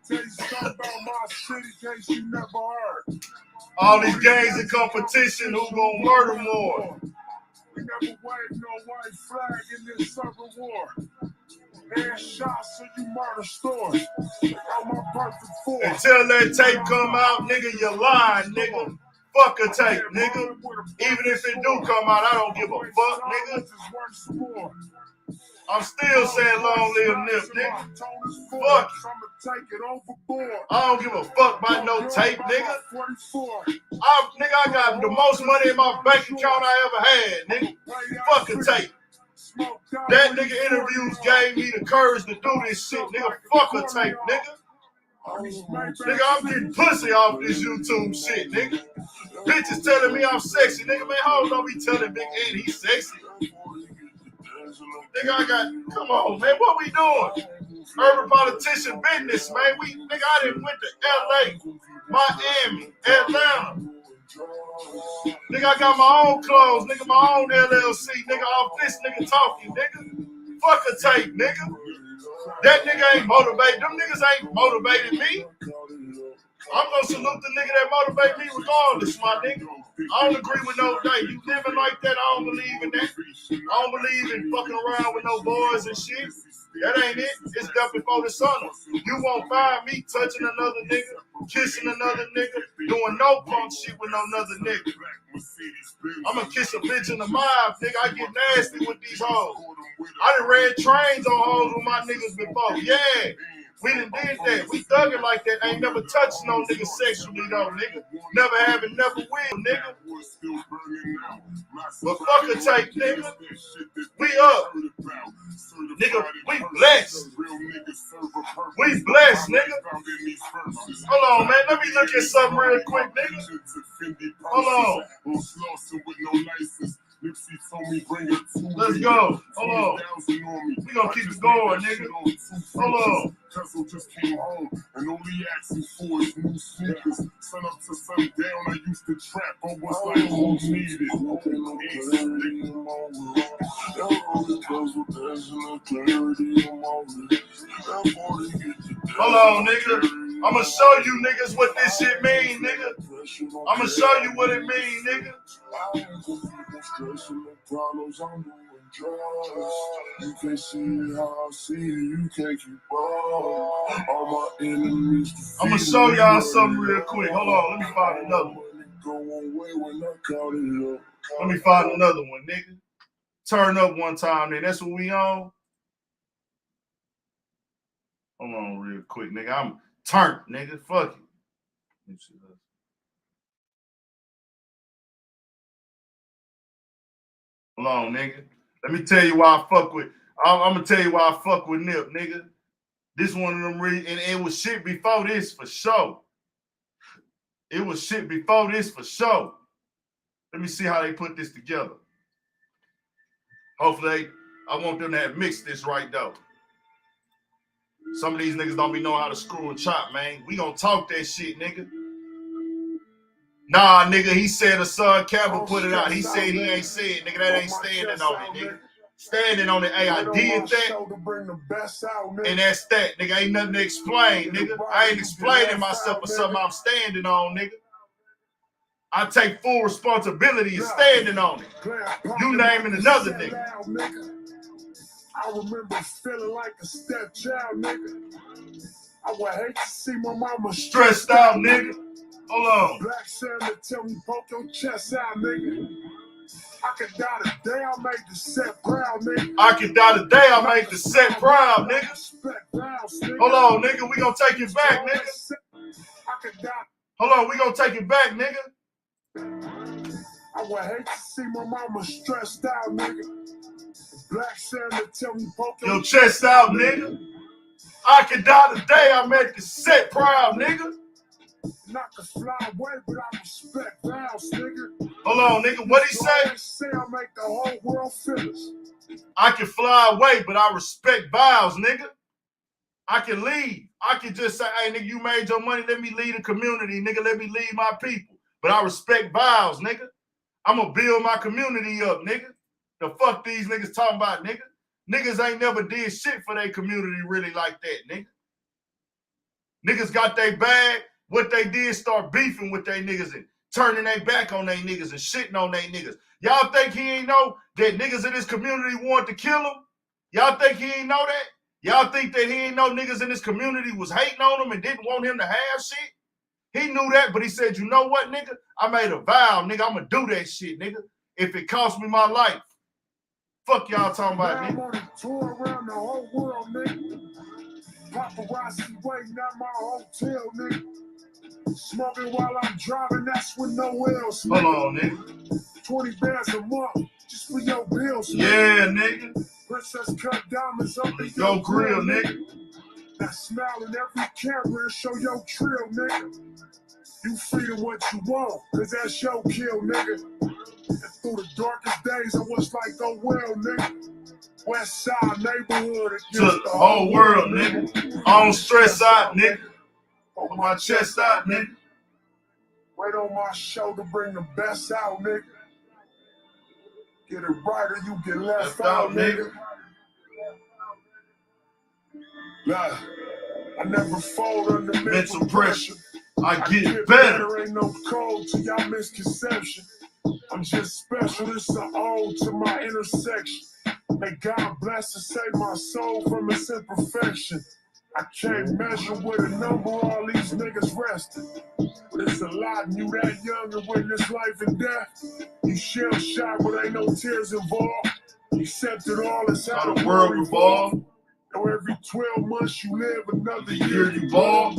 A: Tell you something about my city, case you never heard. All these gangs in competition, who gon' murder more? We never wave no white flag in this civil war. Headshots so you murder stores. Got my perfect form. Until that tape come out, nigga, you lying, nigga. Fuck a tape, nigga. Even if it do come out, I don't give a fuck, nigga. I I'm still saying long live Nip, nigga. Fuck it. I don't give a fuck about no tape, nigga. I got the most money in my bank account I ever had, nigga. Fuck a tape. That nigga interviews gave me the courage to do this shit, nigga. Fuck a tape, nigga. Nigga, I'm getting pussy off this YouTube shit, nigga. Bitches telling me I'm sexy, nigga. Man, how don't be telling Big Ed he's sexy? Nigga, come on, man. What we doing? Urban politician business, man. Nigga, I done went to LA, Miami, Atlanta. Nigga, I got my own clothes, nigga, my own LLC, nigga, off this nigga talking, nigga. Fuck a tape, nigga. That nigga ain't motivated. Them niggas ain't motivated me. I'm gonna salute the nigga that motivate me regardless, my nigga. I don't agree with no day. You living like that, I don't believe in that. I don't believe in fucking around with no boys and shit. That ain't it. It's death before the sun. You won't find me touching another nigga, kissing another nigga, doing no punk shit with no another nigga. I'ma kiss a bitch in the mouth, nigga. I get nasty with these hoes. I done ran trains on hoes with my niggas before. Yeah. We done did that. We thugging like that. Ain't never touched no nigga sexually though, nigga. Never have and never will, nigga. But fuck a tape, nigga. We up. Nigga, we blessed. We blessed, nigga. Hold on, man. Let me look at something real quick, nigga. Hold on. Let's go. Hold on. We gonna keep it going, nigga. Hold on. Just came home and only asking for his new sneakers. Sun up to sundown, I used to trap. I was like, who needed? Hold on, nigga. I'ma show you niggas what this shit mean, nigga. I'ma show you what it mean, nigga. You can't see how I see you can't keep up. All my enemies. I'm gonna show y'all something real quick. Hold on, let me find another one. Let me find another one, nigga. Turn up one time, nigga. That's what we on. Hold on real quick, nigga. I'm turned, nigga. Fuck it. Hold on, nigga. Let me tell you why I fuck with. I'm gonna tell you why I fuck with Nip, nigga. This one of them and it was shit before this for sure. It was shit before this for sure. Let me see how they put this together. Hopefully, I want them to have mixed this right though. Some of these niggas don't be knowing how to screw and chop, man. We gonna talk that shit, nigga. Nah, nigga, he said Hassan Campbell put it out. He said he ain't said, nigga, that ain't standing on it, nigga. Standing on it, hey, I did that, and that's that, nigga. Ain't nothing to explain, nigga. I ain't explaining myself for something I'm standing on, nigga. I take full responsibility and standing on it. You naming another nigga. I remember feeling like a stepchild, nigga. I would hate to see my mama stressed out, nigga. Hold on. Black Santa tell me poke your chest out, nigga. I could die the day I make the set proud, nigga. I could die the day I make the set proud, nigga. Hold on, nigga. We gonna take it back, nigga. I could die. Hold on, we gonna take it back, nigga. I would hate to see my mama stressed out, nigga. Black Santa tell me poke your chest out, nigga. I could die the day I make the set proud, nigga. And I can fly away, but I respect vows, nigga. Hold on, nigga. What he say? Say I make the whole world finish. I can fly away, but I respect vows, nigga. I can leave. I can just say, hey, nigga, you made your money. Let me lead the community, nigga. Let me lead my people. But I respect vows, nigga. I'm going to build my community up, nigga. The fuck these niggas talking about, nigga? Niggas ain't never did shit for their community really like that, nigga. Niggas got their bag. What they did, start beefing with their niggas and turning their back on their niggas and shitting on their niggas. Y'all think he ain't know that niggas in this community wanted to kill him? Y'all think he ain't know that? Y'all think that he ain't know niggas in this community was hating on him and didn't want him to have shit? He knew that, but he said, you know what, nigga? I made a vow, nigga. I'm going to do that shit, nigga. If it costs me my life. Fuck y'all talking about,
F: I'm
A: nigga.
F: on a tour around the whole world, nigga. Paparazzi waiting at my hotel, nigga. Smoking while I'm driving, that's with no else.
A: Hold on, nigga.
F: 20 bands a month, just for your bills, nigga.
A: Yeah, nigga.
F: Princess cut diamonds up in
A: Go
F: your
A: grill, nigga.
F: Now smile in every camera and show your trill, nigga. You feeding what you want, cause that's your kill, nigga. And through the darkest days, I was like, oh well, nigga. West Side neighborhood
A: To the whole world, nigga. I don't stress out, nigga. Hold my chest out, nigga.
F: Weight on my shoulder, bring the best out, nigga. Get it right or you get left out, nigga. Nah, I never fold under mental pressure.
A: I get better.
F: Ain't no code to y'all misconception. I'm just special, this is an ode to my intersection. May God bless and save my soul from its imperfection. I can't measure with a number all these niggas resting. But it's a lot and you that young and witness life and death. You shell shot but ain't no tears involved. Accept it all, it's how the world revolves. Now every 12 months you live, another year you ball.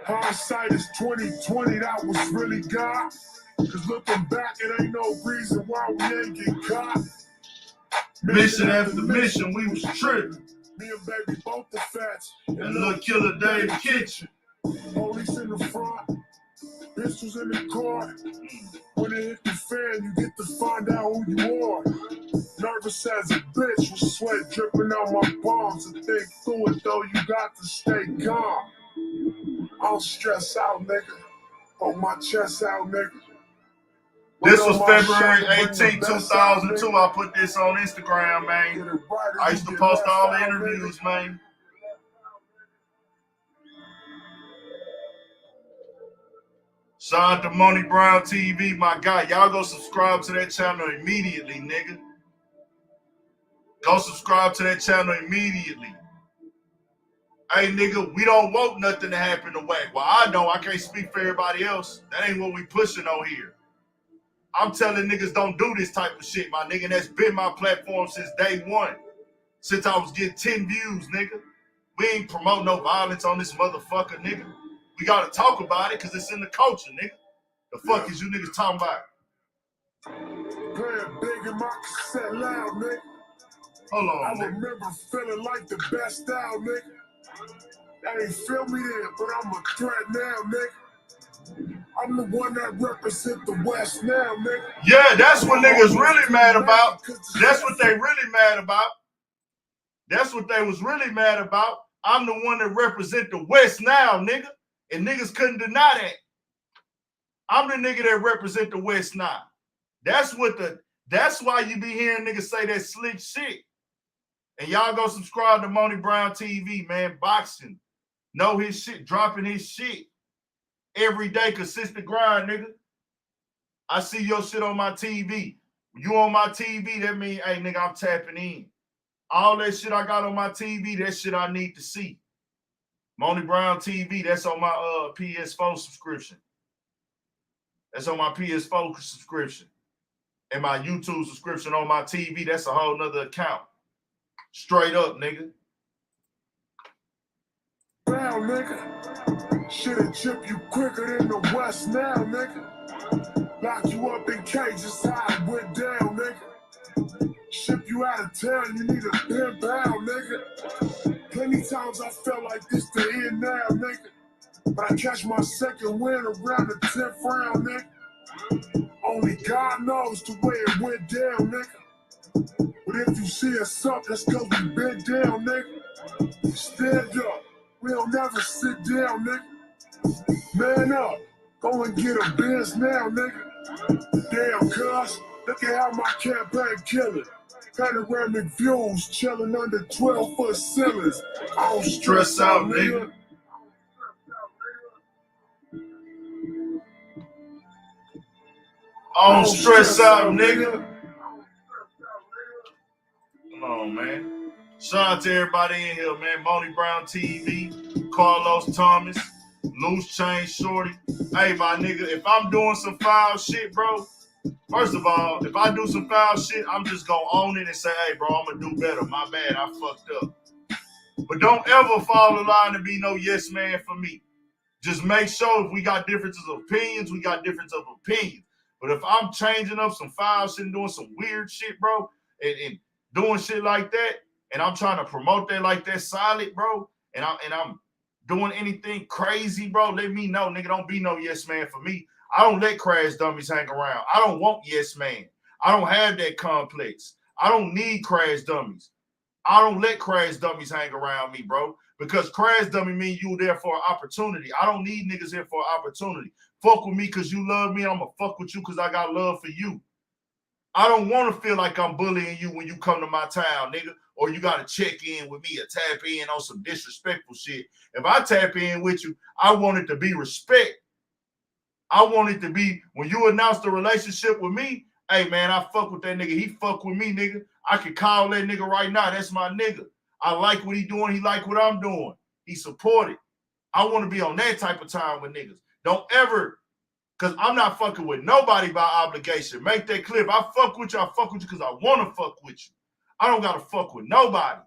F: Hindsight is 2020, that was really God. Cause looking back, it ain't no reason why we ain't get caught.
A: Mission after mission, we was tripping.
F: Me and baby both the fats.
A: And little killer Dave Kitchen.
F: Police in the front, pistols in the car. When it hit the fan, you get to find out who you are. Nervous as a bitch with sweat dripping out my palms. To think through it though, you got to stay calm. I don't stress out, nigga. Hold my chest out, nigga.
A: This was February 18, 2002. I put this on Instagram, man. I used to post all the interviews, man. Shout out to Money Brown TV, my guy. Y'all go subscribe to that channel immediately, nigga. Go subscribe to that channel immediately. Hey, nigga, we don't want nothing to happen to Wack. Well, I know I can't speak for everybody else. That ain't what we pushing on here. I'm telling niggas don't do this type of shit, my nigga. And that's been my platform since day one. Since I was getting 10 views, nigga. We ain't promote no violence on this motherfucker, nigga. We gotta talk about it because it's in the culture, nigga. The fuck is you niggas talking about?
F: Playing big in my cassette loud, nigga.
A: Hold on,
F: I
A: nigga.
F: remember feeling like the best style, nigga. They ain't feel me then, but I'm a threat now, nigga. I'm the one that represent the West now, nigga.
A: Yeah, that's what niggas really mad about. That's what they really mad about. That's what they was really mad about. I'm the one that represent the West now, nigga. And niggas couldn't deny that. I'm the nigga that represent the West now. That's why you be hearing niggas say that slick shit. And y'all go subscribe to Money Brown TV, man. Boxing. Know his shit, dropping his shit. Every day, consistent grind, nigga. I see your shit on my TV. You on my TV, that mean, hey, nigga, I'm tapping in. All that shit I got on my TV, that shit I need to see. Money Brown TV, that's on my PS4 subscription. That's on my PS4 subscription. And my YouTube subscription on my TV, that's a whole nother account. Straight up, nigga.
F: Now, nigga. Shit'll chip you quicker than the West now, nigga. Lock you up in cages, how it went down, nigga. Ship you out of town, you need a 10 pound, nigga. Plenty times I felt like this the end now, nigga. But I catch my second win around the 10th round, nigga. Only God knows the way it went down, nigga. But if you see us up, that's cause we been down, nigga. Stand up, we don't never sit down, nigga. Man up, go and get a Benz now, nigga. Damn, cuz, look at how my campaign killing. Panoramic views, chilling under 12-foot ceilings. I don't stress out, nigga.
A: I don't stress out, nigga. Come on, man. Shout out to everybody in here, man. Money Brown TV, Carlos Thomas, Loose Chain Shorty. Hey, my nigga, if I'm doing some foul shit, bro, First of all, if I do some foul shit, I'm just gonna own it and say, hey, bro, I'm gonna do better. My bad, I fucked up. But don't ever fall in line to be no yes man for me. Just make sure if we got differences of opinions, we got differences of opinions. But if I'm changing up some foul shit and doing some weird shit, bro, and doing shit like that, and I'm trying to promote that like that solid, bro, and I'm doing anything crazy, bro, let me know, nigga. Don't be no yes man for me. I don't let crash dummies hang around. I don't want yes man. I don't have that complex. I don't need crash dummies. I don't let crash dummies hang around me, bro. Because crash dummy mean you there for an opportunity. I don't need niggas here for an opportunity. Fuck with me because you love me. I'm going to fuck with you because I got love for you. I don't want to feel like I'm bullying you when you come to my town, nigga. Or you got to check in with me or tap in on some disrespectful shit. If I tap in with you, I want it to be respect. I want it to be, when you announce the relationship with me, hey, man, I fuck with that nigga. He fuck with me, nigga. I can call that nigga right now. That's my nigga. I like what he doing. He like what I'm doing. He supported. I want to be on that type of time with niggas. Don't ever, because I'm not fucking with nobody by obligation. Make that clear. If I fuck with you, I fuck with you because I want to fuck with you. I don't got to fuck with nobody.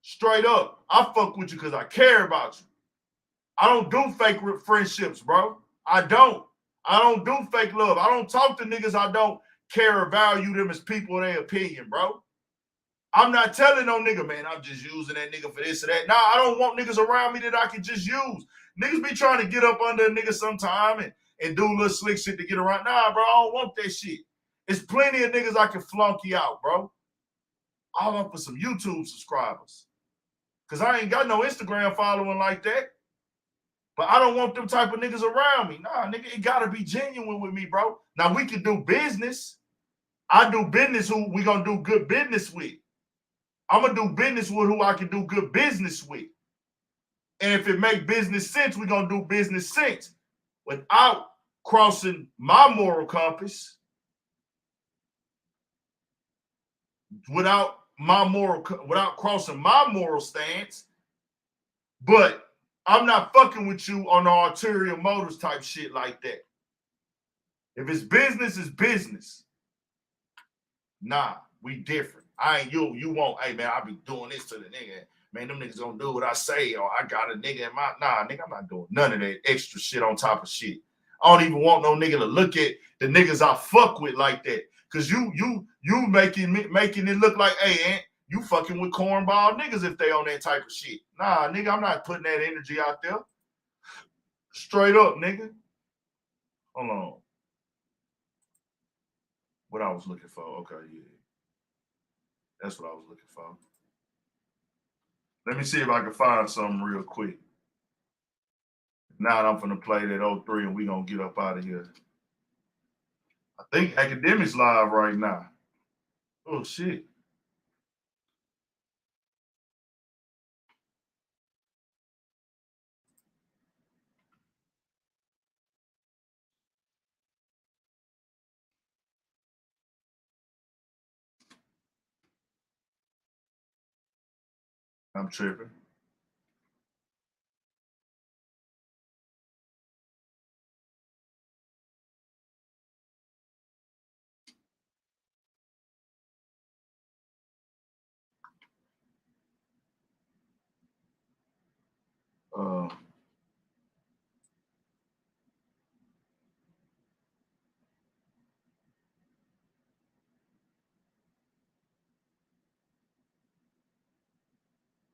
A: Straight up. I fuck with you because I care about you. I don't do fake friendships, bro. I don't do fake love. I don't talk to niggas I don't care or value them as people in their opinion, bro. I'm not telling no nigga, man, I'm just using that nigga for this or that. Nah, I don't want niggas around me that I can just use. Niggas be trying to get up under a nigga sometime and do little slick shit to get around. Nah, bro, I don't want that shit. There's plenty of niggas I can flunk you out, bro. I want for some YouTube subscribers. Because I ain't got no Instagram following like that. But I don't want them type of niggas around me. Nah, nigga, it gotta be genuine with me, bro. Now, we can do business. I do business who we gonna do good business with. I'm gonna do business with who I can do good business with. And if it make business sense, we gonna do business sense without crossing my moral compass, without crossing my moral stance. But I'm not fucking with you on the ulterior motives type shit like that. If it's business, it's business. Nah, we different. I ain't you won't, hey man, I be doing this to the nigga. Man, them niggas gonna do what I say, or I got a nigga in my, nah, nigga, I'm not doing none of that extra shit on top of shit. I don't even want no nigga to look at the niggas I fuck with like that. Cause you making it look like, hey, Aunt, you fucking with cornball niggas if they on that type of shit. Nah, nigga, I'm not putting that energy out there. Straight up, nigga. Hold on. What I was looking for. Okay, yeah. That's what I was looking for. Let me see if I can find something real quick. Now I'm finna play that 03 and we gonna get up out of here. I think Academics live right now. Oh shit. I'm tripping.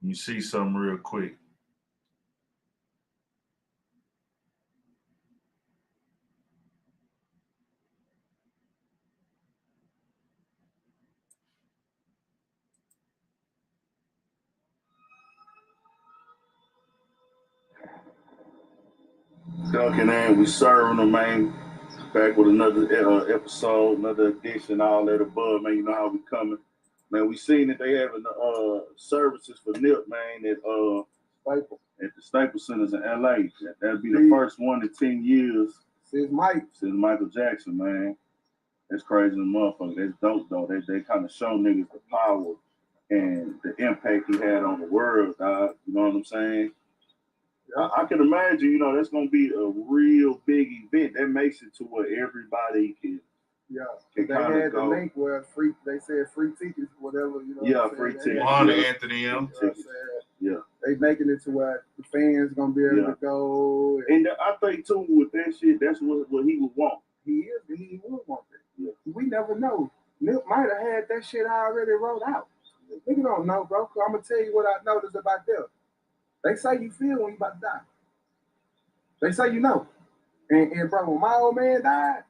A: Let me see something real quick. Duncan, and we serving them, man. Back with another episode, another edition, all that above, man. You know how we coming. Man, we seen that they having services for Nip, man, at the Staples Centers in LA. That'd be the first one in 10 years since Michael Jackson, man. That's crazy, motherfucker. That's dope, though. They kind of show niggas the power and the impact he had on the world, dog. You know what I'm saying? I can imagine, you know, that's gonna be a real big event. That makes it to where everybody can.
J: Yeah,
A: can
J: they
A: kind of
J: had
A: go.
J: the link where free. They said free tickets, whatever. You know.
A: Yeah, free tickets.
J: Yeah.
A: Anthony M. Yeah,
J: they making it to where the fans gonna be able to go.
A: And I think too with that shit, that's what he would want.
J: He would want that. Yeah. We never know. Nip might have had that shit already rolled out. Nigga don't know, bro. I'm gonna tell you what I noticed about them. They say you feel when you about to die. They say you know. And bro, when my old man died,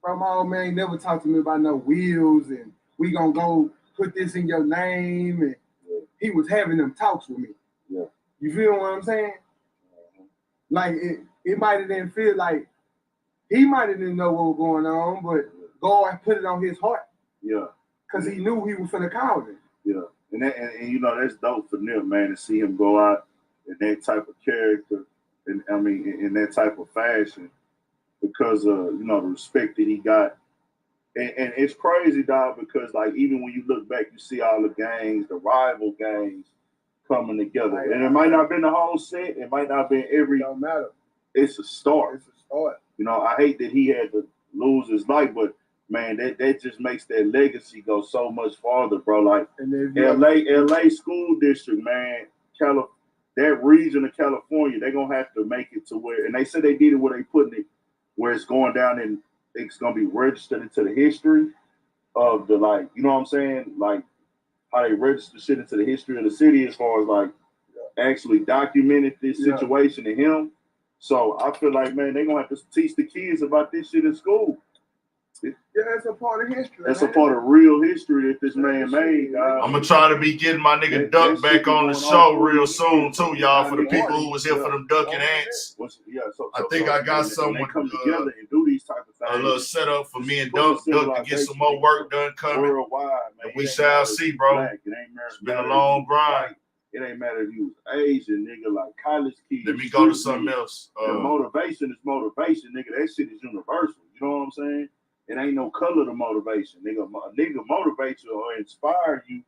J: bro, my old man never talked to me about no wills and we gonna go put this in your name. And he was having them talks with me. Yeah. You feel what I'm saying? Like it might have didn't feel like he might have didn't know what was going on, but God put it on his heart. Yeah. Cause he knew he was finna call him. Yeah. And you know, that's dope for Nip, man, to see him go out in that type of character and I mean in that type of fashion because you know, the respect that he got. And it's crazy, dog, because like even when you look back, you see all the gangs, the rival gangs coming together. And it might not have been the whole set, it might not have been every don't matter. It's a start. It's a start. You know, I hate that he had to lose his life, but man, that just makes that legacy go so much farther, bro. Like LA school district, man, that region of California, they're gonna have to make it to where, and they said they did it where they putting it where it's going down and it's gonna be registered into the history of the, like, you know what I'm saying? Like how they register shit into the history of the city as far as like actually documented this situation to him. So I feel like, man, they're gonna have to teach the kids about this shit in school. Yeah, that's a part of history. That's a part of real history that this man made. I'm gonna try to be getting my nigga Duck back on the show real soon too, y'all. For the people who was here for them Duck and Ants. I think I got someone come together and do these type of things. A little setup for me and Duck to get some more work done coming. Worldwide, man. We shall see, bro. It's been a long grind. It ain't matter if you was Asian, nigga, like college kids. Let me go to something else. Motivation is motivation, nigga. That shit is universal. You know what I'm saying? It ain't no color to motivation, nigga. Nigga motivate you or inspire you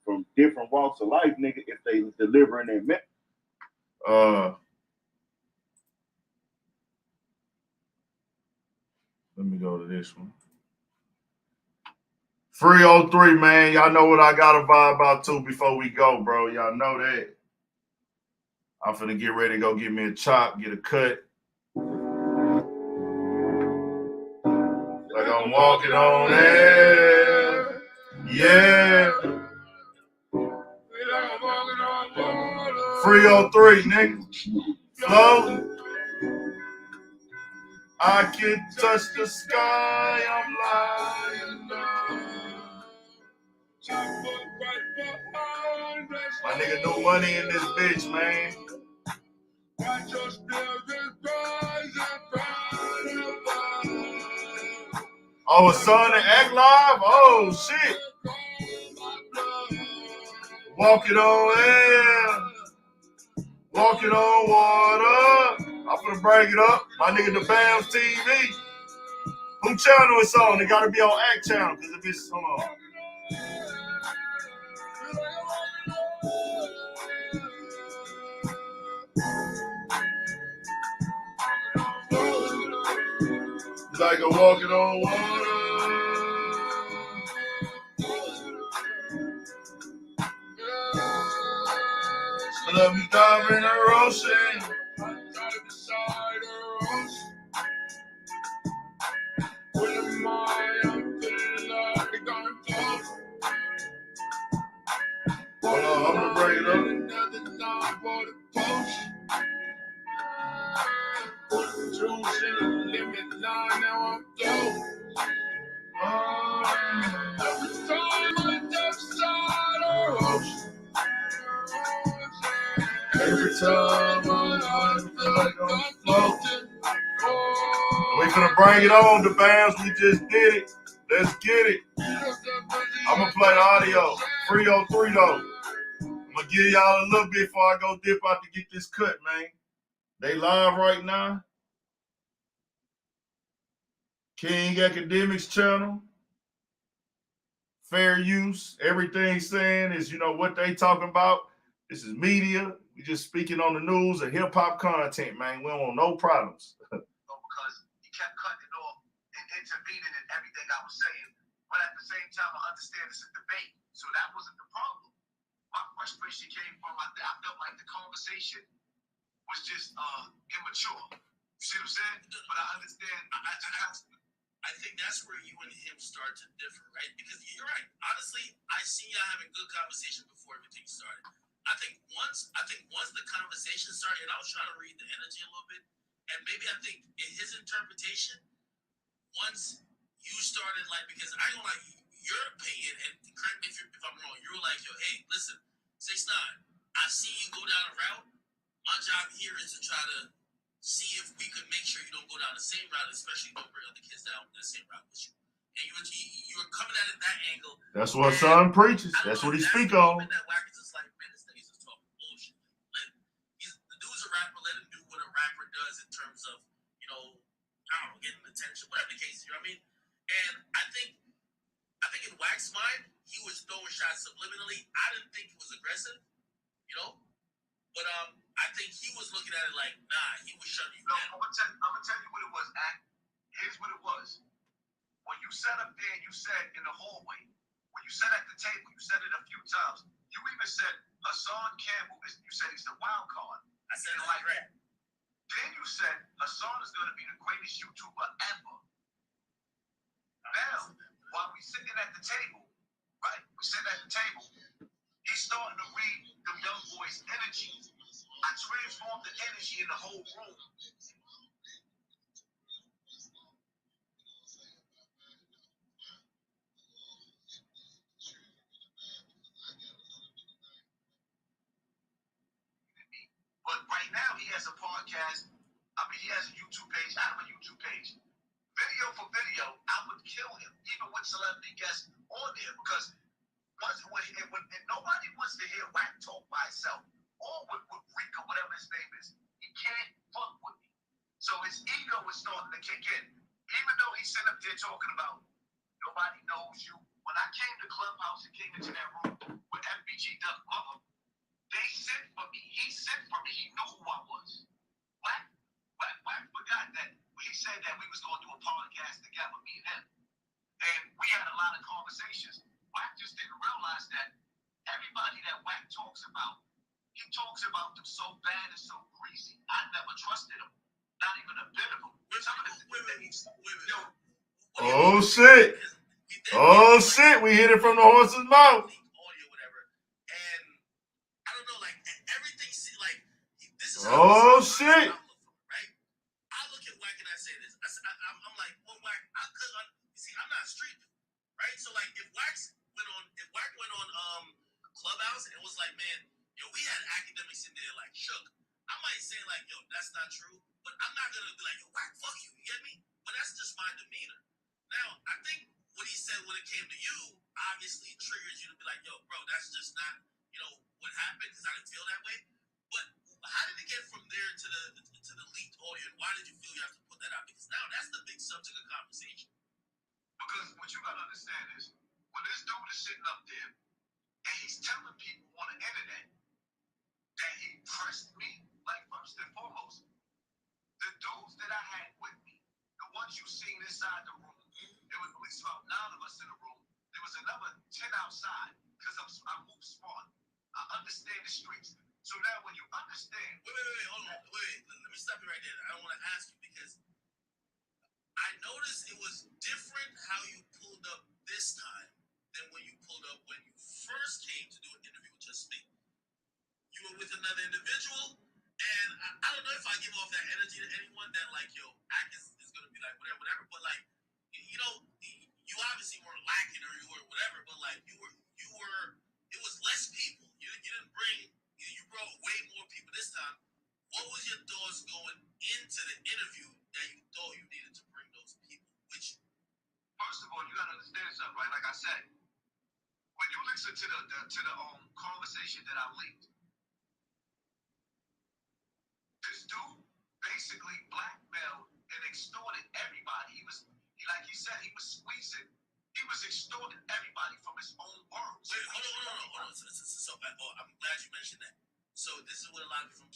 J: from different walks of life, nigga, if they deliver in their message. Let me go to this one. 303, man. Y'all know what I got to vibe about too before we go, bro. Y'all know that. I'm finna get ready to go get me a chop, get a cut. Like I'm walking on air. Yeah. 303, nigga. Flow. I can touch the sky. I'm lying down. My nigga New Money in this bitch, man. Oh, a son and act live? Oh, shit. Walking on air. Walking on water. I'm finna bring it up. My nigga the Bams TV. Who channel it's on? It gotta be on Act channel, because if it's, hold on. Like a walking on water. Let me dive in the ocean. Hold on, I'm gonna bring it up. Every time I feel like I'm floating. We finna bring it on, the bands. We just did it. Let's get it. I'm gonna play the audio. 303 though. I'm gonna give y'all a little bit before I go dip out to get this cut, man. They live right now. King Academics channel. Fair use. Everything saying is, you know, what they talking about
A: This is media. We just speaking on the news and hip hop content, man. We don't want no problems.
F: Because he kept cutting it off and intervening in everything I was saying. But at the same time, I understand it's a debate. So that wasn't the problem. My frustration came from, I felt like the conversation was just immature. You see what I'm saying? But I understand.
K: I think that's where you and him start to differ, right? Because you're right. Honestly, I see y'all having good conversation before everything started. I think once the conversation started, and I was trying to read the energy a little bit, and maybe I think in his interpretation, once you started, like, because I don't like your opinion, and correct me if I'm wrong, you were like, yo, hey, listen, 6ix9ine, I see you go down a route. My job here is to try to see if we could make sure you don't go down the same route, especially don't bring other kids down that same route with you. And you were coming at it that angle.
A: That's what son preaches. That's what he speak on.
K: That Wack is just like, man, this nigga's just talking bullshit. The dude's a rapper. Let him do what a rapper does in terms of, I don't know, getting attention, whatever the case is. You know what I mean? And I think in Wack's mind, he was throwing shots subliminally. I didn't think he was aggressive, but I think he was looking at it like, nah, he was shutting you down.
F: I'm gonna tell you what it was, Act. Here's what it was. When you sat up there and you said in the hallway, when you sat at the table, you said it a few times. You even said Hassan Campbell, you said he's the wild card.
K: I said it
F: like that. Then you said Hassan is going to be the greatest YouTuber ever. Now, while we sitting at the table, right? We sitting at the table, he's starting to read the young boys' energy. I transformed the energy in the whole room. But right now, he has a podcast. He has a YouTube page. I have a YouTube page. Video for video, I would kill him, even with celebrity guests on there, because when nobody wants to hear Wack talk by himself, or with Rick or whatever his name is, he can't fuck with me. So his ego is starting to kick in. Even though he's sitting up there talking about nobody knows you. When I came to Clubhouse and came into that room with FBG Duck Mother, they sent for me. He sent for me. He knew who I was. Wack forgot that he said that we was going to do a podcast together, me and him. And we had a lot of conversations. Wack just didn't realize that everybody that Wack talks about, he talks about them so bad and so greasy. I never trusted him. Not even a bit of him.
A: Oh, shit. Oh, shit. We hit it from the horse's mouth. Oh, shit.
K: Right? I look at Wack and I say this. I'm like, well, Wack, I'm not street, right? So like, if Wack went on Clubhouse and it was like, man, we had academics in there like shook. I might say like, yo, that's not true, but I'm not gonna be like, yo, Wack, fuck you, you get me? But that's just my demeanor. Now, I think what he said when it came to you obviously triggers you to be like, yo, bro, that's just not, what happened, because I didn't feel that way. But how did it get from there to the leaked audio, and why did you feel you have to put that out? Because now that's the big subject of conversation.
F: Because what you gotta understand is, when this dude is sitting up there and he's telling people on the internet that he pressed me, like first and foremost, the dudes that I had with me, the ones you seen inside the room, there was at least about 9 of us in the room. There was another 10 outside, because I move smart. I understand the streets. So now when you understand...
K: Wait, hold on. Wait, let me stop you right there. I want to ask you, because I noticed it was different how you pulled up this time than when you pulled up when you first came to do an interview with Just Me. You were with another individual, and I don't know if I give off that energy to anyone that like, yo, Ack is going to be like, whatever, but like, you obviously weren't lacking or you were whatever, but like, you were, it was less people. You didn't bring... You brought way more people this time. What was your thoughts going into the interview that you thought you needed to bring those people with you?
F: First of all, you gotta understand something, right? Like I said, when you listen to the conversation that I linked, this dude basically blackmailed and extorted everybody. Like he said, he was squeezing. He was extorting everybody from his own words.
K: Wait, hold on. So I'm glad you mentioned that.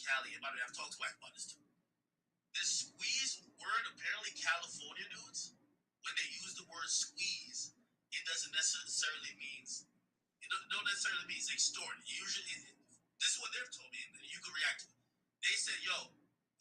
K: Cali, and by the way, I've talked to Wack about this too. This squeeze word, apparently California dudes, when they use the word squeeze, it doesn't necessarily means extort. Usually, this is what they've told me, and you can react to it. They said, yo,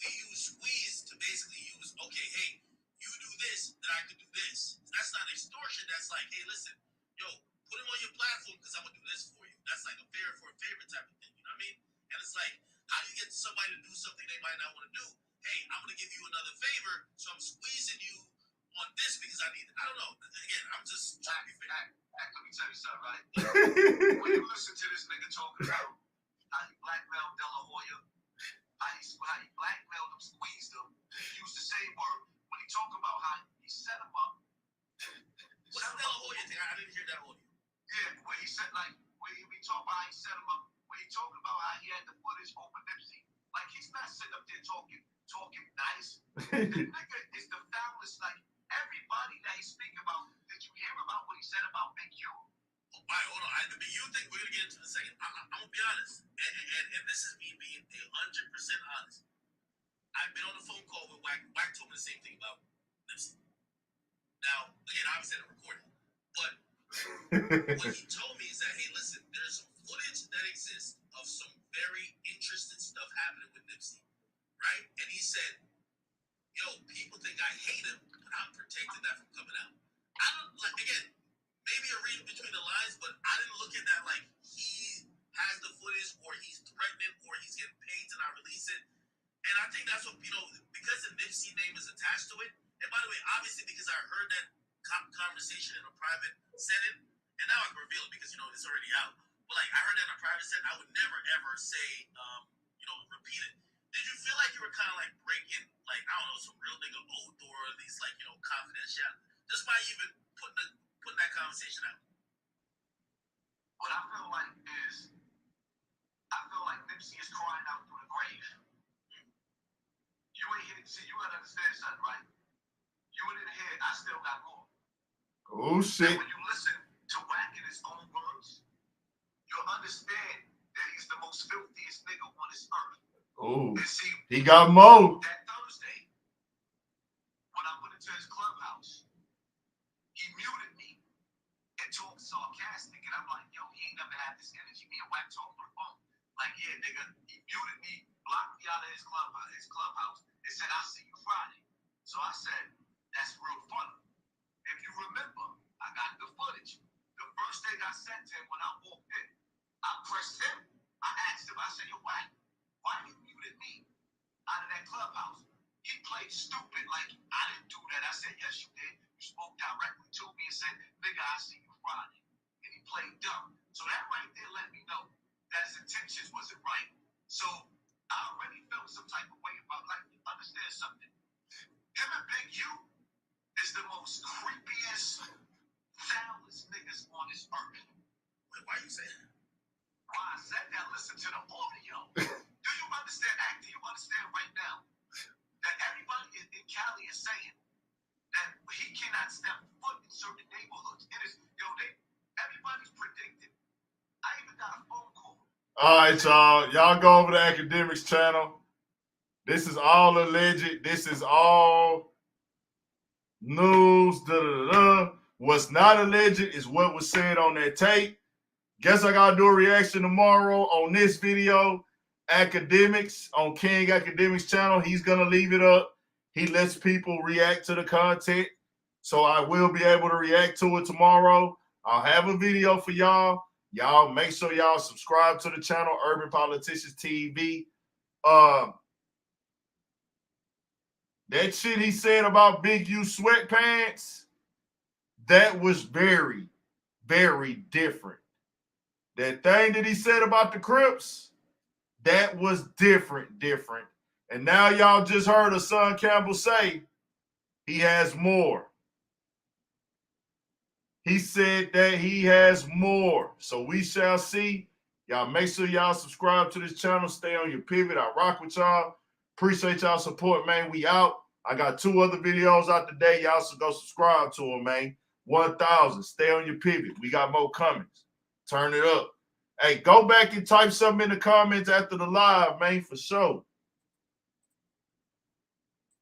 K: we use squeeze to basically use, okay, hey, you do this, then I can do this. That's not extortion. That's like, hey, listen, yo, put him on your platform because I'm going to do this for you. That's like a favor for a favor type of thing. You know what I mean? And it's like, how do you get somebody to do something they might not want to do? Hey, I'm going to give you another favor, so I'm squeezing you on this because I need it. I don't know. Again, I'm just trying to be fair. Let me tell you something, right? When you listen to this nigga talking about how he blackmailed De La Hoya, how he blackmailed him, squeezed him, he used the same word. When he talked about how he set him up. What's the De La Hoya thing? I didn't hear that audio. Yeah, where he said, like, when we talk about how he set him up, when he talking about how he had the footage over Nipsey, like, he's not sitting up there talking nice. The nigga is the foulest, like, everybody that he's speaking about, did you hear about what he said about Big U? Oh, all right, hold on. The Big U thing, we're going to get into in a second. I'm going to be honest, and this is me being 100% honest. I've been on a phone call with Wack. Wack told me the same thing about Nipsey. Now, again, obviously, I'm recording, but what he told me is that, hey, listen, there's some footage that exists of some very interesting stuff happening with Nipsey, right? And he said, yo, people think I hate him, but I'm protecting that from coming out. I don't, like, again, maybe you're reading between the lines, but I didn't look at that like he has the footage or he's threatening or he's getting paid to not release it. And I think that's what, because the Nipsey name is attached to it. And by the way, obviously, because I heard that conversation in a private setting, and now I can reveal it because, it's already out. But, like, I heard that in a private setting, I would never, ever say, repeat it. Did you feel like you were kind of, like, breaking, like, I don't know, some real nigga oath or at least, like, confidentiality? Just by even putting that conversation out. What I feel like Nipsey is crying out through the grave. You ain't here, see, you gotta understand something, right? You ain't here, I still got more.
A: Oh, shit.
K: And when you listen to Wack in his own words, you'll understand that he's the most filthiest nigga on this earth.
A: Oh,
K: and see,
A: he got more.
K: That Thursday, when I went into his clubhouse, he muted me and talked sarcastic, and I'm like, yo, he ain't never had this energy. Me and Wack talking on the phone. Like, yeah, nigga, he muted me, blocked me out of his clubhouse, and said, I'll see you Friday. So I said, that's real funny. If you remember, I got the footage. The first thing I said to him when I walked in, I pressed him. I asked him, I said, yo, Wack, why you muted me out of that clubhouse? He played stupid, like, I didn't do that. I said, yes, you did. You spoke directly to me and said, nigga, I'll see you Friday. And he played dumb. So that right there let me know that his intentions wasn't right. So I already felt some type of way about, like, understand something. Him and Big U is the most creepiest, foulest niggas on this earth. Wait, why you saying that? Why I said that, listen to the audio. Do you understand, do you understand right now that everybody in Cali is saying that he cannot step foot in certain neighborhoods? It is, everybody's predicting. I even got a phone call.
A: All right, y'all. Y'all go over to Academics channel. This is all alleged. This is all news. What's not alleged is what was said on that tape. Guess I gotta do a reaction tomorrow on this video. Academics on King Academics channel. He's gonna leave it up. He lets people react to the content. So I will be able to react to it tomorrow. I'll have a video for y'all. Y'all make sure y'all subscribe to the channel, Urban Politicians TV. That shit he said about Big U sweatpants, that was very, very different. That thing that he said about the Crips, that was different. And now y'all just heard Hassan Campbell say he has more. He said that he has more. So we shall see. Y'all make sure y'all subscribe to this channel. Stay on your pivot. I rock with y'all. Appreciate y'all support, man. We out. I got 2 other videos out today. Y'all should go subscribe to them, man. 1,000. Stay on your pivot. We got more coming. Turn it up. Hey, go back and type something in the comments after the live, man, for sure.